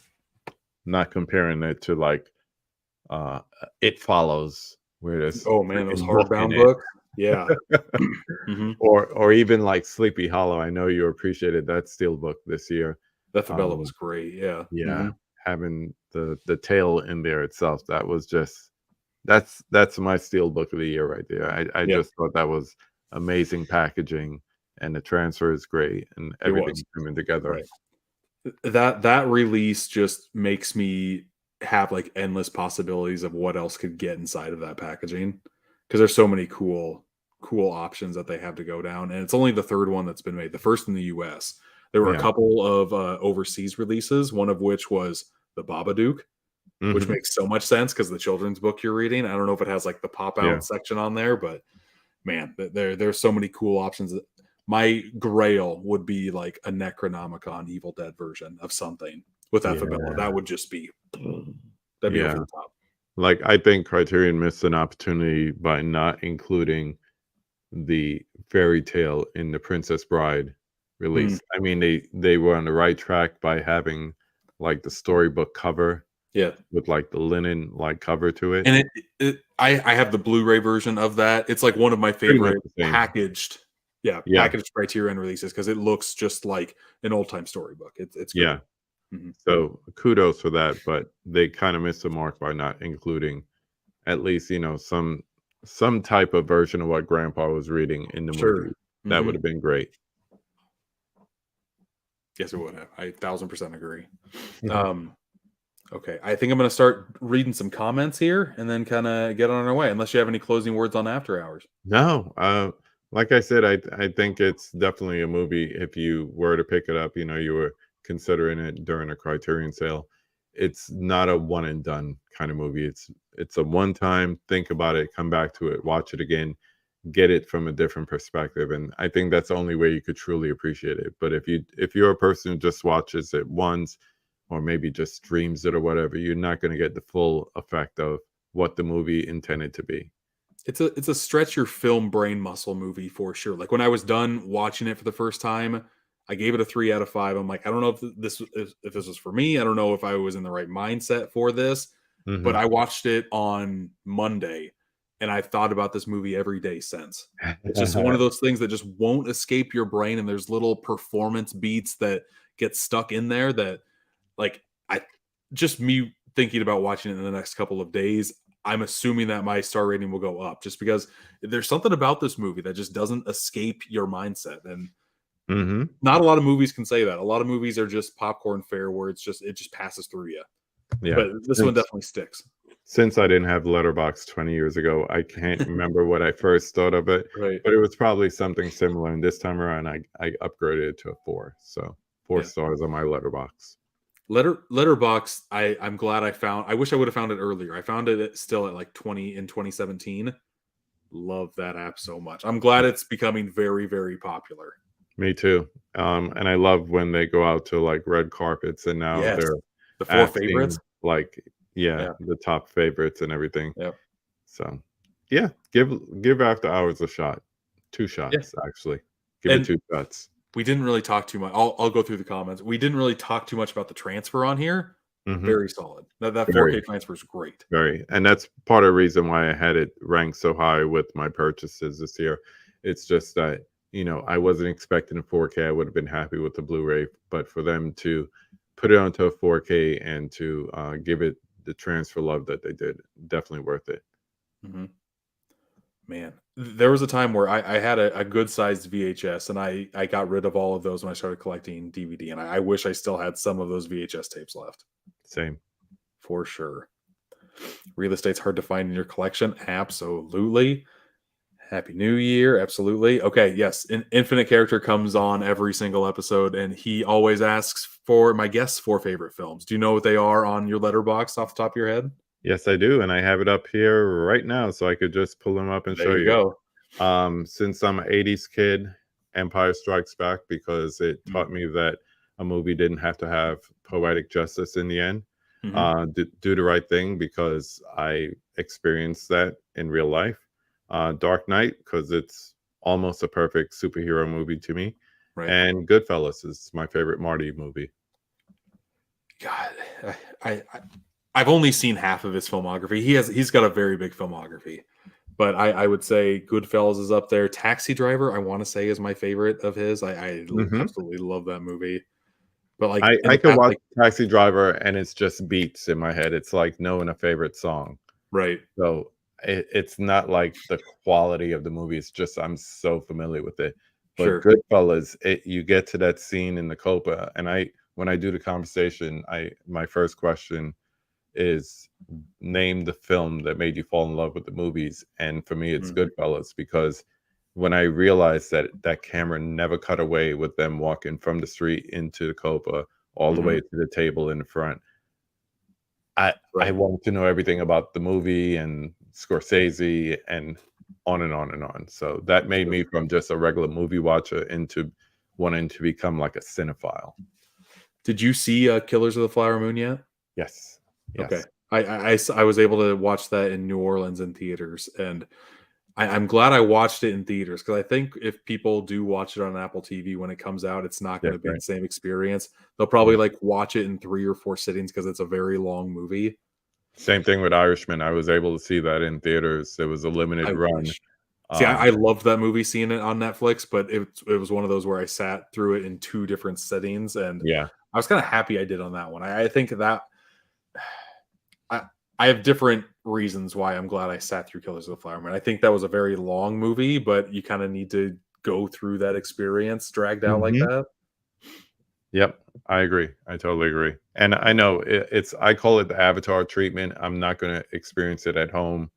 [SPEAKER 2] not comparing it to like It Follows, where there's
[SPEAKER 1] Oh man, those
[SPEAKER 2] freaking book in
[SPEAKER 1] hardbound
[SPEAKER 2] it.
[SPEAKER 1] books. Yeah. Mhm.
[SPEAKER 2] Or even like Sleepy Hollow. I know you appreciated that steelbook this year.
[SPEAKER 1] That Fabella
[SPEAKER 2] Um,
[SPEAKER 1] was great. Yeah.
[SPEAKER 2] yeah,
[SPEAKER 1] Mhm.
[SPEAKER 2] having the tale in there itself, that was just that's my steelbook of the year right there. I
[SPEAKER 1] Yeah,
[SPEAKER 2] just thought that was amazing packaging, and the transfer is great, and
[SPEAKER 1] it was.
[SPEAKER 2] everything coming together.
[SPEAKER 1] Right. That release just makes me have like endless possibilities of what else could get inside of that packaging because there's so many cool options that they have to go down, and it's only the third one that's been made. The first in the U.S. There were a
[SPEAKER 2] Yeah.
[SPEAKER 1] couple of overseas releases, one of which was the Babadook, which
[SPEAKER 2] Mhm.
[SPEAKER 1] makes so much sense because the children's book you're reading. I don't know if it has like the pop out
[SPEAKER 2] Yeah.
[SPEAKER 1] section on there, but man, there's so many cool options. My grail would be like a Necronomicon Evil Dead version of something with that Fabella.
[SPEAKER 2] Yeah.
[SPEAKER 1] That would just be that'd be
[SPEAKER 2] Yeah.
[SPEAKER 1] over the top.
[SPEAKER 2] Like, I think Criterion missed an opportunity by not including the fairy tale in the Princess Bride
[SPEAKER 1] Mm,
[SPEAKER 2] release. I mean, they were on the right track by having like the storybook cover
[SPEAKER 1] yeah,
[SPEAKER 2] with like the linen like cover to it.
[SPEAKER 1] and I have the Blu-ray version of that. It's like one of my
[SPEAKER 2] Pretty much
[SPEAKER 1] favorite
[SPEAKER 2] the same.
[SPEAKER 1] packaged, yeah,
[SPEAKER 2] Yeah,
[SPEAKER 1] packaged Criterion releases because it looks just like an old time storybook. It's great.
[SPEAKER 2] yeah.
[SPEAKER 1] Mhm.
[SPEAKER 2] So kudos for that, but they kind of missed the mark by not including at least, some type of version of what Grandpa was reading in the
[SPEAKER 1] Sure.
[SPEAKER 2] movie. That would
[SPEAKER 1] Mhm.
[SPEAKER 2] have been great.
[SPEAKER 1] Yes, it would have. I 1000% agree. Um, okay, I think I'm going to start reading some comments here and then kind of get on our way. Unless you have any closing words on After Hours.
[SPEAKER 2] No, like I said, I think it's definitely a movie. If you were to pick it up, you were considering it during a Criterion sale. It's not a one and done kind of movie. It's a one time, think about it, come back to it, watch it again, get it from a different perspective. And I think that's the only way you could truly appreciate it. But if you're a person who just watches it once or maybe just streams it or whatever, you're not going to get the full effect of what the movie intended to be.
[SPEAKER 1] It's a stretch your film brain muscle movie for sure. Like when I was done watching it for the first time, I gave it a 3 out of 5. I'm like, I don't know if this was for me. I don't know if I was in the right mindset for this, but
[SPEAKER 2] Mhm.
[SPEAKER 1] I watched it on Monday and I've thought about this movie every day since. It's just one of those things that just won't escape your brain. And there's little performance beats that get stuck in there that, like, I just me thinking about watching it in the next couple of days, I'm assuming that my star rating will go up just because there's something about this movie that just doesn't escape your mindset. And
[SPEAKER 2] Mhm.
[SPEAKER 1] not a lot of movies can say that. A lot of movies are just popcorn fare where it just passes through you.
[SPEAKER 2] Yeah.
[SPEAKER 1] But this one definitely sticks.
[SPEAKER 2] Since I didn't have Letterbox 20 years ago, I can't remember what I first thought of it,
[SPEAKER 1] Right.
[SPEAKER 2] but it was probably something similar. And this time around, I upgraded it to a 4. So 4
[SPEAKER 1] Yeah.
[SPEAKER 2] stars on my Letterbox.
[SPEAKER 1] Letterbox, I'm glad I found. I wish I would have found it earlier. I found it still at like 2017. Love that app so much. I'm glad it's becoming very, very popular.
[SPEAKER 2] Me too. And I love when they go out to like red carpets and now
[SPEAKER 1] Yes.
[SPEAKER 2] they're
[SPEAKER 1] The 4 favorites.
[SPEAKER 2] asking like, yeah,
[SPEAKER 1] Yeah.
[SPEAKER 2] the top favorites and everything.
[SPEAKER 1] Yep.
[SPEAKER 2] So yeah, give After Hours a shot. 2 shots, actually. Give
[SPEAKER 1] And
[SPEAKER 2] it 2 shots.
[SPEAKER 1] we didn't really talk too much. I'll go through the comments. We didn't really talk too much about the transfer on here.
[SPEAKER 2] Mhm.
[SPEAKER 1] Very solid. That
[SPEAKER 2] Very.
[SPEAKER 1] 4K transfer is great.
[SPEAKER 2] Very. And that's part of the reason why I had it ranked so high with my purchases this year. It's just that, I wasn't expecting a 4K. I would have been happy with the Blu-ray, but for them to put it onto a 4K and to give it the transfer love that they did, definitely worth it.
[SPEAKER 1] Mhm. Man, there was a time where I had a good sized VHS and I got rid of all of those when I started collecting DVD. And I wish I still had some of those VHS tapes left
[SPEAKER 2] Same.
[SPEAKER 1] for sure. Real estate's hard to find in your collection. Absolutely. Happy New Year. Absolutely. Okay. Yes. Infinite Character comes on every single episode and he always asks for my guests' 4 favorite films. Do you know what they are on your letterbox off the top of your head?
[SPEAKER 2] Yes, I do. And I have it up here right now, so I could just pull them up and show
[SPEAKER 1] There you go.
[SPEAKER 2] Since I'm an 80s kid, Empire Strikes Back, because it taught me that a movie didn't have to have poetic justice in the end. Do the Right Thing because I experienced that in real life. Dark Knight because it's almost a perfect superhero movie to me.
[SPEAKER 1] Right.
[SPEAKER 2] And Goodfellas is my favorite Marty movie.
[SPEAKER 1] God, I've only seen half of his filmography. He's got a very big filmography, but I would say Goodfellas is up there. Taxi Driver, I want to say, is my favorite of his. I absolutely love that movie. But like
[SPEAKER 2] I could watch Taxi Driver and it's just beats in my head. It's like knowing a favorite song.
[SPEAKER 1] Right.
[SPEAKER 2] So it's not like the quality of the movie. It's just I'm so familiar with it. But
[SPEAKER 1] Sure.
[SPEAKER 2] Goodfellas, you get to that scene in the Copa, and when I do the conversation, my first question is name the film that made you fall in love with the movies, and for me, it's Goodfellas because when I realized that camera never cut away with them walking from the street into the Copa all the way to the table in the front. I wanted to know everything about the movie and Scorsese and on and on and on. So that made me from just a regular movie watcher into wanting to become like a cinephile.
[SPEAKER 1] Did you see Killers of the Flower Moon yet?
[SPEAKER 2] Yes.
[SPEAKER 1] Okay. I was able to watch that in New Orleans in theaters, and I'm glad I watched it in theaters because I think if people do watch it on Apple TV when it comes out, it's not going to be the same experience. They'll probably like watch it in 3 or 4 sittings because it's a very long movie.
[SPEAKER 2] Same thing with Irishman. I was able to see that in theaters. It was a limited run.
[SPEAKER 1] See, I loved that movie, seeing it on Netflix, but it was one of those where I sat through it in 2 different settings, and I was kind of happy I did on that one. I think that I have different reasons why I'm glad I sat through Killers of the Flower Moon. I think that was a very long movie, but you kind of need to go through that experience dragged out like that.
[SPEAKER 2] Yep, I agree. I totally agree. And I know I call it the Avatar treatment. I'm not going to experience it at home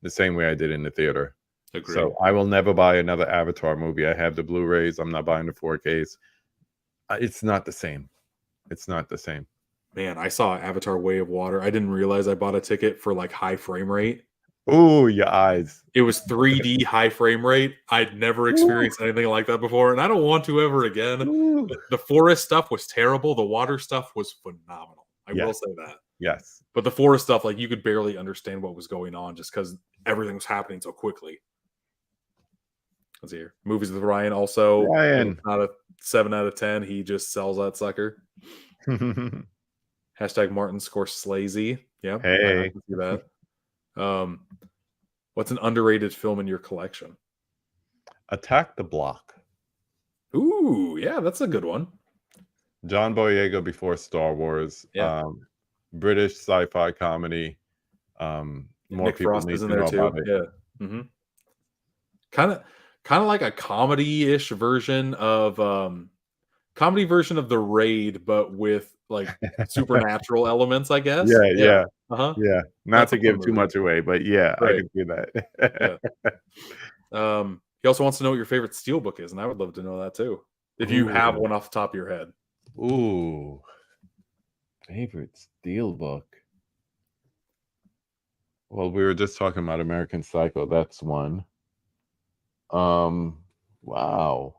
[SPEAKER 2] the same way I did in the theater.
[SPEAKER 1] Agreed.
[SPEAKER 2] So I will never buy another Avatar movie. I have the Blu-rays. I'm not buying the 4Ks. It's not the same. It's not the same.
[SPEAKER 1] Man, I saw Avatar Way of Water. I didn't realize I bought a ticket for like high frame rate.
[SPEAKER 2] Ooh, your eyes.
[SPEAKER 1] It was 3D high frame rate. I'd never experienced anything like that before, and I don't want to ever again. The forest stuff was terrible. The water stuff was phenomenal. I will say that.
[SPEAKER 2] Yes.
[SPEAKER 1] But the forest stuff, like you could barely understand what was going on just because everything was happening so quickly. Let's see here. Movies with Ryan also.
[SPEAKER 2] Ryan.
[SPEAKER 1] Not a 7 out of 10. He just sells that sucker. Hashtag Martin Scorsese. Yeah.
[SPEAKER 2] Hey.
[SPEAKER 1] I can see that. What's an underrated film in your collection?
[SPEAKER 2] Attack the Block.
[SPEAKER 1] Ooh, yeah, that's a good one.
[SPEAKER 2] John Boyega before Star Wars.
[SPEAKER 1] Yeah.
[SPEAKER 2] British sci-fi comedy. More
[SPEAKER 1] Nick
[SPEAKER 2] people
[SPEAKER 1] Frost
[SPEAKER 2] need
[SPEAKER 1] is
[SPEAKER 2] to
[SPEAKER 1] in there
[SPEAKER 2] know
[SPEAKER 1] too.
[SPEAKER 2] about it.
[SPEAKER 1] Yeah. Mm-hmm. Kind of like a comedy-ish version of The Raid, but with like supernatural elements, I guess.
[SPEAKER 2] Yeah.
[SPEAKER 1] Uh-huh.
[SPEAKER 2] Yeah. Not
[SPEAKER 1] That's
[SPEAKER 2] to
[SPEAKER 1] a
[SPEAKER 2] give
[SPEAKER 1] fun
[SPEAKER 2] too
[SPEAKER 1] movie.
[SPEAKER 2] much away, but yeah, I can see that.
[SPEAKER 1] He also wants to know what your favorite steelbook is, and I would love to know that too. If you have one off the top of your head.
[SPEAKER 2] Ooh. Favorite steelbook. Well, we were just talking about American Psycho. That's one. Wow.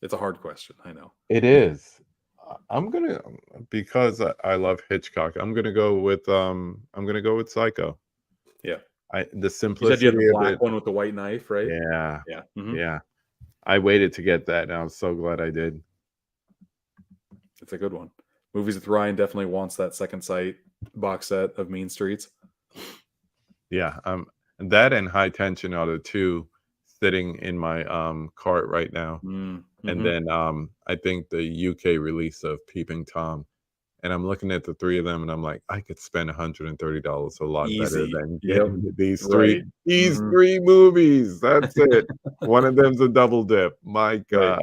[SPEAKER 1] It's a hard question, I know.
[SPEAKER 2] It is. Because I love Hitchcock, I'm gonna go with Psycho.
[SPEAKER 1] Yeah.
[SPEAKER 2] The
[SPEAKER 1] You
[SPEAKER 2] simplicity
[SPEAKER 1] said you had the
[SPEAKER 2] of
[SPEAKER 1] black
[SPEAKER 2] it.
[SPEAKER 1] one with the white knife, right?
[SPEAKER 2] Yeah.
[SPEAKER 1] Yeah. Mhm.
[SPEAKER 2] Yeah. I waited to get that, and I'm so glad I did.
[SPEAKER 1] It's a good one. Movies with Ryan definitely wants that Second Sight box set of Mean Streets.
[SPEAKER 2] Yeah. That and High Tension are the two sitting in my cart right now.
[SPEAKER 1] Mm-hmm.
[SPEAKER 2] And then I think the UK release of Peeping Tom. And I'm looking at the 3 of them, and I'm like, I could spend $130 a lot better
[SPEAKER 1] Easy.
[SPEAKER 2] than
[SPEAKER 1] Yep.
[SPEAKER 2] getting these
[SPEAKER 1] Right.
[SPEAKER 2] these 3 movies. That's it. One of them's a double dip. My God.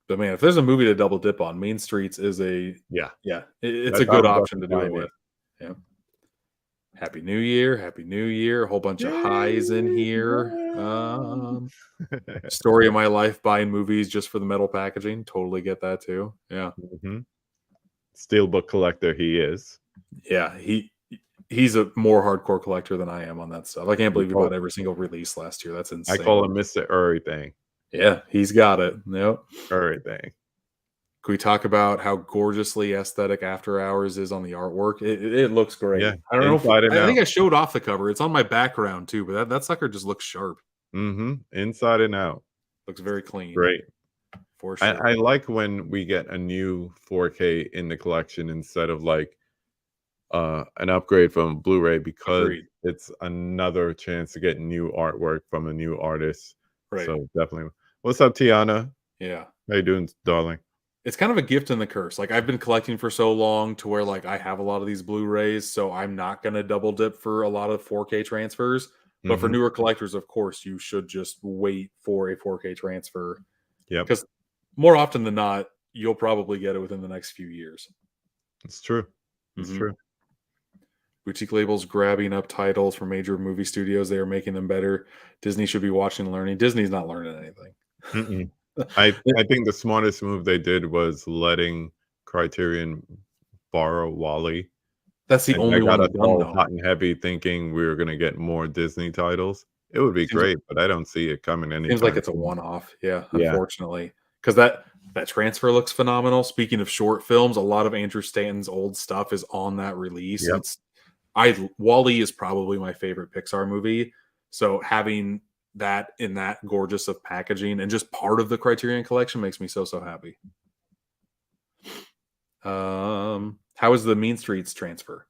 [SPEAKER 1] But man, if there's a movie to double dip on, Mean Streets is it's
[SPEAKER 2] That's
[SPEAKER 1] a good
[SPEAKER 2] how I'm
[SPEAKER 1] option to do it
[SPEAKER 2] justifying
[SPEAKER 1] with. Yeah. Happy New Year. Happy New Year. A whole bunch of highs in here. Story of my life buying movies just for the metal packaging. Totally get that too. Yeah.
[SPEAKER 2] Steelbook collector he is.
[SPEAKER 1] Yeah. He's a more hardcore collector than I am on that stuff. I can't believe he bought every single release last year. That's insane.
[SPEAKER 2] I call him Mr. Everything.
[SPEAKER 1] Yeah, he's got it. Yep.
[SPEAKER 2] Everything.
[SPEAKER 1] Can we talk about how gorgeously aesthetic After Hours is on the artwork? It looks great.
[SPEAKER 2] Yeah,
[SPEAKER 1] I don't know
[SPEAKER 2] inside
[SPEAKER 1] if
[SPEAKER 2] and
[SPEAKER 1] I think
[SPEAKER 2] out.
[SPEAKER 1] I showed off the cover. It's on my background too, but that sucker just looks sharp.
[SPEAKER 2] Inside and out.
[SPEAKER 1] Looks very clean.
[SPEAKER 2] Great.
[SPEAKER 1] For
[SPEAKER 2] I,
[SPEAKER 1] sure.
[SPEAKER 2] I like when we get a new 4K in the collection instead of like an upgrade from Blu-ray, because
[SPEAKER 1] Agreed.
[SPEAKER 2] it's another chance to get new artwork from a new artist.
[SPEAKER 1] Right.
[SPEAKER 2] So definitely. What's up, Tiana?
[SPEAKER 1] Yeah.
[SPEAKER 2] How you doing, darling?
[SPEAKER 1] It's kind of a gift and the curse. Like, I've been collecting for so long to where like I have a lot of these Blu-rays, so I'm not gonna double dip for a lot of 4K transfers. But for
[SPEAKER 2] Mhm.
[SPEAKER 1] newer collectors, of course, you should just wait for a 4K transfer.
[SPEAKER 2] Yep,
[SPEAKER 1] Because more often than not, you'll probably get it within the next few years.
[SPEAKER 2] it's true. It's
[SPEAKER 1] Mhm.
[SPEAKER 2] true.
[SPEAKER 1] Boutique labels grabbing up titles from major movie studios. They are making them better. Disney should be watching and learning. Disney's not learning anything.
[SPEAKER 2] Mm-mm. I think the smartest move they did was letting Criterion borrow Wally,
[SPEAKER 1] That's the
[SPEAKER 2] and
[SPEAKER 1] only
[SPEAKER 2] that
[SPEAKER 1] one
[SPEAKER 2] got us
[SPEAKER 1] they've done,
[SPEAKER 2] all
[SPEAKER 1] though.
[SPEAKER 2] hot and heavy thinking we were gonna get more Disney titles. It would be
[SPEAKER 1] Seems
[SPEAKER 2] great, but I don't see it coming
[SPEAKER 1] Seems like
[SPEAKER 2] anytime
[SPEAKER 1] it's a
[SPEAKER 2] soon.
[SPEAKER 1] one-off. Yeah,
[SPEAKER 2] Yeah.
[SPEAKER 1] unfortunately, because that transfer looks phenomenal. Speaking of short films, a lot of Andrew Stanton's old stuff is on that release.
[SPEAKER 2] Yep.
[SPEAKER 1] Wally is probably my favorite Pixar movie. So having that in that gorgeous of packaging and just part of the Criterion Collection makes me so happy. How is the Mean Streets transfer?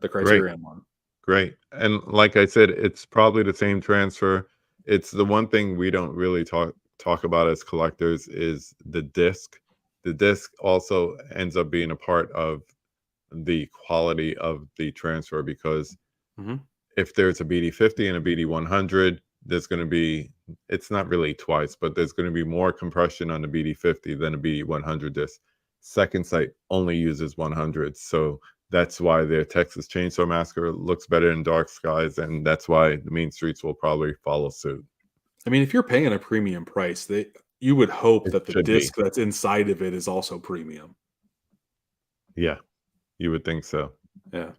[SPEAKER 1] The
[SPEAKER 2] Great.
[SPEAKER 1] Criterion one.
[SPEAKER 2] Great. And like I said, it's probably the same transfer. It's the one thing we don't really talk about as collectors is the disc. The disc also ends up being a part of the quality of the transfer, because
[SPEAKER 1] Mhm.
[SPEAKER 2] if there's a BD50 and a BD100, there's going to be, it's not really twice, but there's going to be more compression on the BD50 than a BD100 disc. Second Sight only uses 100, so that's why their Texas Chainsaw Massacre looks better in Dark Skies, and that's why the Mean Streets will probably follow suit.
[SPEAKER 1] I mean, if you're paying a premium price, you would hope
[SPEAKER 2] It
[SPEAKER 1] that the
[SPEAKER 2] should be.
[SPEAKER 1] disc that's inside of it is also premium.
[SPEAKER 2] Yeah, you would think so.
[SPEAKER 1] Yeah.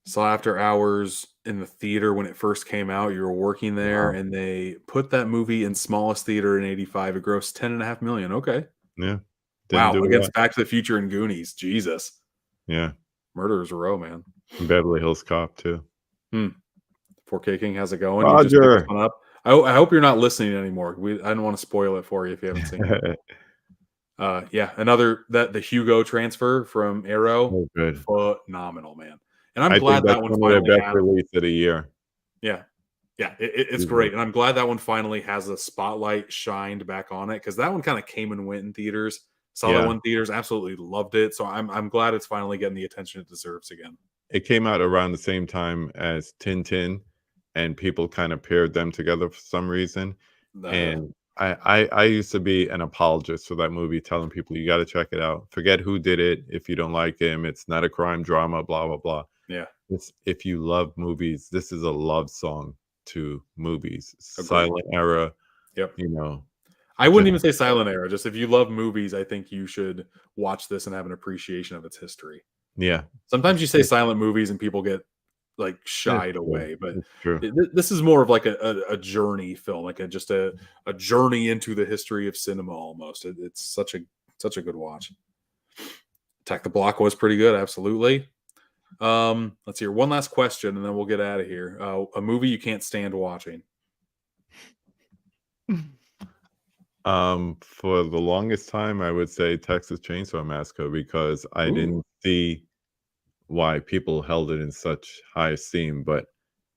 [SPEAKER 1] Saw After Hours in the theater when it first came out. You were working there,
[SPEAKER 2] Wow.
[SPEAKER 1] and they put that movie in smallest theater in '85. It grossed 10.5 million. Okay.
[SPEAKER 2] Yeah. Didn't
[SPEAKER 1] Wow.
[SPEAKER 2] do
[SPEAKER 1] Against
[SPEAKER 2] it.
[SPEAKER 1] Back to the Future and Goonies. Jesus.
[SPEAKER 2] Yeah.
[SPEAKER 1] Murderers Row, man.
[SPEAKER 2] Beverly Hills Cop too.
[SPEAKER 1] 4K King, how's it going? You just picked
[SPEAKER 2] Roger.
[SPEAKER 1] this one up. I hope you're not listening anymore. I don't want to spoil it for you if you haven't seen it. Yeah, the Hugo transfer from Arrow,
[SPEAKER 2] Oh, good.
[SPEAKER 1] phenomenal, man. And I'm
[SPEAKER 2] I
[SPEAKER 1] glad
[SPEAKER 2] think that's
[SPEAKER 1] that one
[SPEAKER 2] one of the
[SPEAKER 1] finally
[SPEAKER 2] best
[SPEAKER 1] has.
[SPEAKER 2] release of the year.
[SPEAKER 1] Yeah, it's
[SPEAKER 2] Easily.
[SPEAKER 1] great, and I'm glad that one finally has the spotlight shined back on it, because that one kind of came and went in theaters. Saw that
[SPEAKER 2] Yeah.
[SPEAKER 1] one in theaters, absolutely loved it. So I'm glad it's finally getting the attention it deserves again.
[SPEAKER 2] It came out around the same time as Tintin, and people kind of paired them together for some reason. And I used to be an apologist for that movie, telling people you got to check it out. Forget who did it if you don't like him. It's not a crime drama, blah blah blah.
[SPEAKER 1] Yeah,
[SPEAKER 2] If you love movies, this is a love song to movies.
[SPEAKER 1] Agreed.
[SPEAKER 2] Silent Era,
[SPEAKER 1] yep.
[SPEAKER 2] you know.
[SPEAKER 1] I wouldn't even
[SPEAKER 2] just-
[SPEAKER 1] say silent era. Just if you love movies, I think you should watch this and have an appreciation of its history.
[SPEAKER 2] Yeah,
[SPEAKER 1] Sometimes you say silent movies and people get like shied
[SPEAKER 2] true.
[SPEAKER 1] away, but
[SPEAKER 2] it's true.
[SPEAKER 1] this is more of like a journey film, like just a journey into the history of cinema almost. It's such a good watch. Attack the Block was pretty good, absolutely. Let's hear one last question and then we'll get out of here. A movie you can't stand watching.
[SPEAKER 2] For the longest time, I would say Texas Chainsaw Massacre, because I
[SPEAKER 1] Ooh.
[SPEAKER 2] didn't see why people held it in such high esteem. But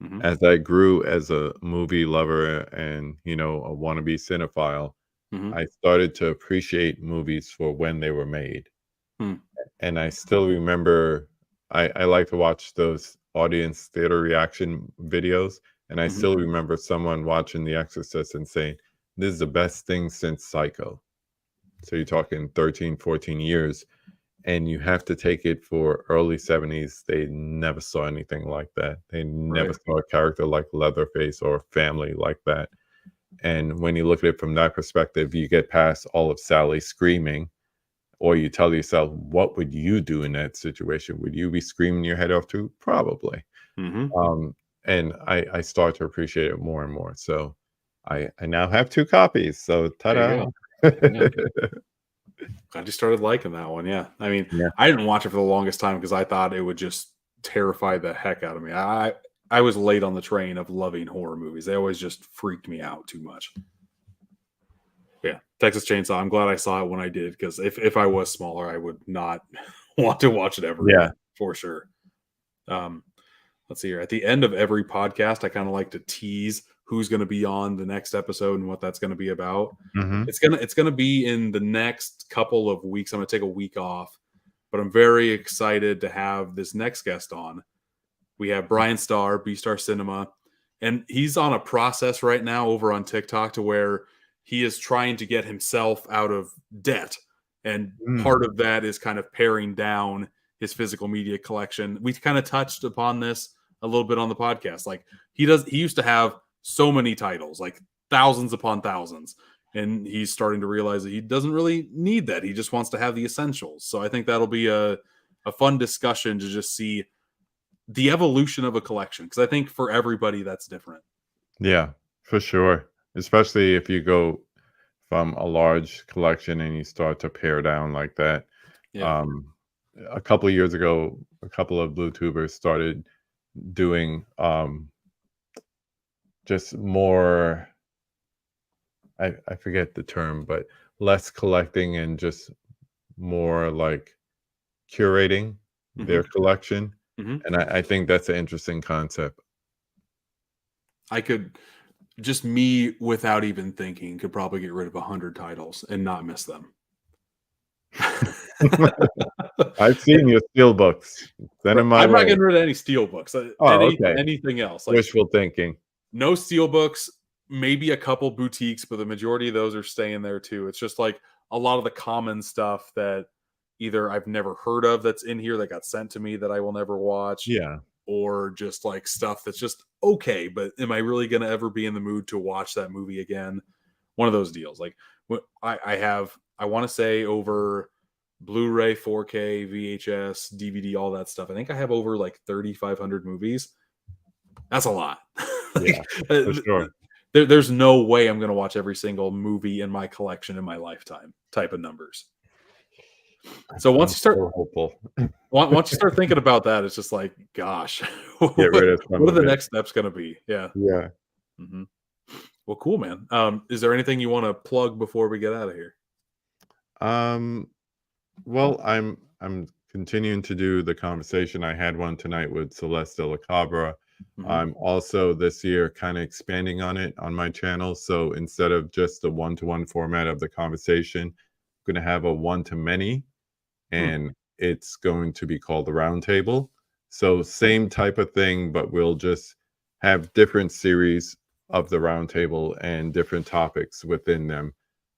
[SPEAKER 1] Mhm.
[SPEAKER 2] as I grew as a movie lover and, a wannabe cinephile,
[SPEAKER 1] Mhm.
[SPEAKER 2] I started to appreciate movies for when they were made.
[SPEAKER 1] Hmm.
[SPEAKER 2] And I still remember, I like to watch those audience theater reaction videos. And I
[SPEAKER 1] Mhm.
[SPEAKER 2] still remember someone watching The Exorcist and saying, this is the best thing since Psycho. So you're talking 13, 14 years. And you have to take it for early 70s. They never saw anything like that. They never
[SPEAKER 1] Right.
[SPEAKER 2] saw a character like Leatherface or a family like that. And when you look at it from that perspective, you get past all of Sally screaming, or you tell yourself, what would you do in that situation? Would you be screaming your head off too? Probably.
[SPEAKER 1] Mhm.
[SPEAKER 2] And I start to appreciate it more and more. So I now have 2 copies. So
[SPEAKER 1] There
[SPEAKER 2] ta-da.
[SPEAKER 1] you go. Yeah. I just started liking that one. Yeah. I mean,
[SPEAKER 2] Yeah.
[SPEAKER 1] I didn't watch it for the longest time because I thought it would just terrify the heck out of me. I was late on the train of loving horror movies. They always just freaked me out too much. Yeah. Texas Chainsaw. I'm glad I saw it when I did, because if I was smaller, I would not want to watch it ever
[SPEAKER 2] Yeah.
[SPEAKER 1] again, for sure. Let's see here. At the end of every podcast, I kind of like to tease who's going to be on the next episode and what that's going to be about.
[SPEAKER 2] Mhm.
[SPEAKER 1] It's gonna be in the next couple of weeks. I'm gonna take a week off, but I'm very excited to have this next guest on. We have Brian Starr, B Star Cinema, and he's on a process right now over on TikTok to where he is trying to get himself out of debt, and part of that is kind of paring down his physical media collection. We kind of touched upon this a little bit on the podcast. Like he used to have so many titles, like thousands upon thousands. And he's starting to realize that he doesn't really need that. He just wants to have the essentials. So I think that'll be a fun discussion to just see the evolution of a collection. Because I think for everybody, that's different.
[SPEAKER 2] Yeah, for sure. Especially if you go from a large collection and you start to pare down like that.
[SPEAKER 1] Yeah.
[SPEAKER 2] A couple of years ago, a couple of blue tubers started doing just more, I forget the term, but less collecting and just more like curating their collection.
[SPEAKER 1] Mhm.
[SPEAKER 2] And I think that's an interesting concept.
[SPEAKER 1] I could, just me without even thinking, could probably get rid of 100 titles and not miss them.
[SPEAKER 2] I've seen your steel books. Send them my
[SPEAKER 1] I'm not
[SPEAKER 2] way.
[SPEAKER 1] getting rid of any steel books.
[SPEAKER 2] Okay.
[SPEAKER 1] Anything else. Like,
[SPEAKER 2] Wishful thinking.
[SPEAKER 1] no steel books, maybe a couple boutiques, but the majority of those are staying there too. It's just like a lot of the common stuff that either I've never heard of that's in here that got sent to me that I will never watch.
[SPEAKER 2] Yeah.
[SPEAKER 1] Or just like stuff that's just okay, but am I really going to ever be in the mood to watch that movie again? One of those deals. Like I want to say over Blu-ray, 4K, VHS, DVD, all that stuff. I think I have over like 3,500 movies. That's a lot.
[SPEAKER 2] Yeah, for sure.
[SPEAKER 1] There's no way I'm going to watch every single movie in my collection in my lifetime type of numbers. So once you start
[SPEAKER 2] hopeful.
[SPEAKER 1] once you start thinking about that, it's just like, gosh,
[SPEAKER 2] Get rid of some
[SPEAKER 1] what are
[SPEAKER 2] of
[SPEAKER 1] the
[SPEAKER 2] it.
[SPEAKER 1] next steps going to be? Yeah.
[SPEAKER 2] Yeah.
[SPEAKER 1] hmm Well, cool, man. Is there anything you want to plug before we get out of here?
[SPEAKER 2] Well, I'm continuing to do the conversation. I had one tonight with Celeste de la Cabra. I'm also this year kind of expanding on it on my channel. So instead of just the one-to-one format of the conversation, I'm going to have a one-to-many, and it's going to be called the Round Table. So same type of thing, but we'll just have different series of the Round Table and different topics within them.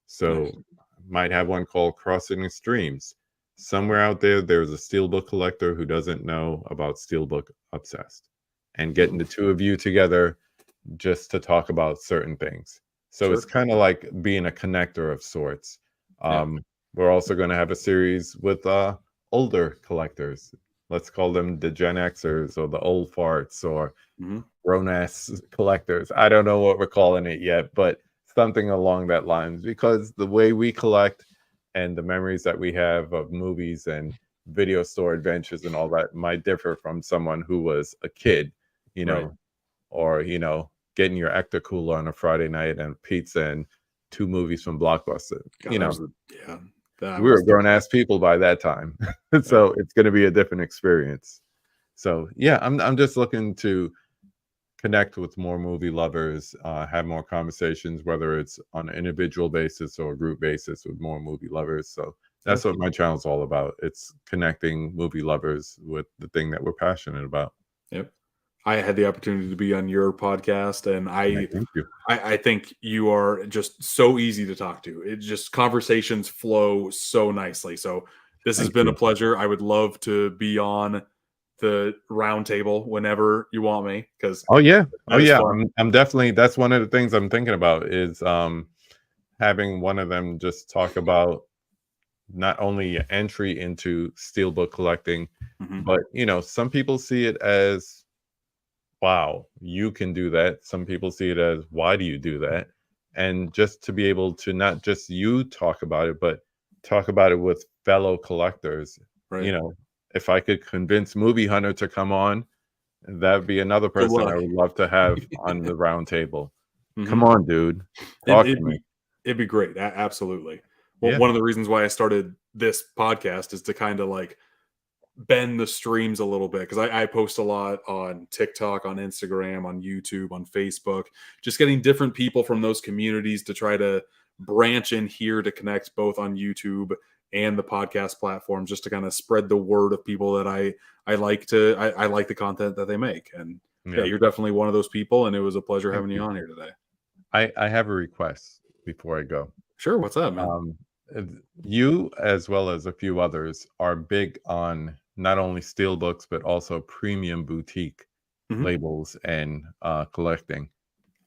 [SPEAKER 2] So might have one called Crossing Extremes. Somewhere out there, there's a steelbook collector who doesn't know about Steelbook Obsessed, and getting the two of you together just to talk about certain things. So it's kind of like being a connector of sorts. We're also going to have a series with older collectors. Let's call them the Gen Xers or the old farts or grown-ass collectors. I don't know what we're calling it yet, but something along that lines, because the way we collect and the memories that we have of movies and video store adventures and all that might differ from someone who was a kid, you know, or, you know, getting your Ecto Cooler on a Friday night and pizza and 2 movies from Blockbuster.
[SPEAKER 1] God,
[SPEAKER 2] you know, we were grown-ass people by that time. So it's going to be a different experience. So yeah, I'm just looking to connect with more movie lovers, have more conversations, whether it's on an individual basis or a group basis with more movie lovers. So that's what my channel is all about. It's connecting movie lovers with the thing that we're passionate about.
[SPEAKER 1] Yep. I had the opportunity to be on your podcast, and
[SPEAKER 2] Thank you.
[SPEAKER 1] I think you are just so easy to talk to. It just, conversations flow so nicely. So this has been a pleasure. I would love to be on the round table whenever you want me, because
[SPEAKER 2] I'm definitely, that's one of the things I'm thinking about is having one of them just talk about not only entry into steelbook collecting, but you know, some people see it as, wow, you can do that. Some people see it as, why do you do that? And just to be able to not just you talk about it, but talk about it with fellow collectors.
[SPEAKER 1] Right.
[SPEAKER 2] You know, if I could convince Movie Hunter to come on, that'd be another
[SPEAKER 1] Good
[SPEAKER 2] person
[SPEAKER 1] luck.
[SPEAKER 2] I would love to have on the round table. Come
[SPEAKER 1] Mhm.
[SPEAKER 2] on, dude.
[SPEAKER 1] It,
[SPEAKER 2] Talk to
[SPEAKER 1] it'd
[SPEAKER 2] me.
[SPEAKER 1] be it'd be great. Absolutely. Well,
[SPEAKER 2] Yeah.
[SPEAKER 1] one of the reasons why I started this podcast is to kind of like bend the streams a little bit because I post a lot on TikTok, on Instagram, on YouTube, on Facebook, just getting different people from those communities to try to branch in here to connect both on YouTube and the podcast platforms, just to kind of spread the word of people that I like to I like the content that they make. And yeah,
[SPEAKER 2] Yeah.
[SPEAKER 1] you're definitely one of those people, and it was a pleasure
[SPEAKER 2] Thank
[SPEAKER 1] having you
[SPEAKER 2] you.
[SPEAKER 1] on here today.
[SPEAKER 2] I have a request before I go.
[SPEAKER 1] Sure, what's up, man?
[SPEAKER 2] Uh, You, as well as a few others, are big on not only steel books but also premium boutique
[SPEAKER 1] Mhm.
[SPEAKER 2] labels and collecting.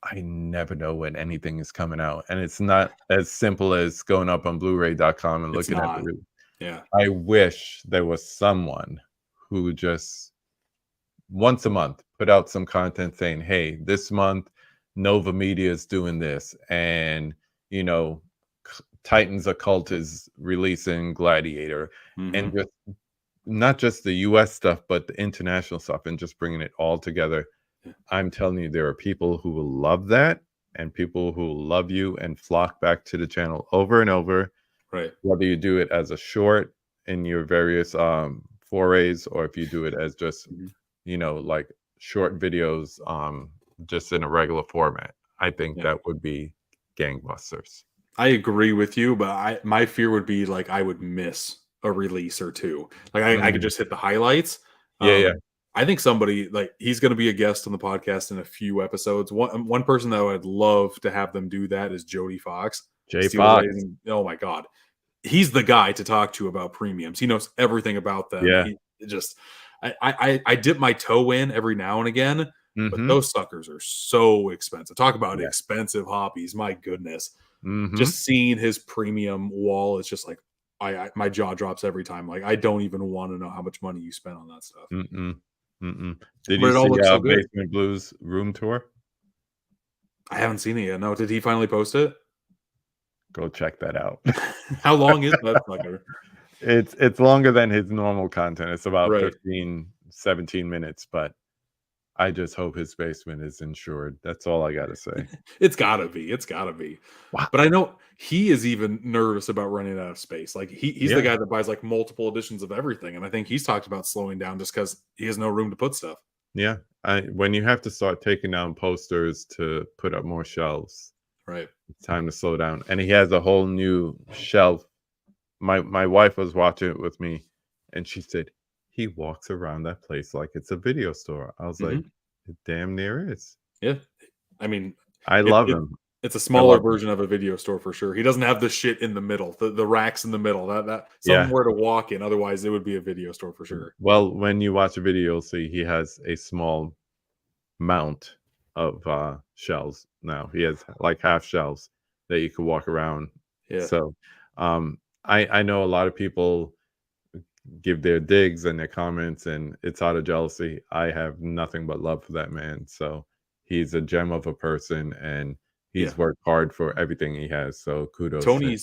[SPEAKER 2] I never know when anything is coming out, and it's not as simple as going up on Blu-ray.com and
[SPEAKER 1] It's
[SPEAKER 2] looking at
[SPEAKER 1] not.
[SPEAKER 2] the.
[SPEAKER 1] Yeah.
[SPEAKER 2] I wish there was someone who just once a month put out some content saying, "Hey, this month Nova Media is doing this, and you know, Titans Occult is releasing Gladiator," and
[SPEAKER 1] Mhm.
[SPEAKER 2] just not just the US stuff, but the international stuff, and just bringing it all together.
[SPEAKER 1] Yeah.
[SPEAKER 2] I'm telling you, there are people who will love that, and people who will love you and flock back to the channel over and over,
[SPEAKER 1] Right.
[SPEAKER 2] whether you do it as a short in your various forays, or if you do it as just
[SPEAKER 1] Mhm.
[SPEAKER 2] like short videos, just in a regular format. I think
[SPEAKER 1] Yeah.
[SPEAKER 2] that would be gangbusters.
[SPEAKER 1] I agree with you, but my fear would be like I would miss a release or two. Like I could
[SPEAKER 2] Mm.
[SPEAKER 1] just hit the highlights.
[SPEAKER 2] Yeah, yeah.
[SPEAKER 1] I think somebody like he's going to be a guest on the podcast in a few episodes. One person that I'd love to have them do that is Jody Fox.
[SPEAKER 2] J
[SPEAKER 1] Steel
[SPEAKER 2] Fox.
[SPEAKER 1] Blazing. Oh my god, he's the guy to talk to about premiums. He knows everything about them.
[SPEAKER 2] Yeah.
[SPEAKER 1] He just I dip my toe in every now and again, but
[SPEAKER 2] Mm-hmm.
[SPEAKER 1] those suckers are so expensive. Talk about
[SPEAKER 2] Yeah.
[SPEAKER 1] expensive hobbies. My goodness.
[SPEAKER 2] Mm-hmm.
[SPEAKER 1] Just seeing his premium wall is just like my jaw drops every time. Like I don't even want to know how much money you spent on that stuff.
[SPEAKER 2] Mm-mm. Mm-mm. Did
[SPEAKER 1] But
[SPEAKER 2] you
[SPEAKER 1] it all
[SPEAKER 2] see
[SPEAKER 1] looks so good.
[SPEAKER 2] Basement Blues room tour?
[SPEAKER 1] I haven't seen it yet. No, did he finally post it?
[SPEAKER 2] Go check that out.
[SPEAKER 1] How long is that fucker?
[SPEAKER 2] It's longer than his normal content. It's about
[SPEAKER 1] Right.
[SPEAKER 2] 15, 17 minutes, but I just hope his basement is insured. That's all I gotta say.
[SPEAKER 1] It's gotta be. It's gotta be.
[SPEAKER 2] Wow.
[SPEAKER 1] But I know he is even nervous about running out of space. Like he's
[SPEAKER 2] Yeah.
[SPEAKER 1] the guy that buys like multiple editions of everything. And I think he's talked about slowing down just because he has no room to put stuff.
[SPEAKER 2] Yeah. When you have to start taking down posters to put up more shelves,
[SPEAKER 1] Right.
[SPEAKER 2] it's time to slow down. And he has a whole new shelf. My wife was watching it with me, and she said he walks around that place like it's a video store. I was like, it damn near is.
[SPEAKER 1] Yeah. I mean,
[SPEAKER 2] I
[SPEAKER 1] it-
[SPEAKER 2] love
[SPEAKER 1] it-
[SPEAKER 2] him.
[SPEAKER 1] it's a smaller
[SPEAKER 2] love him.
[SPEAKER 1] version of a video store for sure. He doesn't have the shit in the middle, the racks in the middle. That
[SPEAKER 2] Yeah.
[SPEAKER 1] somewhere to walk in. Otherwise, it would be a video store for sure.
[SPEAKER 2] Well, when you watch a video, you'll see he has a small mount of shelves now. He has like half shelves that you can walk around.
[SPEAKER 1] Yeah.
[SPEAKER 2] So I know a lot of people give their digs and their comments, and it's out of jealousy. I have nothing but love for that man. So he's a gem of a person, and he's
[SPEAKER 1] Yeah.
[SPEAKER 2] worked hard for everything he has. So kudos. to him.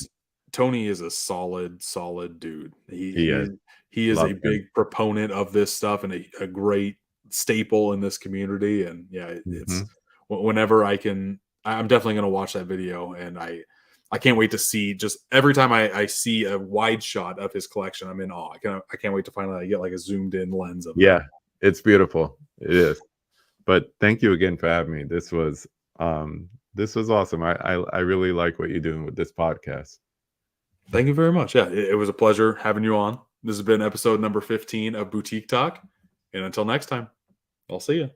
[SPEAKER 1] Tony is a solid dude.
[SPEAKER 2] He is.
[SPEAKER 1] He is
[SPEAKER 2] Love
[SPEAKER 1] a
[SPEAKER 2] him.
[SPEAKER 1] big proponent of this stuff and a great staple in this community. And yeah, it's whenever I'm definitely going to watch that video, and I can't wait to see just every time I see a wide shot of his collection, I'm in awe. I can't wait to finally get like a zoomed in lens of
[SPEAKER 2] Yeah, it's beautiful. It is. But thank you again for having me. This was awesome. I really like what you're doing with this podcast.
[SPEAKER 1] Thank you very much. Yeah, it was a pleasure having you on. This has been episode number 15 of Boutique Talk. And until next time, I'll see you.